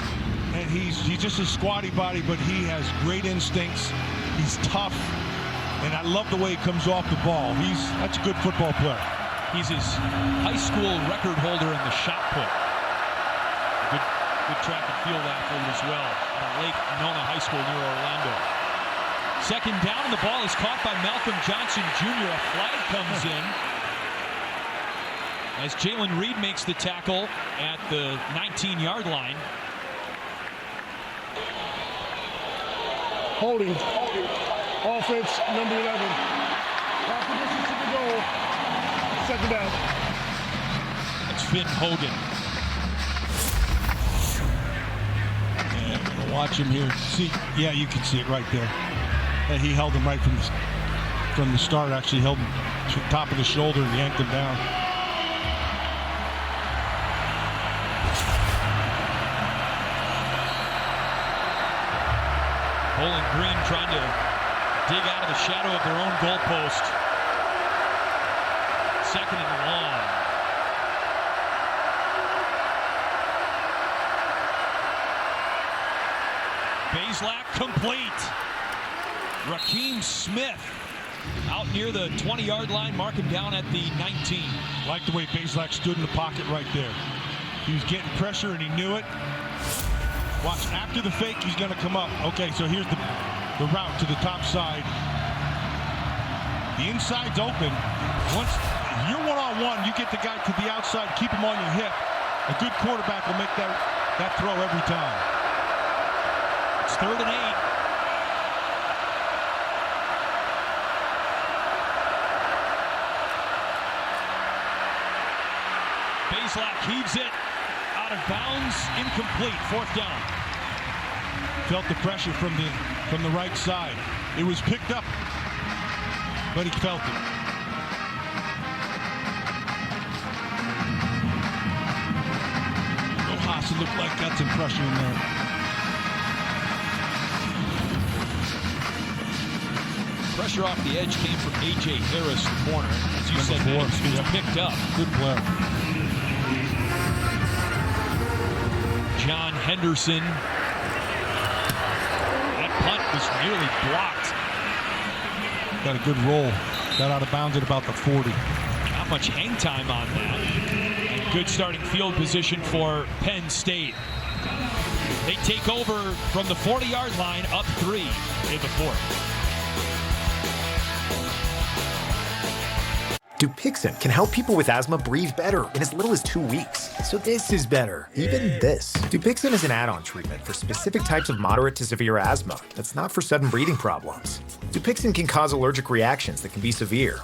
and he's just a squatty body, but he has great instincts. He's tough, and I love the way he comes off the ball. That's a good football player. He's his high school record holder in the shot put. Good track and field athlete as well at Lake Nona High School near Orlando. 2nd down, the ball is caught by Malcolm Johnson Jr. A flag comes in as Jalen Reed makes the tackle at the 19-yard line. Holding. Offense, number 11. Half the distance to the goal. 2nd down. That's Finn Hogan. Yeah, watch him here. See, yeah, you can see it right there. And he held him right from the start. Actually held him to the top of the shoulder and yanked him down. Bowling Green trying to dig out of the shadow of their own goalpost. 2nd and long. Bazelak complete. Raheem Smith out near the 20-yard line. Mark him down at the 19. Like the way Bazelak stood in the pocket right there. He was getting pressure and he knew it. Watch, after the fake, he's going to come up. Okay, so here's the route to the top side. The inside's open. Once one-on-one, you get the guy to the outside, keep him on your hip. A good quarterback will make that throw every time. It's 3rd and 8. Bazelak heaves it out of bounds, incomplete, 4th down. Felt the pressure from the right side. It was picked up, but he felt it. It looked like got some pressure in there. Pressure off the edge came from A.J. Harris, the corner. As you said, it was picked up. Good play. John Henderson. That punt was nearly blocked. Got a good roll. Got out of bounds at about the 40. Not much hang time on that. And good starting field position for Penn State. They take over from the 40-yard line, up 3 in the 4th. Dupixent can help people with asthma breathe better in as little as 2 weeks. So this is better, even this. Dupixent is an add-on treatment for specific types of moderate to severe asthma that's not for sudden breathing problems. Dupixent can cause allergic reactions that can be severe.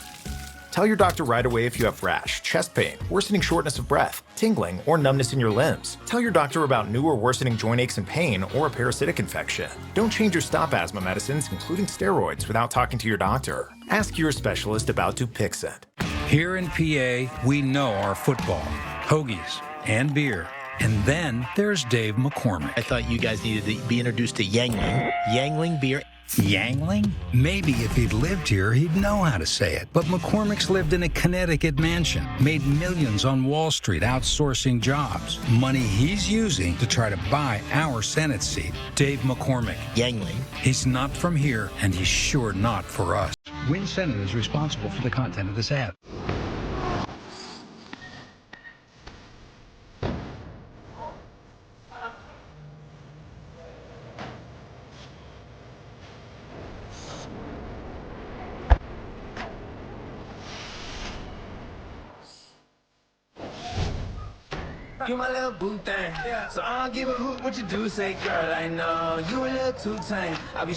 Tell your doctor right away if you have rash, chest pain, worsening shortness of breath, tingling, or numbness in your limbs. Tell your doctor about new or worsening joint aches and pain or a parasitic infection. Don't change or stop asthma medicines, including steroids, without talking to your doctor. Ask your specialist about Dupixent. Here in PA, we know our football, hoagies, and beer. And then there's Dave McCormick. I thought you guys needed to be introduced to Yangling. Yangling beer. Yangling? Maybe if he'd lived here, he'd know how to say it. But McCormick's lived in a Connecticut mansion, made millions on Wall Street outsourcing jobs. Money he's using to try to buy our Senate seat. Dave McCormick. Yangling. He's not from here, and he's sure not for us. Win Senate is responsible for the content of this ad. You my little boo thing, so I don't give a hoot what you do. Say, girl, I know you a little too tame. I'll be.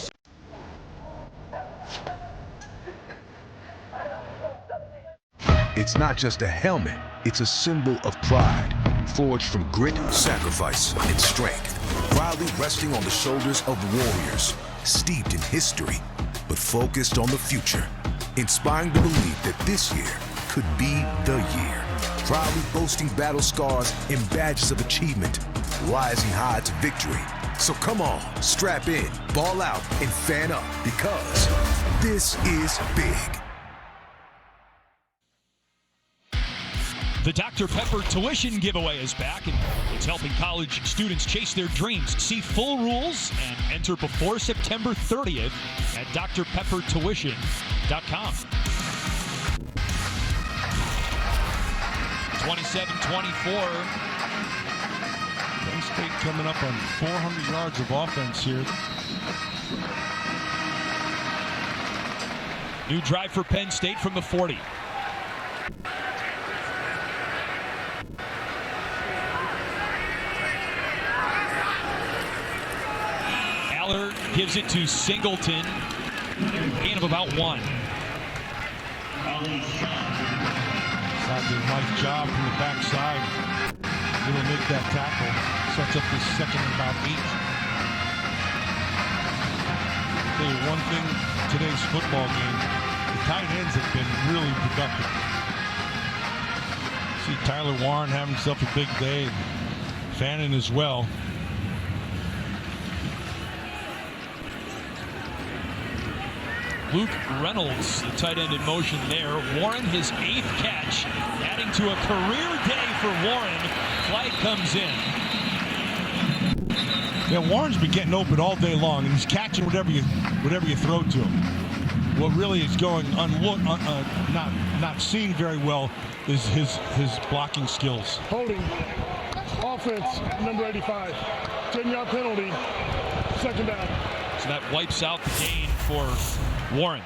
It's not just a helmet, it's a symbol of pride, forged from grit, sacrifice, and strength. Proudly resting on the shoulders of warriors, steeped in history, but focused on the future. Inspiring the belief that this year could be the year. Proudly boasting battle scars and badges of achievement, rising high to victory. So come on, strap in, ball out, and fan up, because this is big. The Dr. Pepper tuition giveaway is back, and it's helping college students chase their dreams. See full rules and enter before September 30th at drpeppertuition.com. 27-24. Penn State coming up on 400 yards of offense here. New drive for Penn State from the 40. Aller gives it to Singleton. Gain of about 1. Did a nice job from the backside. It'll make that tackle. Sets up this second and about 8. I'll tell you one thing, today's football game, the tight ends have been really productive. See Tyler Warren having himself a big day. And Fannin as well. Luke Reynolds, the tight end in motion there. Warren, his 8th catch, adding to a career day for Warren. Flag comes in. Yeah, Warren's been getting open all day long, and he's catching whatever you throw to him. What really is going not seen very well is his blocking skills. Holding, offense, number 85, 10-yard penalty, second down. So that wipes out the gain for Warren.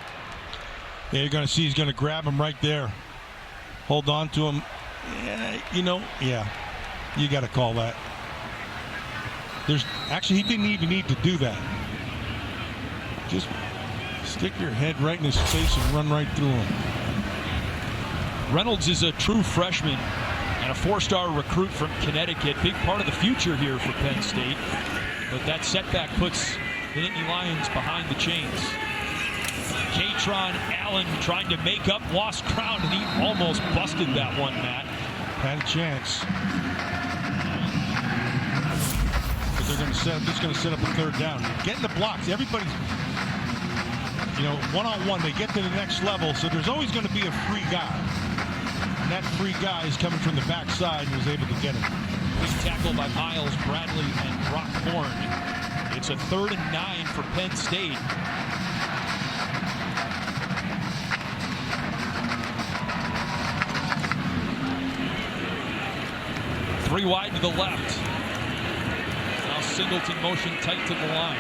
Yeah, you're going to see he's going to grab him right there. hold on to him. Yeah, you got to call that. He didn't even need to do that. Just stick your head right in his face and run right through him. Reynolds is a true freshman and a 4-star recruit from Connecticut. Big part of the future here for Penn State. But that setback puts the Nittany Lions behind the chains. Katron Allen trying to make up lost ground, and he almost busted that one, Matt. Had a chance. But they're going to set up a third down. Getting the blocks. Everybody's, one-on-one. They get to the next level, so there's always going to be a free guy. And that free guy is coming from the backside and was able to get him. Big tackle by Miles Bradley and Brock Horn. It's a 3rd and 9 for Penn State. Three wide to the left. Now Singleton motion tight to the line.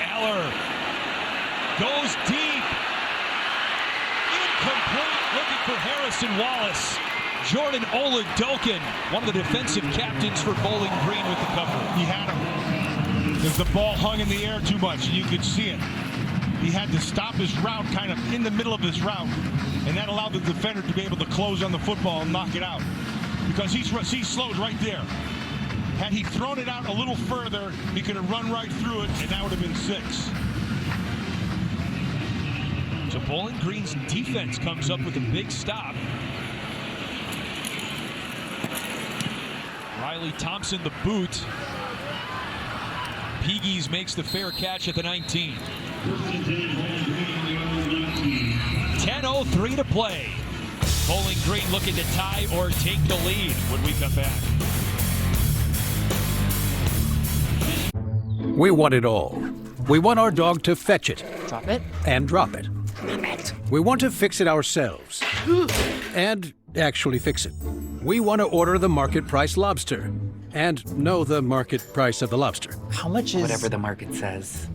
Aller goes deep. Incomplete. Looking for Harrison Wallace. Jordan Oladokin, one of the defensive captains for Bowling Green with the cover. He had him. The ball hung in the air too much, and you could see it. He had to stop his route kind of in the middle of his route, and that allowed the defender to be able to close on the football and knock it out. Because he slowed right there. Had he thrown it out a little further, he could have run right through it, and that would have been 6. So Bowling Green's defense comes up with a big stop. Riley Thompson, the boot. Peagies makes the fair catch at the 19. 10:03 to play. Bowling Green looking to tie or take the lead when we come back. We want it all. We want our dog to fetch it. Drop it. And drop it. We want to fix it ourselves. And actually fix it. We want to order the market price lobster. And know the market price of the lobster. How much is... Whatever the market says.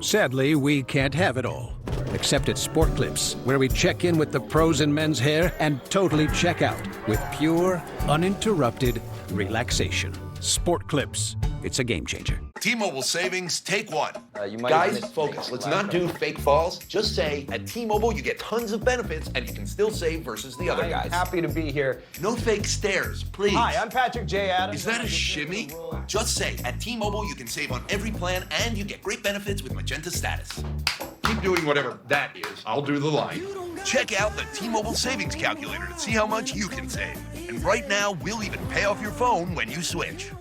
Sadly, we can't have it all. Except at Sport Clips, where we check in with the pros in men's hair and totally check out with pure, uninterrupted relaxation. Sport Clips. It's a game changer. T-Mobile savings, take one. Guys, focus. Let's not do fake falls. Just say, at T-Mobile, you get tons of benefits, and you can still save versus the other guys. Happy to be here. No fake stares, please. Hi, I'm Patrick J. Adams. Is that a shimmy? Just say, at T-Mobile, you can save on every plan, and you get great benefits with Magenta Status. Keep doing whatever that is. I'll do the line. Check out the T-Mobile Savings Calculator to see how much you can save. And right now, we'll even pay off your phone when you switch.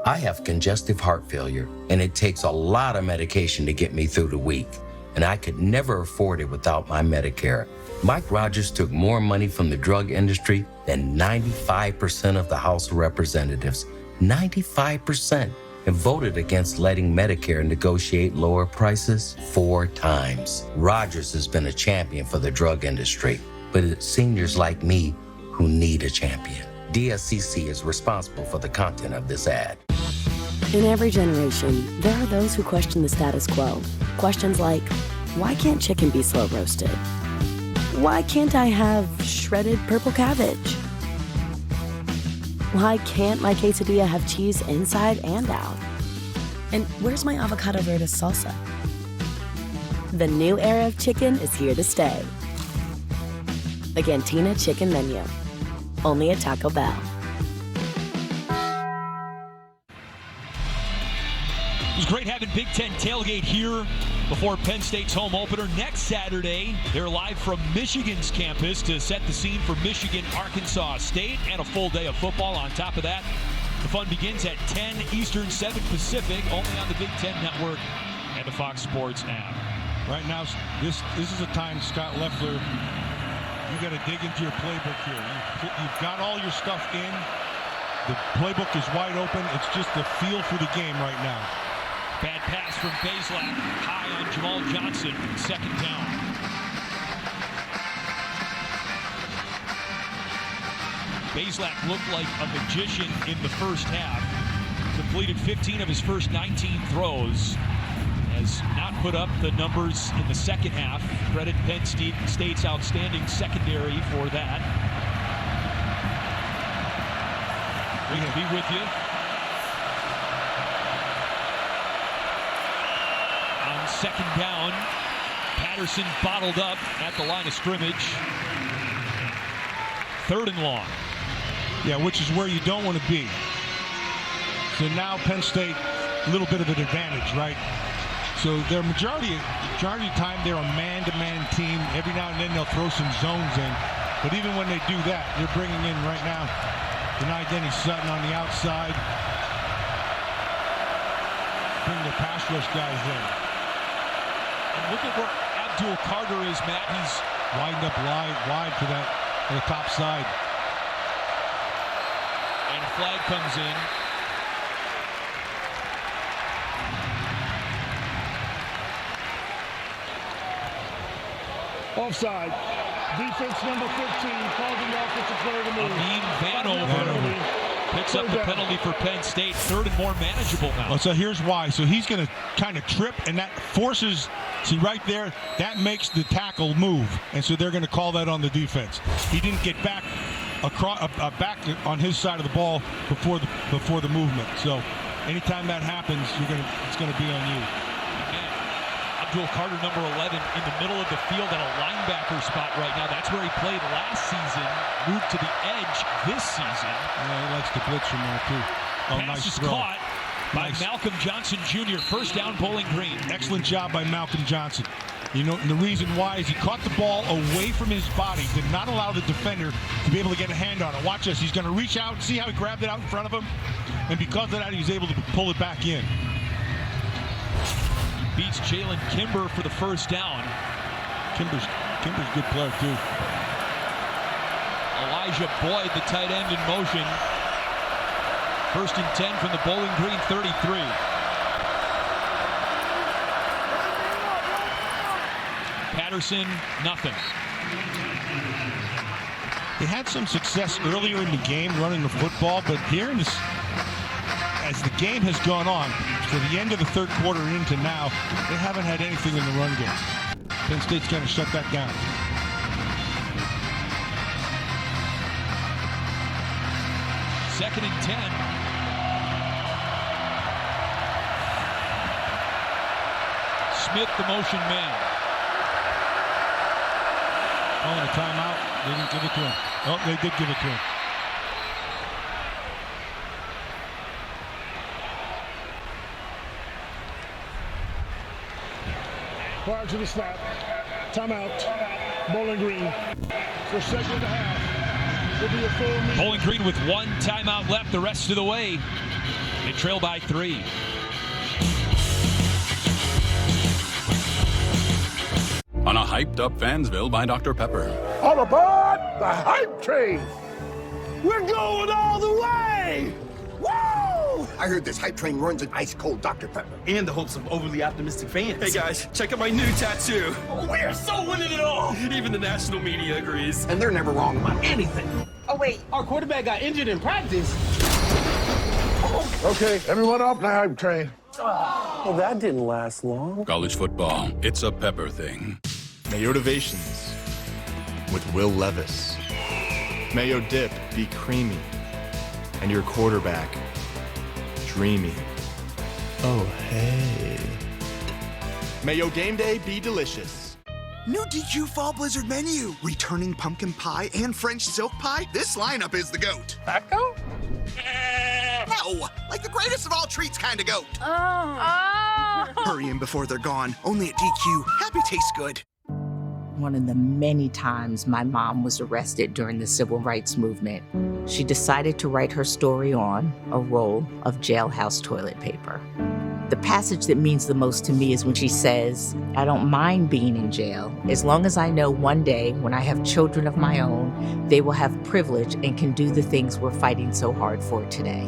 I have congestive heart failure, and it takes a lot of medication to get me through the week. And I could never afford it without my Medicare. Mike Rogers took more money from the drug industry than 95% of the House of Representatives. 95%. And voted against letting Medicare negotiate lower prices 4 times. Rogers has been a champion for the drug industry, but it's seniors like me who need a champion. DSCC is responsible for the content of this ad. In every generation, there are those who question the status quo. Questions like, why can't chicken be slow roasted? Why can't I have shredded purple cabbage? Why can't my quesadilla have cheese inside and out? And where's my avocado verde salsa? The new era of chicken is here to stay. The Cantina Chicken Menu. Only at Taco Bell. It was great having Big Ten Tailgate here before Penn State's home opener. Next Saturday, they're live from Michigan's campus to set the scene for Michigan, Arkansas State, and a full day of football. On top of that, the fun begins at 10 Eastern, 7 Pacific, only on the Big Ten Network and the Fox Sports app. Right now, this is a time, Scott Loeffler, you got to dig into your playbook here. You've got all your stuff in. The playbook is wide open. It's just the feel for the game right now. Bad pass from Bazelak, high on Jamal Johnson, 2nd down. Bazelak looked like a magician in the first half. Completed 15 of his first 19 throws. has not put up the numbers in the second half. Credit Penn State's outstanding secondary for that. We can be with you. On second down, Patterson bottled up at the line of scrimmage. 3rd and long. Yeah, which is where you don't want to be. So now Penn State, a little bit of an advantage, right? So their majority of time, they're a man-to-man team. Every now and then they'll throw some zones in. But even when they do that, they're bringing in right now Denai Denny-Sutton on the outside. Bring the pass rush guys in. And look at where Abdul Carter is, Matt. He's lined up wide to the top side. And a flag comes in. Offside. Defense number 15 causing the offensive player to move. Amin Vanover picks up the penalty for Penn State. 3rd and more manageable now. Well, so here's why. So he's going to kind of trip, and that forces, see right there, that makes the tackle move. And so they're going to call that on the defense. He didn't get back back on his side of the ball before the movement. So anytime that happens, it's going to be on you. Abdul Carter, number 11, in the middle of the field at a linebacker spot right now. That's where he played last season. Moved to the edge this season. Yeah, he likes to blitz from there, too. Oh, Pass nice is throw. Caught by Malcolm Johnson Jr. First down, Bowling Green. Excellent job by Malcolm Johnson. You know, and the reason why is he caught the ball away from his body, did not allow the defender to be able to get a hand on it. Watch this. He's going to reach out, see how he grabbed it out in front of him? And because of that, he was able to pull it back in. Beats Jalen Kimber for the first down. Kimber's a good player, too. Elijah Boyd, the tight end, in motion. 1st and 10 from the Bowling Green 33. Patterson, nothing. They had some success earlier in the game running the football, but here in this, as the game has gone on, to the end of the 3rd quarter and into now, they haven't had anything in the run game. Penn State's going to shut that down. Second and 10. Smith, the motion man. Oh, and a timeout. They didn't give it to him. Oh, they did give it to him. Prior to the snap, timeout, Bowling Green. For 2nd and a half, will be a full minute. Bowling Green with 1 timeout left the rest of the way. They trail by 3. On a hyped up Fansville by Dr. Pepper. All aboard the hype train. We're going all the way. Woo! I heard this hype train runs an ice cold Dr. Pepper. And the hopes of overly optimistic fans. Hey guys, check out my new tattoo. We're so winning it all. Even the national media agrees. And they're never wrong about anything. Oh wait, our quarterback got injured in practice. Okay, everyone off the hype train. Well, that didn't last long. College football, it's a Pepper thing. Mayotivations with Will Levis. Mayo dip be creamy, and your quarterback dreamy. Oh, hey. Mayo game day be delicious. New DQ Fall Blizzard menu. Returning pumpkin pie and French silk pie. This lineup is the GOAT. Taco? No, like the greatest of all treats kind of GOAT. Oh. Hurry in before they're gone. Only at DQ. Happy tastes good. One of the many times my mom was arrested during the civil rights movement, she decided to write her story on a roll of jailhouse toilet paper. The passage that means the most to me is when she says, "I don't mind being in jail as long as I know one day when I have children of my own, they will have privilege and can do the things we're fighting so hard for today."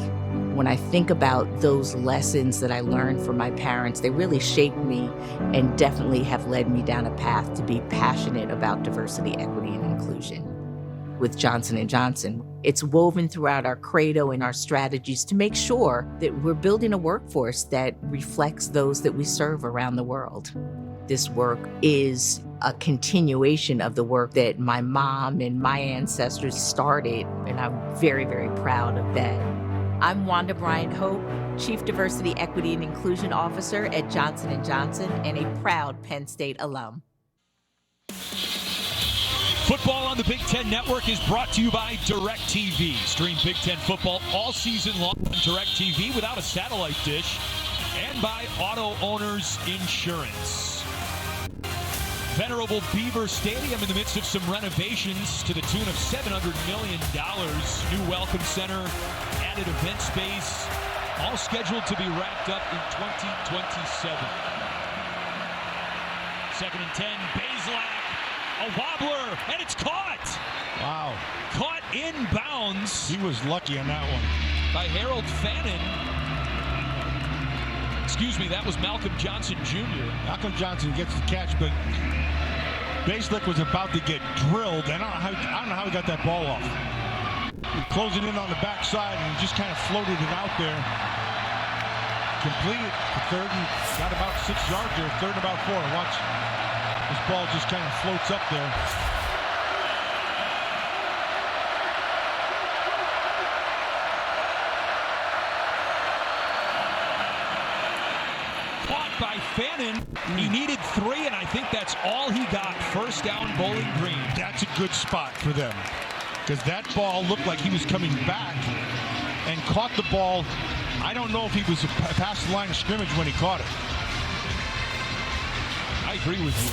When I think about those lessons that I learned from my parents, they really shaped me and definitely have led me down a path to be passionate about diversity, equity, and inclusion. with Johnson & Johnson. It's woven throughout our credo and our strategies to make sure that we're building a workforce that reflects those that we serve around the world. This work is a continuation of the work that my mom and my ancestors started, and I'm very, very proud of that. I'm Wanda Bryant Hope, Chief Diversity, Equity, and Inclusion Officer at Johnson & Johnson and a proud Penn State alum. Football on the Big Ten Network is brought to you by DirecTV. Stream Big Ten football all season long on DirecTV without a satellite dish. And by Auto Owners Insurance. Venerable Beaver Stadium in the midst of some renovations to the tune of $700 million. New welcome center, added event space, all scheduled to be wrapped up in 2027. 2nd and 10, Bazelak, a wobbler, and it's caught. Wow. Caught in bounds. He was lucky on that one. By Harold Fannin. Excuse me, that was Malcolm Johnson Jr. Malcolm Johnson gets the catch, but Bazelak was about to get drilled. I don't know how he got that ball off. Closing in on the backside and just kind of floated it out there. Completed the third and got about 6 yards there. Third and about 4. Watch, this ball just kind of floats up there. By Fannin. He needed 3, and I think that's all he got. First down, Bowling Green. That's a good spot for them, because that ball looked like he was coming back and caught the ball. I don't know if he was past the line of scrimmage when he caught it. I agree with you.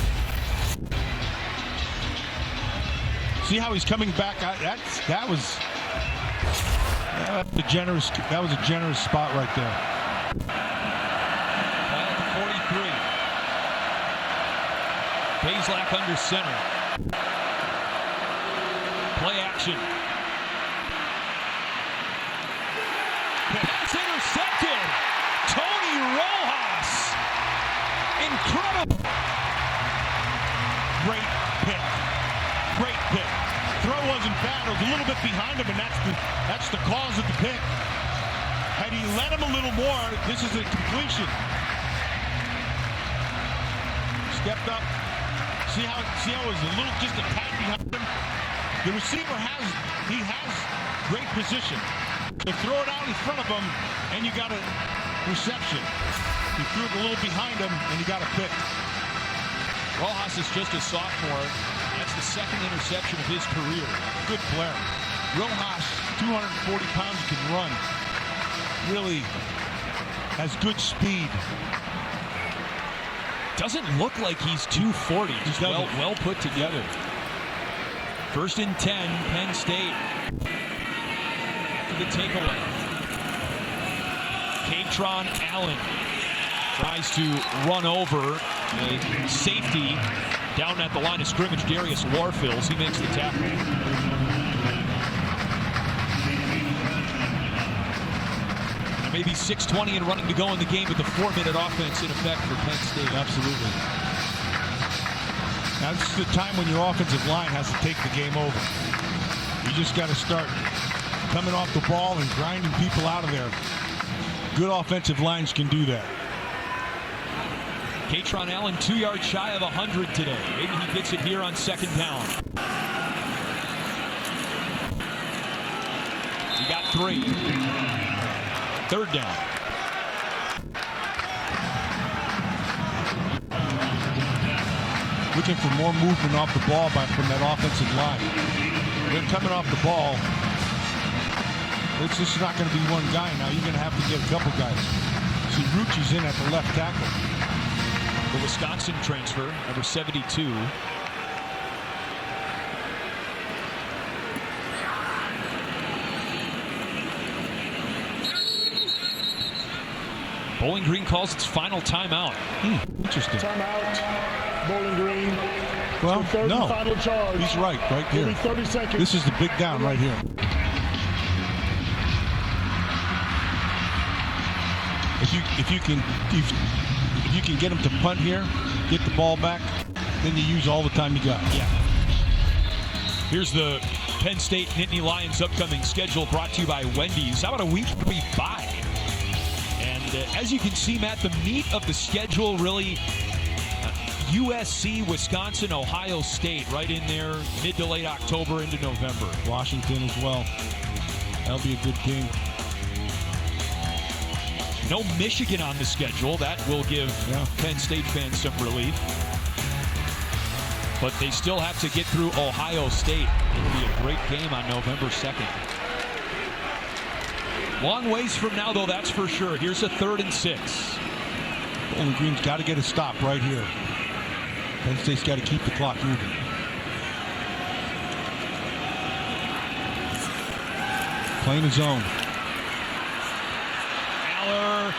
See how he's coming back? That was a generous spot right there. Bazelak under center. Play action. Pass intercepted. Tony Rojas. Incredible. Great pick. Great pick. Throw wasn't bad. It was a little bit behind him, and that's the cause of the pick. Had he let him a little more, this is a completion. Stepped up. See how it was a little, just a tad behind him. The receiver has great position. To throw it out in front of him, and you got a reception. He threw it a little behind him, and you got a pick. Rojas is just a sophomore. That's the 2nd interception of his career. Good player. Rojas, 240 pounds, can run. Really has good speed. Doesn't look like he's 240. He's well put together. 1st and 10, Penn State. To the takeaway. Katron Allen tries to run over a safety down at the line of scrimmage. Darius Warfills, he makes the tackle. Maybe 6:20 and running to go in the game with the 4-minute offense in effect for Penn State. Absolutely. Now, this is the time when your offensive line has to take the game over. You just got to start coming off the ball and grinding people out of there. Good offensive lines can do that. Katron Allen 2 yards shy of 100 today. Maybe he gets it here on 2nd down. He got 3. 3rd down. Looking for more movement off the ball from that offensive line. They're coming off the ball. It's just not going to be one guy now. You're going to have to get a couple guys. See, Rucci's in at the left tackle. The Wisconsin transfer, number 72. Bowling Green calls its final timeout. Interesting. Timeout. Bowling Green. Well, third no. and final charge. He's right here. Only 30 seconds. This is the big down right here. If you can get him to punt here, get the ball back, then you use all the time you got. Yeah. Here's the Penn State Nittany Lions upcoming schedule brought to you by Wendy's. How about a week 3 bye? And as you can see, Matt, the meat of the schedule really USC, Wisconsin, Ohio State right in there mid to late October into November. Washington as well. That'll be a good game. No Michigan on the schedule. That will give Penn State fans some relief. But they still have to get through Ohio State. It'll be a great game on November 2nd. Long ways from now, though, that's for sure. Here's a 3rd and 6. Bowling Green's got to get a stop right here. Penn State's got to keep the clock moving. Playing his own. Aller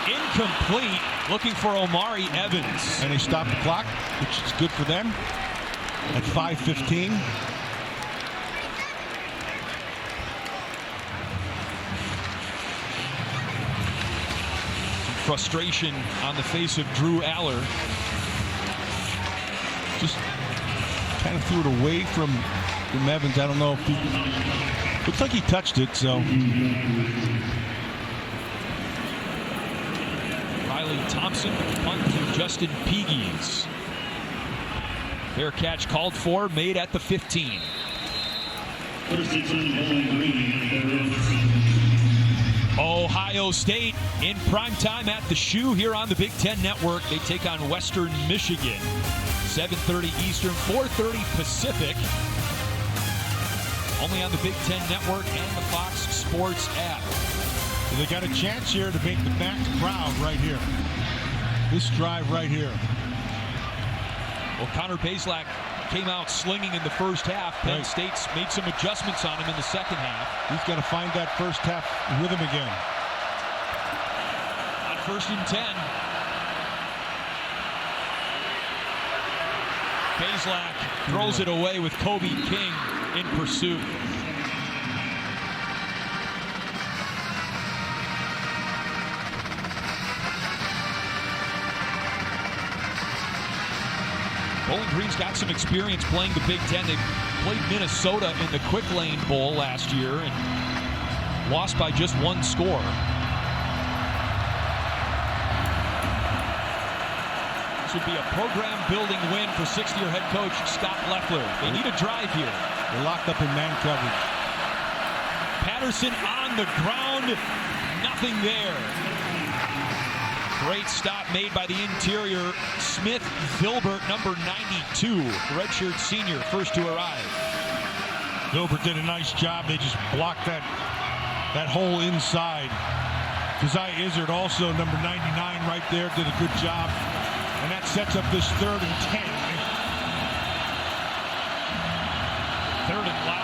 incomplete, looking for Omari Evans. And they stop the clock, which is good for them at 5:15. Frustration on the face of Drew Aller. Just kind of threw it away from Evans. I don't know if he... Looks like he touched it, so... Riley Thompson, punt to Justin Pegues. Fair catch called for, made at the 15. Ohio State in primetime at the Shoe here on the Big Ten Network. They take on Western Michigan. 7:30 Eastern, 4:30 Pacific. Only on the Big Ten Network and the Fox Sports app. So they got a chance here to make the Max proud right here. This drive right here. Well, Connor Bazelak came out slinging in the first half. Penn State's made some adjustments on him in the second half. He's got to find that first half rhythm again. On 1st and 10. Bazelak throws it away with Kobe King in pursuit. Bowling Green's got some experience playing the Big Ten. They played Minnesota in the Quick Lane Bowl last year and lost by just 1 score. This would be a program-building win for 6th-year head coach Scott Leffler. They need a drive here. They're locked up in man coverage. Patterson on the ground. Nothing there. Great stop made by the interior. Smith Filbert, number 92. Redshirt senior, first to arrive. Filbert did a nice job. They just blocked that hole inside. Keziah Izzard, also number 99 right there, did a good job. And that sets up this 3rd and 10. 3rd and loud.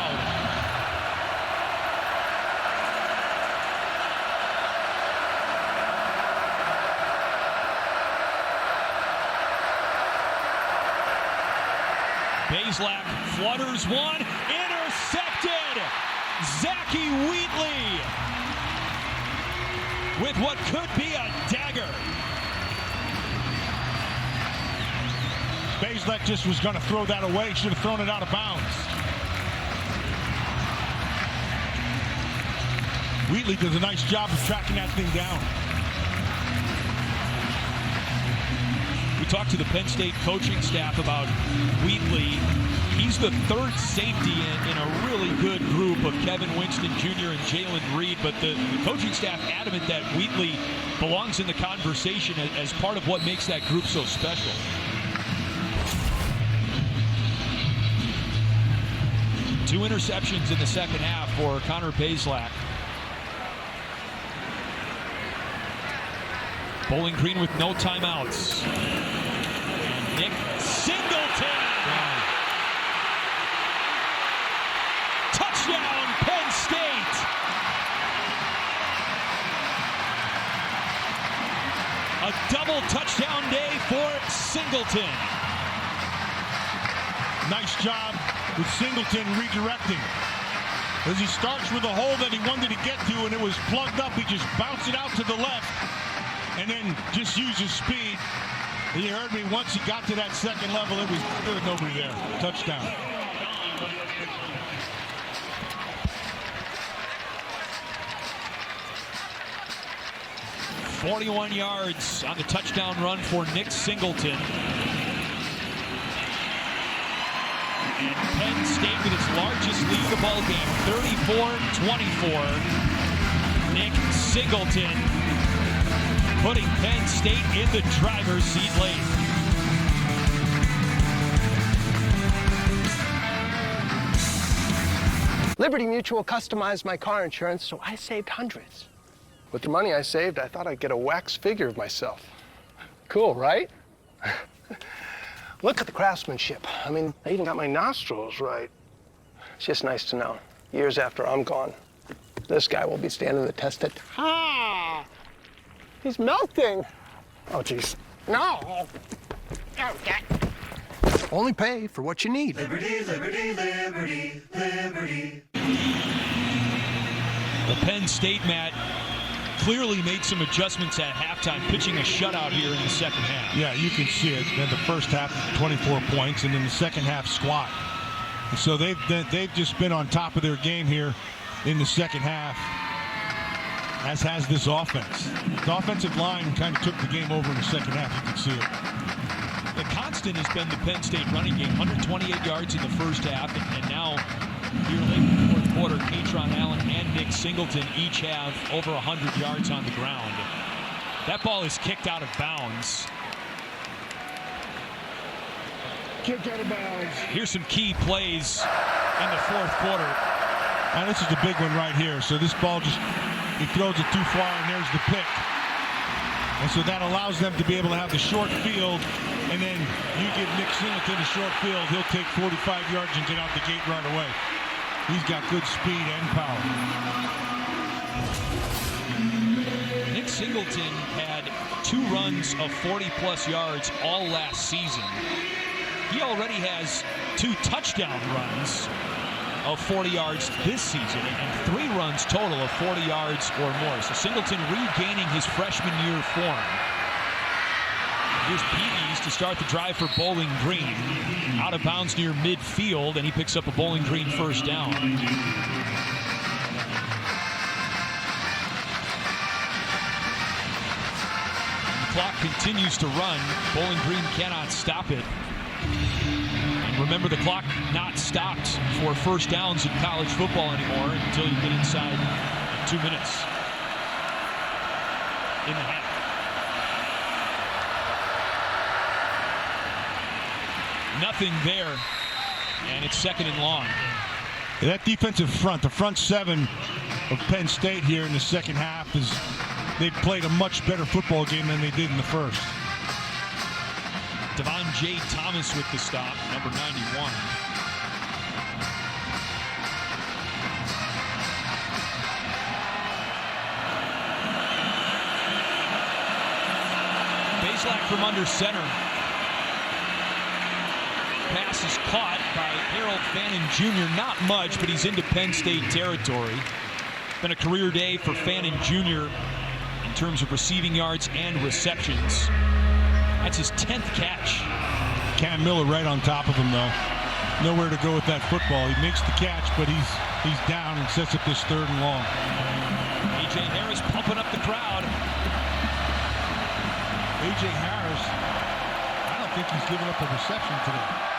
Bazelak flutters one, intercepted! Zachy Wheatley with what could be a dagger. Bazelak just was going to throw that away. Should have thrown it out of bounds. Wheatley does a nice job of tracking that thing down. We talked to the Penn State coaching staff about Wheatley. He's the 3rd safety in a really good group of Kevin Winston Jr. and Jalen Reed, but the coaching staff adamant that Wheatley belongs in the conversation as part of what makes that group so special. Two interceptions in the second half for Connor Bazelak. Bowling Green with no timeouts. And Nick Singleton. Touchdown, Penn State. A double touchdown day for Singleton. Nice job with Singleton redirecting. As he starts with a hole that he wanted to get to and it was plugged up, he just bounced it out to the left and then just used his speed. You heard me, once he got to that second level, there was nobody there. Touchdown. 41 yards on the touchdown run for Nick Singleton. And Penn State with its largest lead of the ball game, 34-24. Nick Singleton putting Penn State in the driver's seat late. Liberty Mutual customized my car insurance, so I saved hundreds. With the money I saved, I thought I'd get a wax figure of myself. Cool, right? Look at the craftsmanship. I mean, I even got my nostrils right. It's just nice to know, years after I'm gone, this guy will be standing the test of time. He's melting. Oh, jeez. No. Okay. Only pay for what you need. Liberty, liberty, liberty, liberty. Well, Penn State, Matt, clearly made some adjustments at halftime, pitching a shutout here in the second half. Yeah, you can see it. In the first half, 24 points, and in the second half, squat. And so they've just been on top of their game here in the second half, as has this offense. The offensive line kind of took the game over in the second half. You can see it. The constant has been the Penn State running game, 128 yards in the first half, and now here late in the fourth quarter, Katron Allen and Nick Singleton each have over 100 yards on the ground. That ball is kicked out of bounds. Kicked out of bounds. Here's some key plays in the fourth quarter. Now this is the big one right here. So this ball he throws it too far, and there's the pick. And so that allows them to be able to have the short field, and then you give Nick Singleton a short field, he'll take 45 yards and get out the gate right away. He's got good speed and power. Nick Singleton had 2 runs of 40-plus yards all last season. He already has 2 touchdown runs of 40 yards this season and 3 runs total of 40 yards or more. So Singleton regaining his freshman year form. Here's Peavies to start the drive for Bowling Green. Out of bounds near midfield, and he picks up a Bowling Green first down. The clock continues to run. Bowling Green cannot stop it. And remember, the clock not stopped for first downs in college football anymore until you get inside 2 minutes in the half. Nothing there, and it's second and long. That defensive front, the front 7 of Penn State here in the second half, they've played a much better football game than they did in the first. Devon J. Thomas with the stop, number 91. Bazelak from under center. Pass is caught by Harold Fannin Jr. Not much, but he's into Penn State territory. Been a career day for Fannin Jr. in terms of receiving yards and receptions. That's his 10th catch. Cam Miller right on top of him, though. Nowhere to go with that football. He makes the catch, but he's down and sets up this 3rd and long. A.J. Harris pumping up the crowd. A.J. Harris, I don't think he's given up a reception today.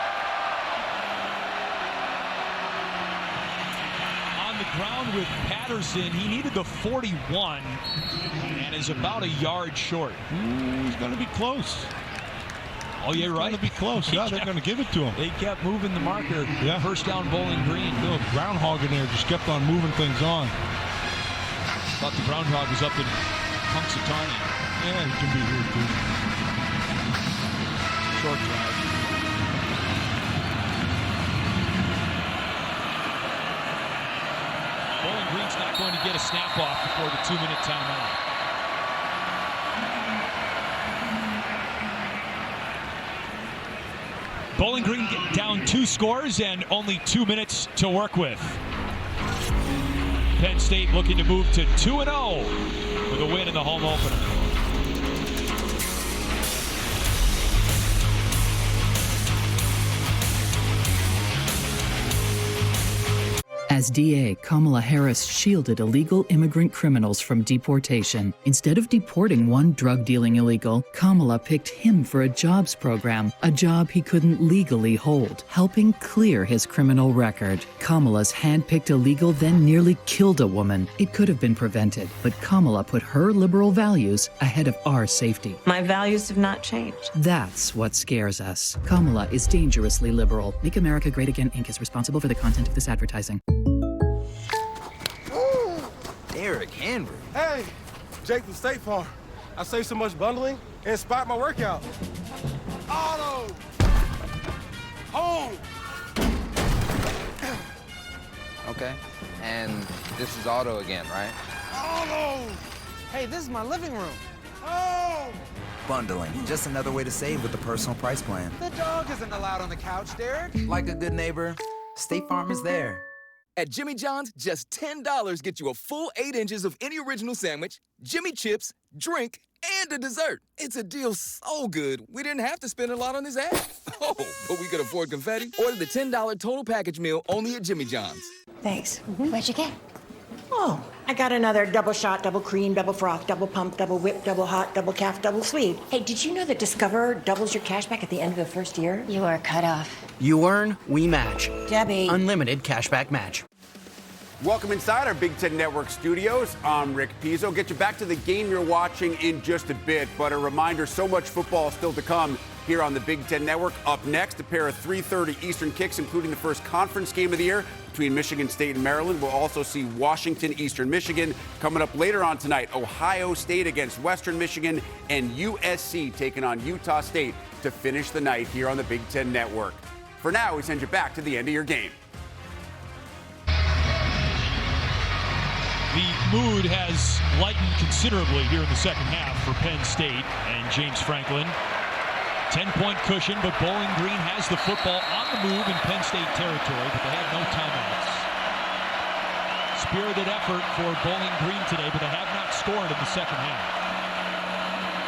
Ground with Patterson. He needed the 41 and is about a yard short. He's going to be close. Oh, yeah, right. Going to be close. Yeah, they're going to give it to him. They kept moving the marker. Yeah. First down, Bowling Green. The groundhog in there just kept on moving things on. Thought the groundhog was up in Punxsutawney. Yeah, he can be here too. Short drive. Bowling Green's not going to get a snap off before the 2-minute timeout. Bowling Green down 2 scores and only 2 minutes to work with. Penn State looking to move to 2-0 with a win in the home opener. As DA, Kamala Harris shielded illegal immigrant criminals from deportation. Instead of deporting one drug-dealing illegal, Kamala picked him for a jobs program, a job he couldn't legally hold, helping clear his criminal record. Kamala's hand-picked illegal then nearly killed a woman. It could have been prevented, but Kamala put her liberal values ahead of our safety. My values have not changed. That's what scares us. Kamala is dangerously liberal. Make America Great Again Inc. is responsible for the content of this advertising. Derrick Henry. Hey, Jake from State Farm. I saved so much bundling, it inspired my workout. Auto! Home! Okay, and this is auto again, right? Auto! Hey, this is my living room. Home! Bundling, just another way to save with the personal price plan. The dog isn't allowed on the couch, Derrick. Like a good neighbor, State Farm is there. At Jimmy John's, just $10 gets you a full 8 inches of any original sandwich, Jimmy chips, drink, and a dessert. It's a deal so good, we didn't have to spend a lot on this ad. Oh, but we could afford confetti. Order the $10 total package meal only at Jimmy John's. Thanks. What'd you get? Oh, I got another double shot, double cream, double froth, double pump, double whip, double hot, double calf, double sweet. Hey, did you know that Discover doubles your cash back at the end of the first year? You are cut off. You earn, we match. Debbie. Unlimited cashback match. Welcome inside our Big Ten Network studios. I'm Rick Pizzo. Get you back to the game you're watching in just a bit, but a reminder, so much football still to come here on the Big Ten Network. Up next, a pair of 3:30 Eastern kicks, including the first conference game of the year between Michigan State and Maryland. We'll also see Washington, Eastern Michigan. Coming up later on tonight, Ohio State against Western Michigan, and USC taking on Utah State to finish the night here on the Big Ten Network. For now, we send you back to the end of your game. The mood has lightened considerably here in the second half for Penn State and James Franklin. 10-point cushion, but Bowling Green has the football on the move in Penn State territory, but they have no timeouts. Spirited effort for Bowling Green today, but they have not scored in the second half.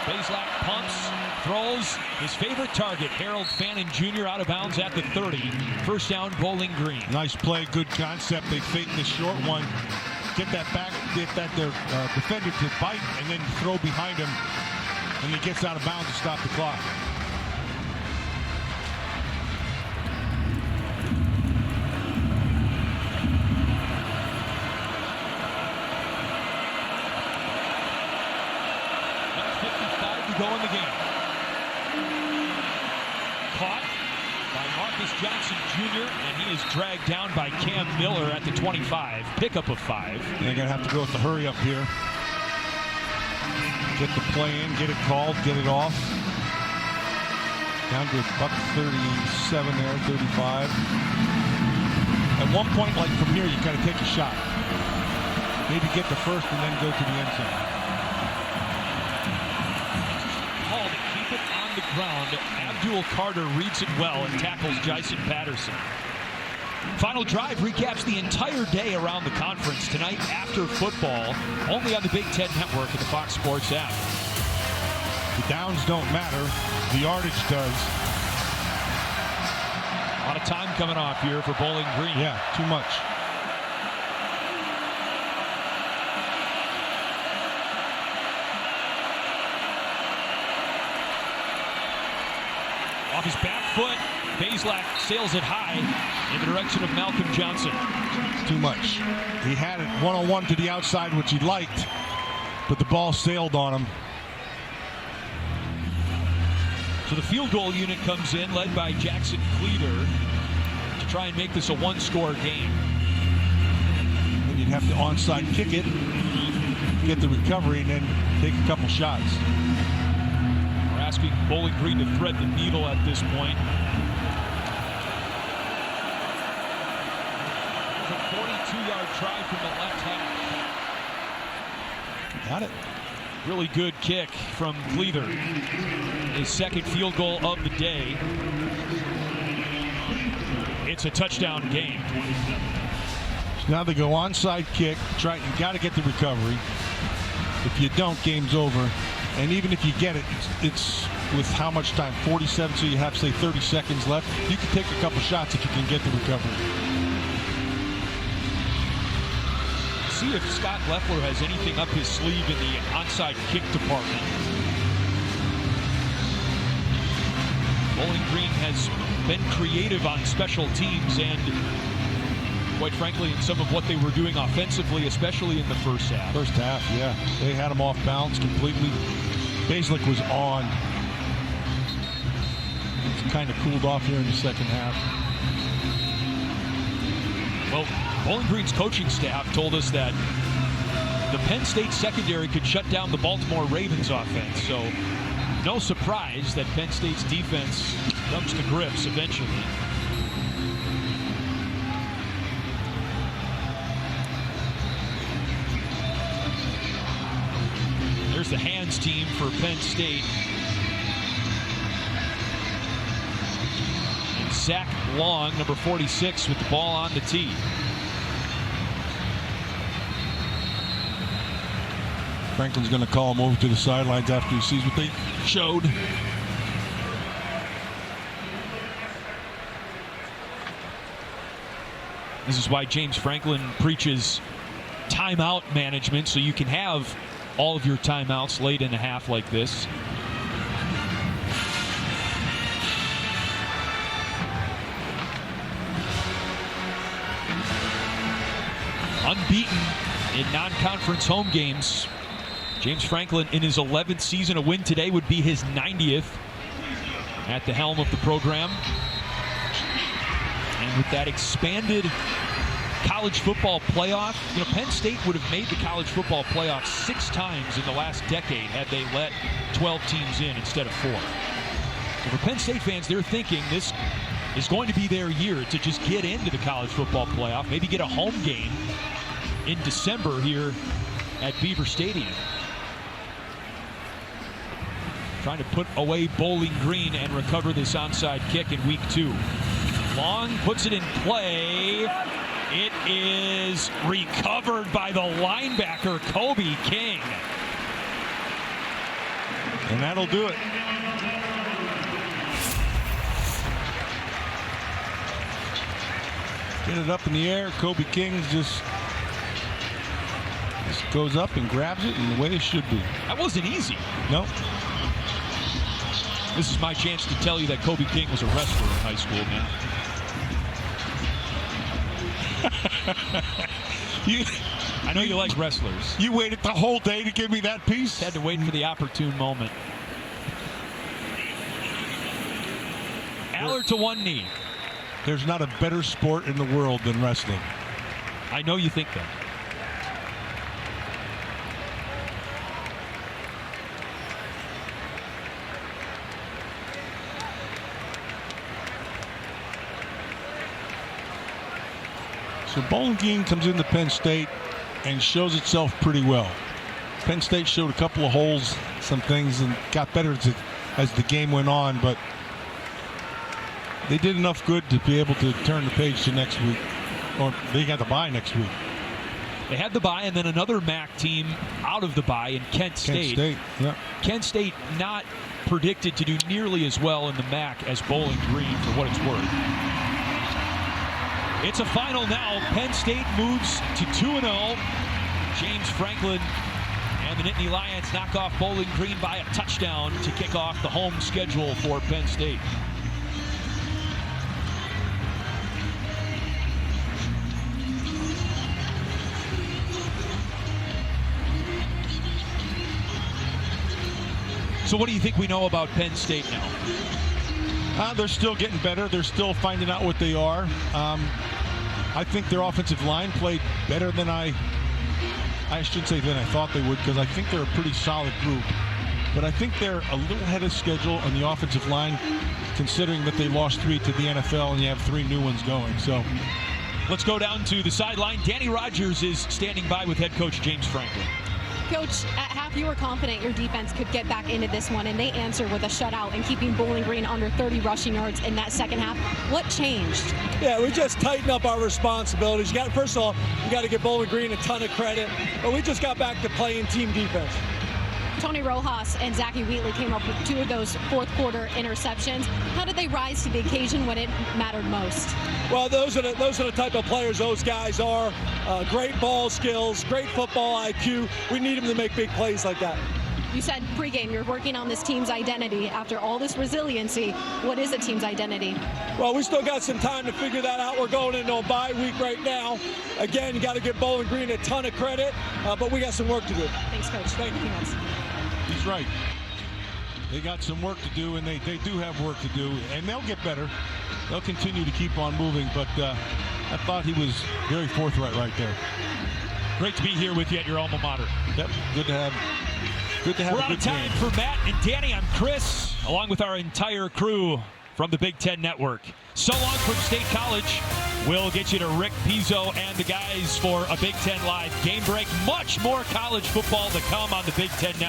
Bazelak pumps, throws his favorite target, Harold Fannin Jr. out of bounds at the 30. First down, Bowling Green. Nice play, good concept. They fake the short one. Get that back, get that defender to bite, and then throw behind him, and he gets out of bounds to stop the clock. Go in the game. Caught by Marcus Johnson Jr., and he is dragged down by Cam Miller at the 25. Pickup of 5. They're going to have to go with the hurry up here. Get the play in, get it called, get it off. Down to about 37 there, 35. At one point, like from here, you got to take a shot. Maybe get the first and then go to the end zone. Ground. Abdul Carter reads it well and tackles Jason Patterson. Final drive recaps the entire day around the conference tonight after football, only on the Big Ten Network and the Fox Sports app. The downs don't matter, the yardage does. A lot of time coming off here for Bowling Green. Yeah, too much. Off his back foot, Bazelak sails it high in the direction of Malcolm Johnson. Too much. He had it one-on-one to the outside, which he liked, but the ball sailed on him. So the field goal unit comes in, led by Jackson Cleater, to try and make this a one-score game. And you'd have to onside kick it, get the recovery, and then take a couple shots. Asking Bowling Green to thread the needle at this point. It's a 42-yard try from the left half. Got it. Really good kick from Cleaver. His second field goal of the day. It's a touchdown game. So now they go onside kick. You got to get the recovery. If you don't, game's over. And even if you get it, it's with how much time? 47, so you have, say, 30 seconds left. You can take a couple shots if you can get the recovery. see if Scott Leffler has anything up his sleeve in the onside kick department. Bowling Green has been creative on special teams and, quite frankly, in some of what they were doing offensively, especially in the first half. First half, yeah. They had him off balance completely. Baszlik was on. It's kind of cooled off here in the second half. Well, Bowling Green's coaching staff told us that the Penn State secondary could shut down the Baltimore Ravens offense. So no surprise that Penn State's defense comes to grips eventually. There's the hands team for Penn State. And Zach Long, number 46, with the ball on the tee. Franklin's going to call him over to the sidelines after he sees what they showed. This is why James Franklin preaches timeout management, so you can have all of your timeouts late in a half like this. Unbeaten in non-conference home games. James Franklin, in his 11th season, a win today would be his 90th at the helm of the program. And with that expanded college football playoff, you know, Penn State would have made the college football playoff 6 times in the last decade had they let 12 teams in instead of 4. So for Penn State fans, they're thinking this is going to be their year to just get into the college football playoff, maybe get a home game in December here at Beaver Stadium. Trying to put away Bowling Green and recover this onside kick in week 2. Long puts it in play. It is recovered by the linebacker, Kobe King. And that'll do it. Get it up in the air. Kobe King just goes up and grabs it in the way it should be. That wasn't easy. No. This is my chance to tell you that Kobe King was a wrestler in high school, man. I know you like wrestlers. You waited the whole day to give me that piece? Had to wait for the opportune moment. Allard to one knee. There's not a better sport in the world than wrestling. I know you think that. So Bowling Green comes into Penn State and shows itself pretty well. Penn State showed a couple of holes, some things, and got better as the game went on, but they did enough good to be able to turn the page to next week. Or they got the bye next week. They had the bye, and then another MAC team out of the bye in Kent State. Kent State, yeah. Kent State not predicted to do nearly as well in the MAC as Bowling Green, for what it's worth. It's a final now. Penn State moves to 2-0. James Franklin and the Nittany Lions knock off Bowling Green by a touchdown to kick off the home schedule for Penn State. So what do you think we know about Penn State now? They're still getting better. They're still finding out what they are. I think their offensive line played better than I should say than I thought they would, because I think they're a pretty solid group. But I think they're a little ahead of schedule on the offensive line, considering that they lost 3 to the NFL and you have 3 new ones going. So let's go down to the sideline. Danny Rogers is standing by with head coach James Franklin. Coach, at half you were confident your defense could get back into this one, and they answered with a shutout and keeping Bowling Green under 30 rushing yards in that second half. What changed? Yeah, we just tightened up our responsibilities. First of all, we got to give Bowling Green a ton of credit, but we just got back to playing team defense. Tony Rojas and Zachy Wheatley came up with 2 of those fourth-quarter interceptions. How did they rise to the occasion when it mattered most? Well, those are the type of players those guys are. Great ball skills, great football IQ. We need them to make big plays like that. You said pregame you're working on this team's identity. After all this resiliency, what is a team's identity? Well, we still got some time to figure that out. We're going into a bye week right now. Again, you got to give Bowling Green a ton of credit, but we got some work to do. Thanks, Coach. Thank you. He's right. They got some work to do, and they do have work to do, and they'll get better. They'll continue to keep on moving, but I thought he was very forthright right there. Great to be here with you at your alma mater. Yep, good to have We're out of time for Matt and Danny. I'm Chris, along with our entire crew from the Big Ten Network. So long from State College. We'll get you to Rick Pizzo and the guys for a Big Ten Live game break. Much more college football to come on the Big Ten Network.